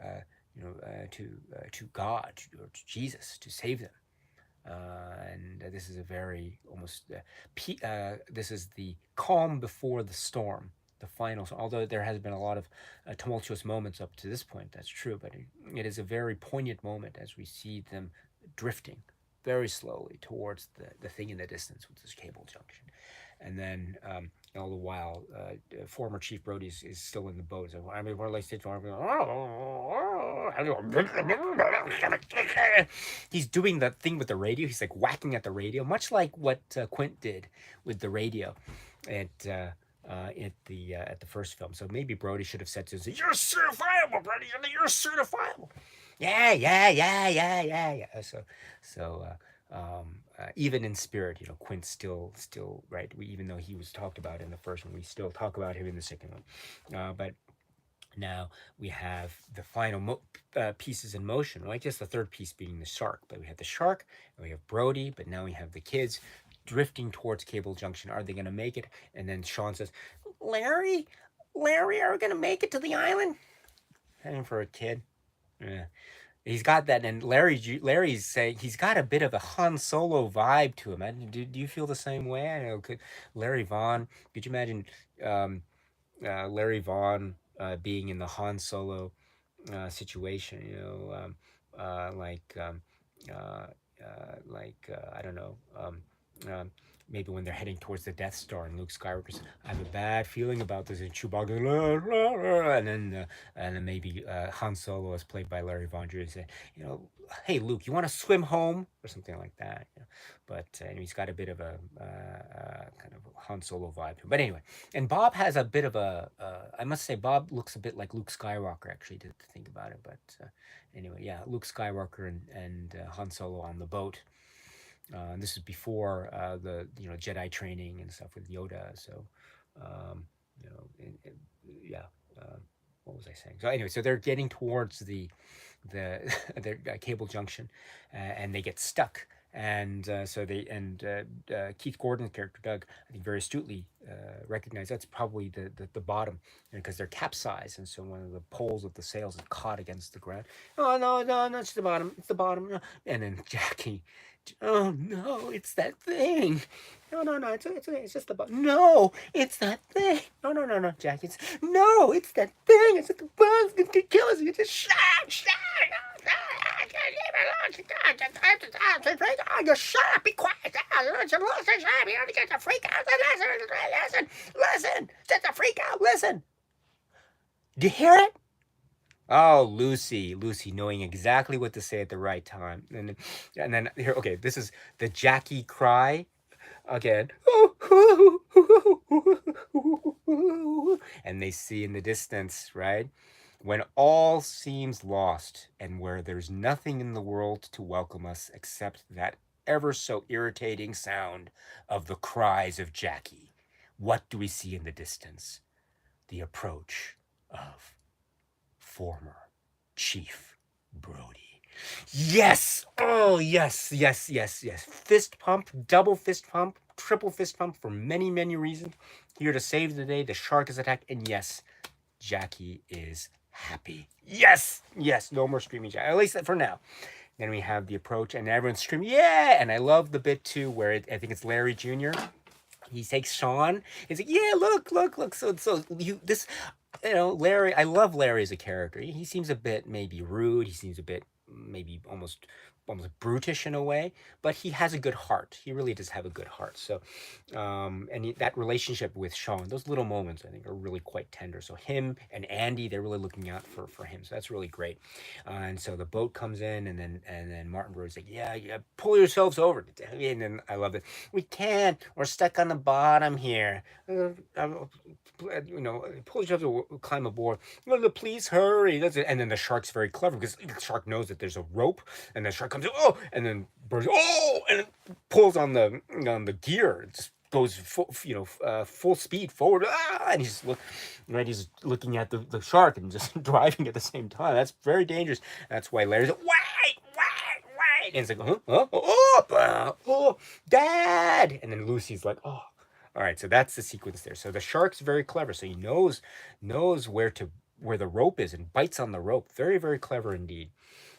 to God, or to Jesus, to save them. And this is a very almost this is the calm before the storm, the final. Although there has been a lot of tumultuous moments up to this point, that's true, but it is a very poignant moment as we see them drifting very slowly towards the thing in the distance, which is Cable Junction. And then all the while, former Chief Brody is still in the boat. So I mean, we're like sitting, he's doing that thing with the radio. He's like whacking at the radio, much like what Quint did with the radio at the first film. So maybe Brody should have said to him, "You're certifiable, Brody. You're certifiable." Yeah. Even in spirit, Quint's still right. Even though he was talked about in the first one, we still talk about him in the second one. But now we have the final pieces in motion, right? Just the third piece being the shark. But we have the shark, and we have Brody, but now we have the kids drifting towards Cable Junction. Are they going to make it? And then Sean says, Larry, are we going to make it to the island? Heading for a kid. Yeah. He's got that, and Larry's saying he's got a bit of a Han Solo vibe to him. Do you feel the same way? I know. Larry Vaughn? Could you imagine Larry Vaughn being in the Han Solo situation? I don't know. Um, Maybe when they're heading towards the Death Star, and Luke Skywalker says, "I have a bad feeling about this," and Chewbacca, and then maybe Han Solo is played by Larry Von Trier, say, "Hey Luke, you want to swim home?" or something like that. But he's got a bit of a kind of Han Solo vibe to him. But anyway, and Bob has a bit of a. I must say, Bob looks a bit like Luke Skywalker, actually, to think about it. But anyway, yeah, Luke Skywalker and Han Solo on the boat. And this is before the Jedi training and stuff with Yoda. So, um, yeah. What was I saying? So anyway, so they're getting towards the their Cable Junction, and they get stuck. And Keith Gordon's character Doug, I think, very astutely recognized that's probably the bottom, because they're capsized, and so one of the poles of the sails is caught against the ground. Oh no, it's the bottom. It's the bottom. No. And then Jackie, "Oh no, it's that thing. No, it's just the button. No, it's that thing. No, Jack, no, it's that thing. It's the buzz gonna kill us. You just shut. Just shut up, be quiet. Listen, you don't get to freak out. Listen, just a freak out. Listen. Do you hear it? Oh, Lucy, knowing exactly what to say at the right time. And then here, okay, this is the Jackie cry again. And they see in the distance, right? When all seems lost, and where there's nothing in the world to welcome us except that ever so irritating sound of the cries of Jackie, what do we see in the distance? The approach of former Chief Brody. Yes! Oh, yes. Fist pump, double fist pump, triple fist pump for many, many reasons. Here to save the day, the shark is attacked, and yes, Jackie is happy. Yes, no more screaming Jackie, at least for now. Then we have the approach, and everyone's screaming, yeah! And I love the bit, too, where I think it's Larry Jr., he takes Sean. He's like, yeah, look. So you this, Larry. I love Larry as a character. He seems a bit maybe rude. He seems a bit maybe almost brutish in a way, but he has a good heart. He really does have a good heart. So, that relationship with Sean, those little moments, I think, are really quite tender. So him and Andy, they're really looking out for him. So that's really great. And so the boat comes in, and then Martin Brody's like, yeah, pull yourselves over. And then I love it. We can't. We're stuck on the bottom here. Pull yourselves over, climb aboard. Please hurry. That's it. And then the shark's very clever because the shark knows that there's a rope, and the shark comes in, and then Bird's, and it pulls on the gear. It just goes full speed forward, and he's looking at the shark and just driving at the same time. That's very dangerous. That's why Larry's like, wait, and it's like, Dad, and then Lucy's like, oh. All right, so that's the sequence there. So the shark's very clever. So he knows where the rope is and bites on the rope. Very, very clever indeed.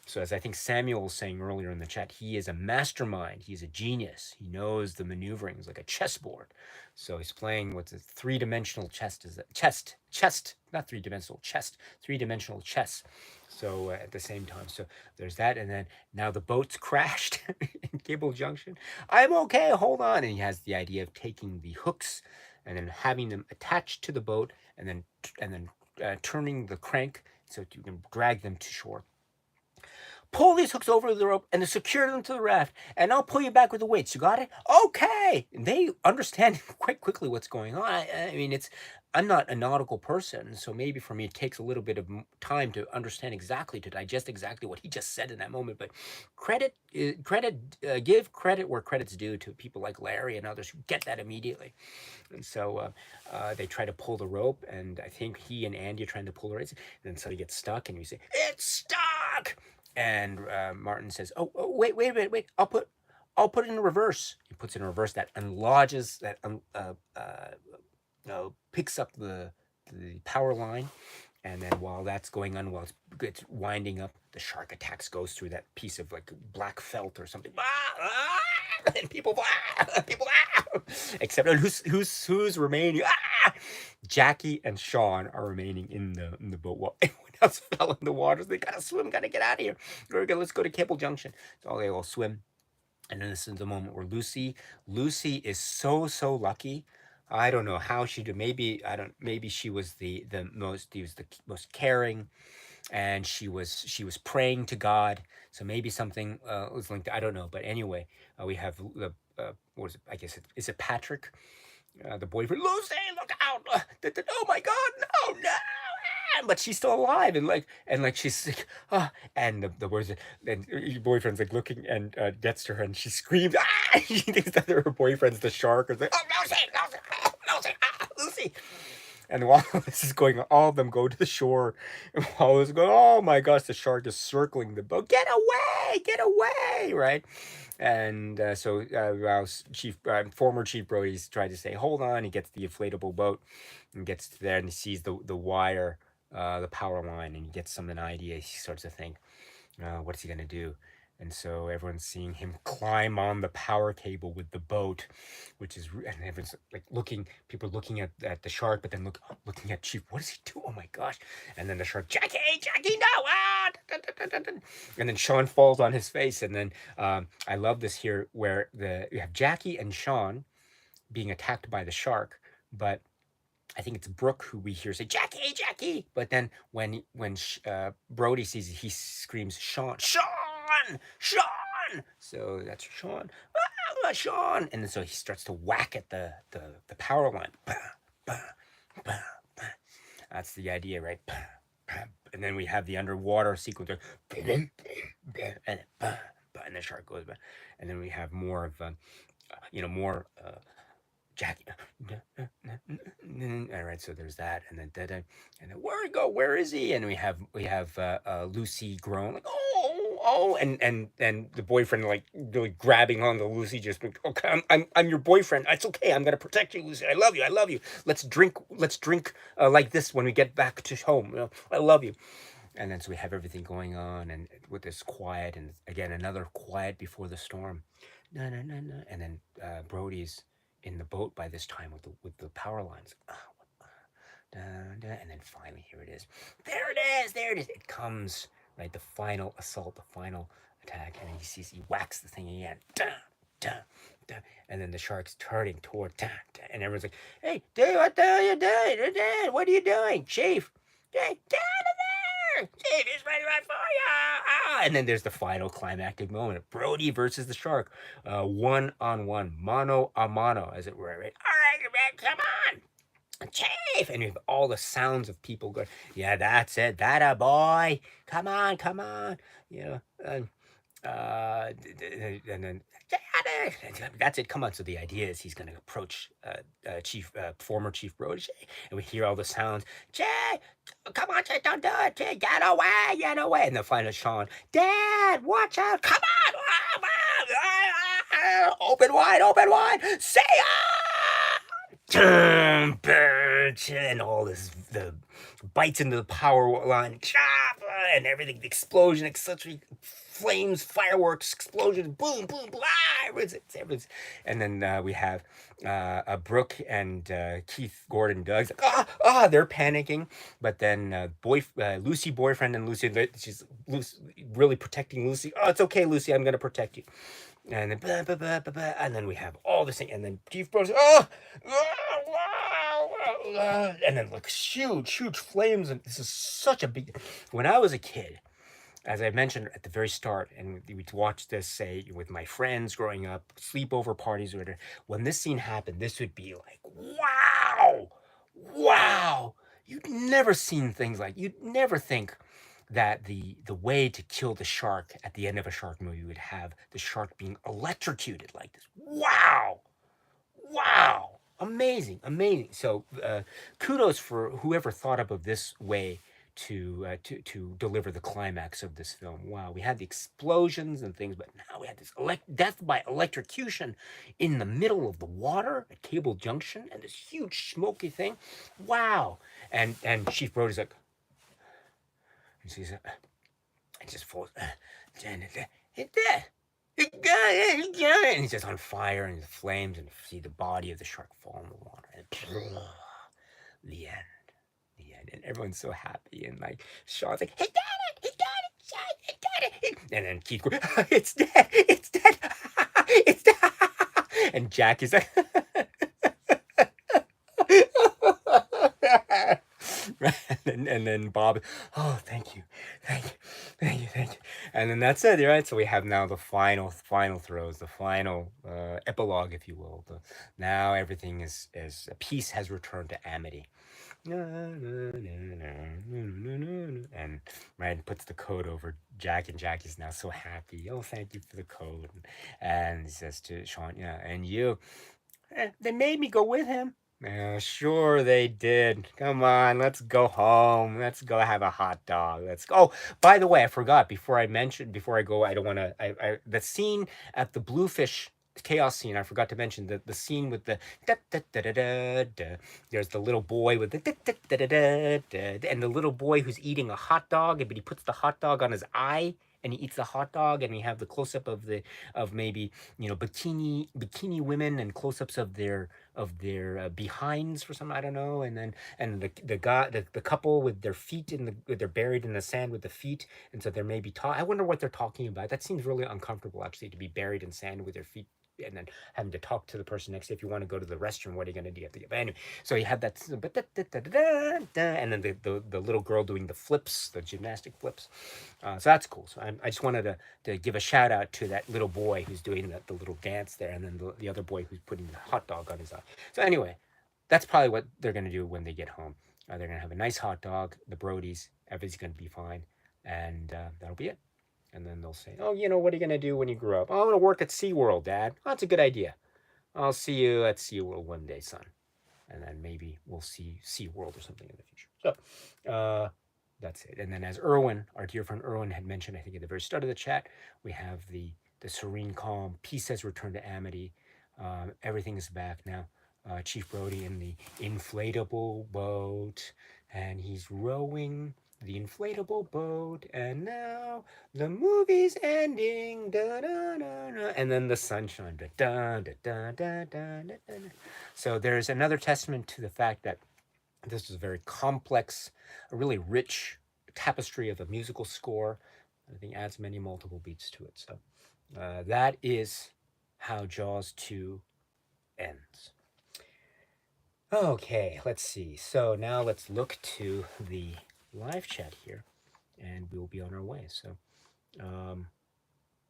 So as I think Samuel was saying earlier in the chat, he is a mastermind. He's a genius. He knows the maneuverings like a chessboard. So he's playing what's a three-dimensional chest, not three-dimensional, three-dimensional chess. So at the same time, so there's that, and then now the boat's crashed in Cable Junction. I'm okay, hold on. And he has the idea of taking the hooks and then having them attached to the boat, and then turning the crank so you can drag them to shore. Pull these hooks over the rope and then secure them to the raft, and I'll pull you back with the weights. You got it? Okay. And they understand quite quickly what's going on. I mean, I'm not a nautical person, so maybe for me it takes a little bit of time to understand exactly, to digest exactly what he just said in that moment. But give credit where credit's due to people like Larry and others who get that immediately. And so they try to pull the rope, and I think he and Andy are trying to pull the race, and so he gets stuck, and we say, "It's stuck!" And Martin says, "Oh, wait a minute, wait. I'll put it in reverse." He puts it in reverse. That unlodges, that picks up the power line, and then while that's going on, while it's winding up, the shark attacks goes through that piece of like black felt or something. And people, except who's remaining? Jackie and Sean are remaining in the boat while everyone else fell in the water. So they gotta swim, gotta get out of here. Let's go to Cable Junction. So they all swim. And then this is the moment where Lucy is so lucky. I don't know how she did. Maybe she was the most caring, and she was praying to God. So maybe something was linked. I don't know. But anyway, we have the what is it? I guess is it Patrick, the boyfriend. Lucy, look out! Oh my God, no! But she's still alive, and she's like, and the words, and your boyfriend's like looking and gets to her, and she screams, she thinks that her boyfriend's the shark, or like, Lucy. And while this is going on, all of them go to the shore, and while this is going, oh my gosh, the shark is circling the boat, get away, right? And so former Chief Brody's tried to say, hold on. He gets the inflatable boat and gets there, and he sees the wire, the power line, and he gets an idea. He starts to think, what's he gonna do? And so everyone's seeing him climb on the power cable with the boat, and everyone's like people looking at the shark, but then looking at Chief. What does he do? Oh my gosh! And then the shark, Jackie, no! And then Sean falls on his face, and then I love this here where you have Jackie and Sean being attacked by the shark, but I think it's Brooke who we hear say, Jackie! But then when Brody sees it, he screams, Sean! So that's Sean. Sean! And then so he starts to whack at the power line. That's the idea, right? And then we have the underwater sequence. And the shark goes back. And then we have more of, Jackie. All right, so there's that, and then where is he? And we have Lucy groan like, and the boyfriend like really grabbing on the Lucy, just like, okay, I'm your boyfriend. It's okay. I'm gonna protect you, Lucy. I love you. Let's drink like this when we get back to home. I love you. And then so we have everything going on, and with this quiet, and again another quiet before the storm. No. And then Brody's in the boat by this time with the power lines. And then finally, here it is. There it is. There it is. It comes, right? The final assault, the final attack, and he whacks the thing again. Dun, dun, and then the shark's turning toward, and everyone's like, "Hey, dude, what the hell are you doing? Dad, what are you doing, Chief? Hey, get out of there! Chief, he's ready right for you!" And then there's the final climactic moment: Brody versus the shark, 1-on-1, mano a mano, as it were. Right? All right, man, come on. Chief, and you have all the sounds of people going, "Yeah, that's it, that a boy, come on, come on," you know, and then that's it, come on. So the idea is he's going to approach former Chief Brody, and we hear all the sounds. Chief, come on, Chief, don't do it, Chief, get away, and the final Sean, Dad, watch out, come on, open wide, say and all this, the bites into the power line, and everything, the explosion, etc. Flames, fireworks, explosions, boom, boom, blah. Everything's. And then we have Brooke and Keith Gordon Doug's like, they're panicking. But then Lucy, boyfriend, and Lucy, she's really protecting Lucy. "Oh, it's okay, Lucy, I'm going to protect you." And then and then we have all this thing, and then Chief Bros, and then like huge flames, and this is such a big. When I was a kid, as I mentioned at the very start, and we'd watch this, say, with my friends growing up, sleepover parties or whatever, when this scene happened, this would be like, wow. You'd never seen things like, you'd never think that the way to kill the shark at the end of a shark movie would have the shark being electrocuted like this. Wow, amazing. So kudos for whoever thought up of this way to deliver the climax of this film. Wow, we had the explosions and things, but now we had this death by electrocution in the middle of the water at Cable Junction, and this huge smoky thing. Wow. And Chief Brody's like, and she's it just falls, and he's just on fire, and the flames, and you see the body of the shark fall in the water, and the end. And everyone's so happy, and like Sean's like, he got it, and then Keith goes, it's dead, it's dead, and Jack is like, and then Bob, "Oh, thank you, and then that's it, right? So we have now the final throws, the final epilogue, if you will. Now everything is peace has returned to Amity. And Ryan puts the code over Jack, and Jack is now so happy. "Oh, thank you for the code." And he says to Sean, "Yeah, and you, they made me go with him." "Yeah, sure they did. Come on, let's go home. Let's go have a hot dog. Let's go." Oh, by the way, I forgot, before I go, I don't want to, the scene at the Bluefish chaos scene, I forgot to mention the scene with the da, da, da, da, da, da. There's the little boy with the da, da, da, da, da, da, and the little boy who's eating a hot dog, but he puts the hot dog on his eye, and he eats the hot dog, and we have the close-up of maybe, bikini women, and close-ups of their behinds for some, I don't know, and then the couple with their feet they're buried in the sand with the feet, and so they're maybe I wonder what they're talking about. That seems really uncomfortable, actually, to be buried in sand with their feet, and then having to talk to the person next to you. If you want to go to the restroom, what are you going to do? You have to get, but anyway, so you have that, and then the little girl doing the flips, the gymnastic flips. So that's cool. So I just wanted to give a shout out to that little boy who's doing the little dance there, and then the other boy who's putting the hot dog on his eye. So anyway, that's probably what they're going to do when they get home. They're going to have a nice hot dog, the Brodies, everything's going to be fine, and that'll be it. And then they'll say, "Oh, what are you going to do when you grow up?" "Oh, I'm going to work at SeaWorld, Dad." "Oh, that's a good idea. I'll see you at SeaWorld one day, son." And then maybe we'll see SeaWorld or something in the future. So that's it. And then, as Erwin, our dear friend Erwin, had mentioned, I think at the very start of the chat, we have the serene calm. Peace has returned to Amity. Everything is back now. Chief Brody in the inflatable boat, and he's rowing the inflatable boat, and now the movie's ending. Da, da, da, da, and then the sunshine. Da, da, da, da, da, da, da, da. So there's another testament to the fact that this is a very complex, a really rich tapestry of a musical score. I think adds many multiple beats to it. So that is how Jaws 2 ends. Okay, let's see. So now let's look to the live chat here, and we will be on our way. So,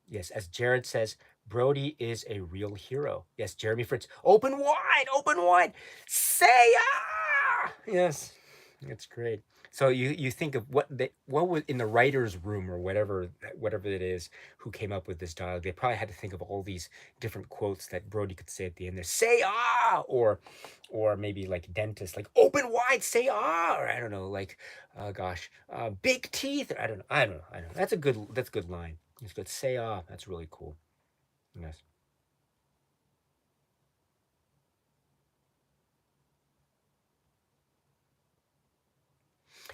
yes, as Jared says, Brody is a real hero. Yes, Jeremy Fritz, open wide, open wide. Say ah! Yes, that's great. So you think of what was in the writers' room or whatever it is who came up with this dialogue. They probably had to think of all these different quotes that Brody could say at the end there. Say ah, or maybe like dentist, like open wide, say ah, or I don't know, like gosh, big teeth. Or I don't know. That's a good line. It's good. Say ah. That's really cool. Yes.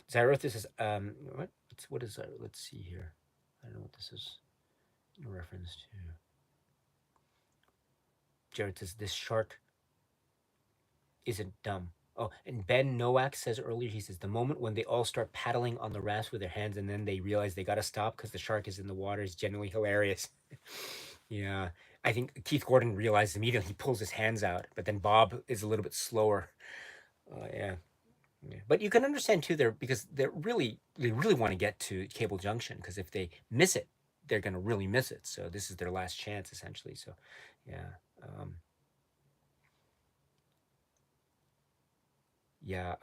So I wrote this as what is that? Let's see here. I don't know what this is in reference to. Jared says this shark isn't dumb. Oh, and Ben Nowak says earlier, he says the moment when they all start paddling on the rafts with their hands and then they realize they gotta stop because the shark is in the water is genuinely hilarious. Yeah. I think Keith Gordon realizes immediately he pulls his hands out, but then Bob is a little bit slower. Yeah. Yeah. But you can understand too, they're because they really want to get to Cable Junction because if they miss it, they're gonna really miss it. So this is their last chance essentially. So, yeah, um, yeah.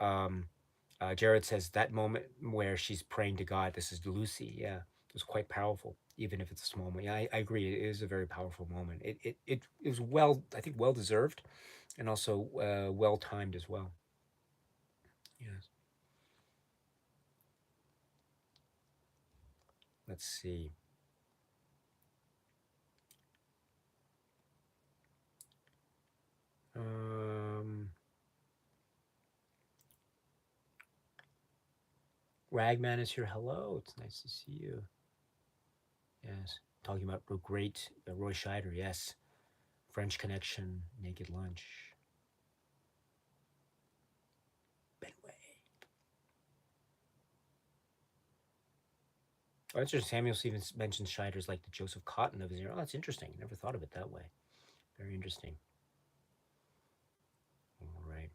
Jared says that moment where she's praying to God. This is Lucy. Yeah, it was quite powerful, even if it's a small moment. Yeah, I agree. It is a very powerful moment. It was well, I think, well deserved, and also well timed as well. Yes. Let's see. Um, Ragman is here. Hello, it's nice to see you. Yes, talking about the great Roy Scheider. Yes, French Connection, Naked Lunch, Benway. Oh, it's interesting. Samuel Stevens mentions Scheider's like the Joseph Cotton of his era. Oh, that's interesting. Never thought of it that way. Very interesting. All right.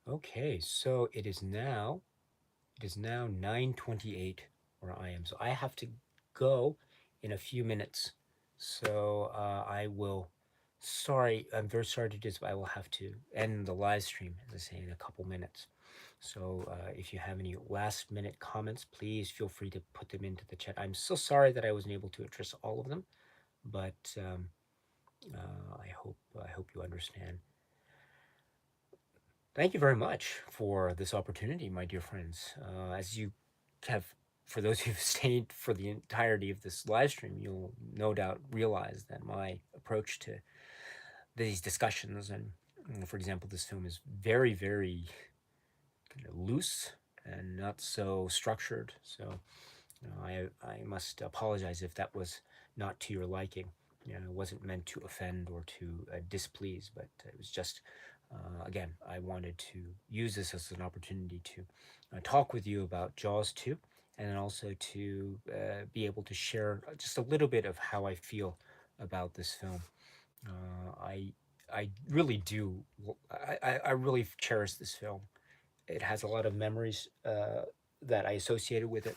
Okay, so it is now 9:28 where I am. So I have to go in a few minutes. So I will. Sorry, I'm very sorry to do this, but I will have to end the live stream, as I say, in a couple minutes. So if you have any last minute comments, please feel free to put them into the chat. I'm so sorry that I wasn't able to address all of them, but I hope you understand. Thank you very much for this opportunity, my dear friends. As you have, for those who've stayed for the entirety of this live stream, you'll no doubt realize that my approach to these discussions, and for example, this film is very, very kind of loose and not so structured. So I must apologize if that was not to your liking. It wasn't meant to offend or to displease, but it was just, again, I wanted to use this as an opportunity to talk with you about Jaws 2, and then also to be able to share just a little bit of how I feel about this film. I really do. I really cherish this film. It has a lot of memories that I associated with it,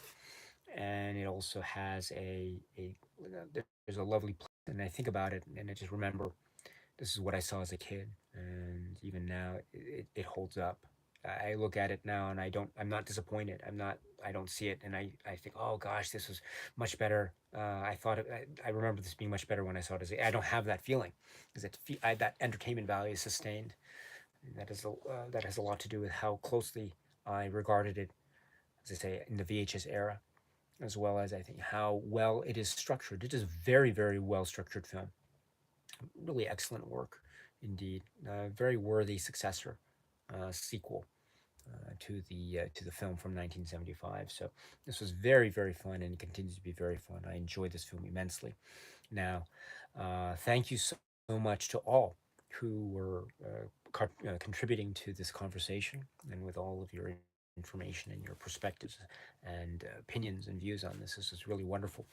and it also has there's a lovely place, and I think about it, and I just remember this is what I saw as a kid, and even now it holds up. I look at it now, and I'm not disappointed. I don't see it, and I think, oh gosh, this was much better. I remember this being much better when I saw it as I don't have that feeling, because that entertainment value is sustained. And that has a lot to do with how closely I regarded it, as I say, in the VHS era, as well as I think how well it is structured. It is a very, very well structured film. Really excellent work indeed. Very worthy successor, sequel to the film from 1975. So this was very, very fun, and it continues to be very fun. I enjoyed this film immensely. Now, thank you so much to all who were contributing to this conversation, and with all of your information and your perspectives and opinions and views on this. This is really wonderful.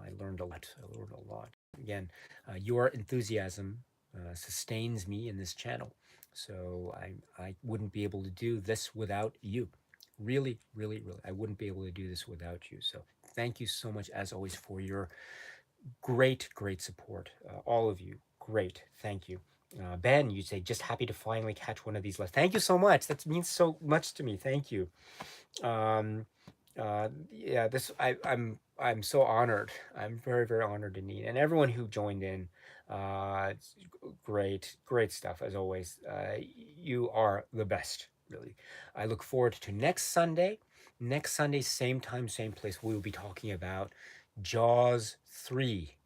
I learned a lot. I learned a lot. Again, your enthusiasm sustains me in this channel. So I wouldn't be able to do this without you. Really, really, really. I wouldn't be able to do this without you. So thank you so much, as always, for your great, great support. All of you, great. Thank you. Ben, you say, just happy to finally catch one of these lists. Thank you so much. That means so much to me. Thank you. Um, yeah, I'm so honored. I'm very, very honored indeed. And everyone who joined in, it's great, great stuff as always. You are the best, really. I look forward to next Sunday. Next Sunday, same time, same place. We will be talking about Jaws 3.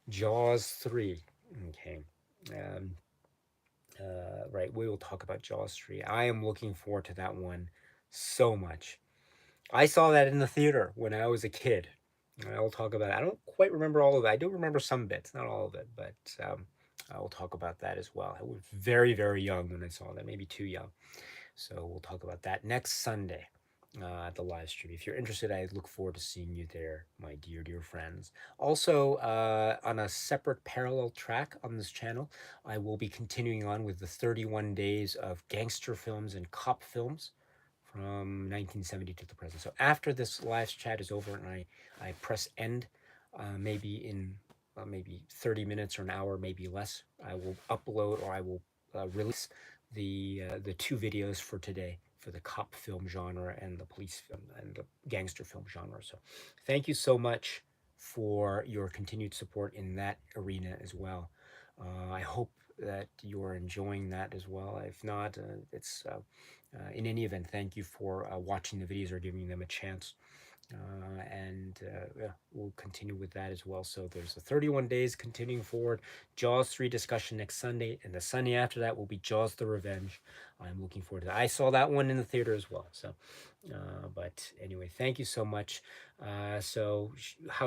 Jaws 3. Okay. Um, right, we will talk about Jaws 3. I am looking forward to that one so much. I saw that in the theater when I was a kid. I will talk about it. I don't quite remember all of it. I do remember some bits, not all of it, but I will talk about that as well. I was very, very young when I saw that, maybe too young. So we'll talk about that next Sunday at the live stream. If you're interested, I look forward to seeing you there, my dear, dear friends. Also, on a separate parallel track on this channel, I will be continuing on with the 31 days of gangster films and cop films from 1970 to the present. So after this live chat is over and I press end, maybe in maybe 30 minutes or an hour, maybe less, I will upload, or I will release the two videos for today for the cop film genre and the police film and the gangster film genre. So thank you so much for your continued support in that arena as well. I hope that you're enjoying that as well. If not, it's in any event, thank you for watching the videos or giving them a chance. Yeah, we'll continue with that as well. So there's the 31 days continuing forward. Jaws 3 discussion next Sunday, and the Sunday after that will be Jaws the Revenge. I'm looking forward to that. I saw that one in the theater as well. So, but anyway, thank you so much. How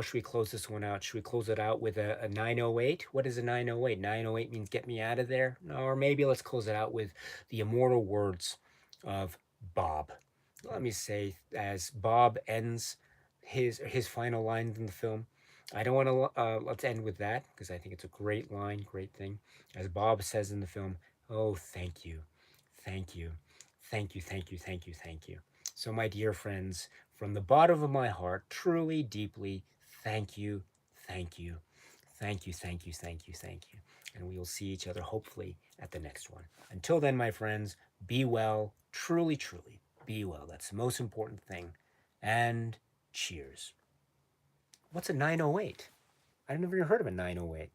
should we close this one out? Should we close it out with a 908? What is a 908? 908 means get me out of there. Or maybe let's close it out with the immortal words of Bob. Let me say, as Bob ends his final lines in the film, I don't want to. Let's end with that because I think it's a great line, great thing. As Bob says in the film, "Oh, thank you, thank you, thank you, thank you, thank you, thank you." So, my dear friends, from the bottom of my heart, truly, deeply, thank you, thank you, thank you, thank you, thank you, thank you. And we will see each other hopefully at the next one. Until then, my friends, be well, truly, truly. Be well. That's the most important thing. And cheers. What's a 908? I've never heard of a 908.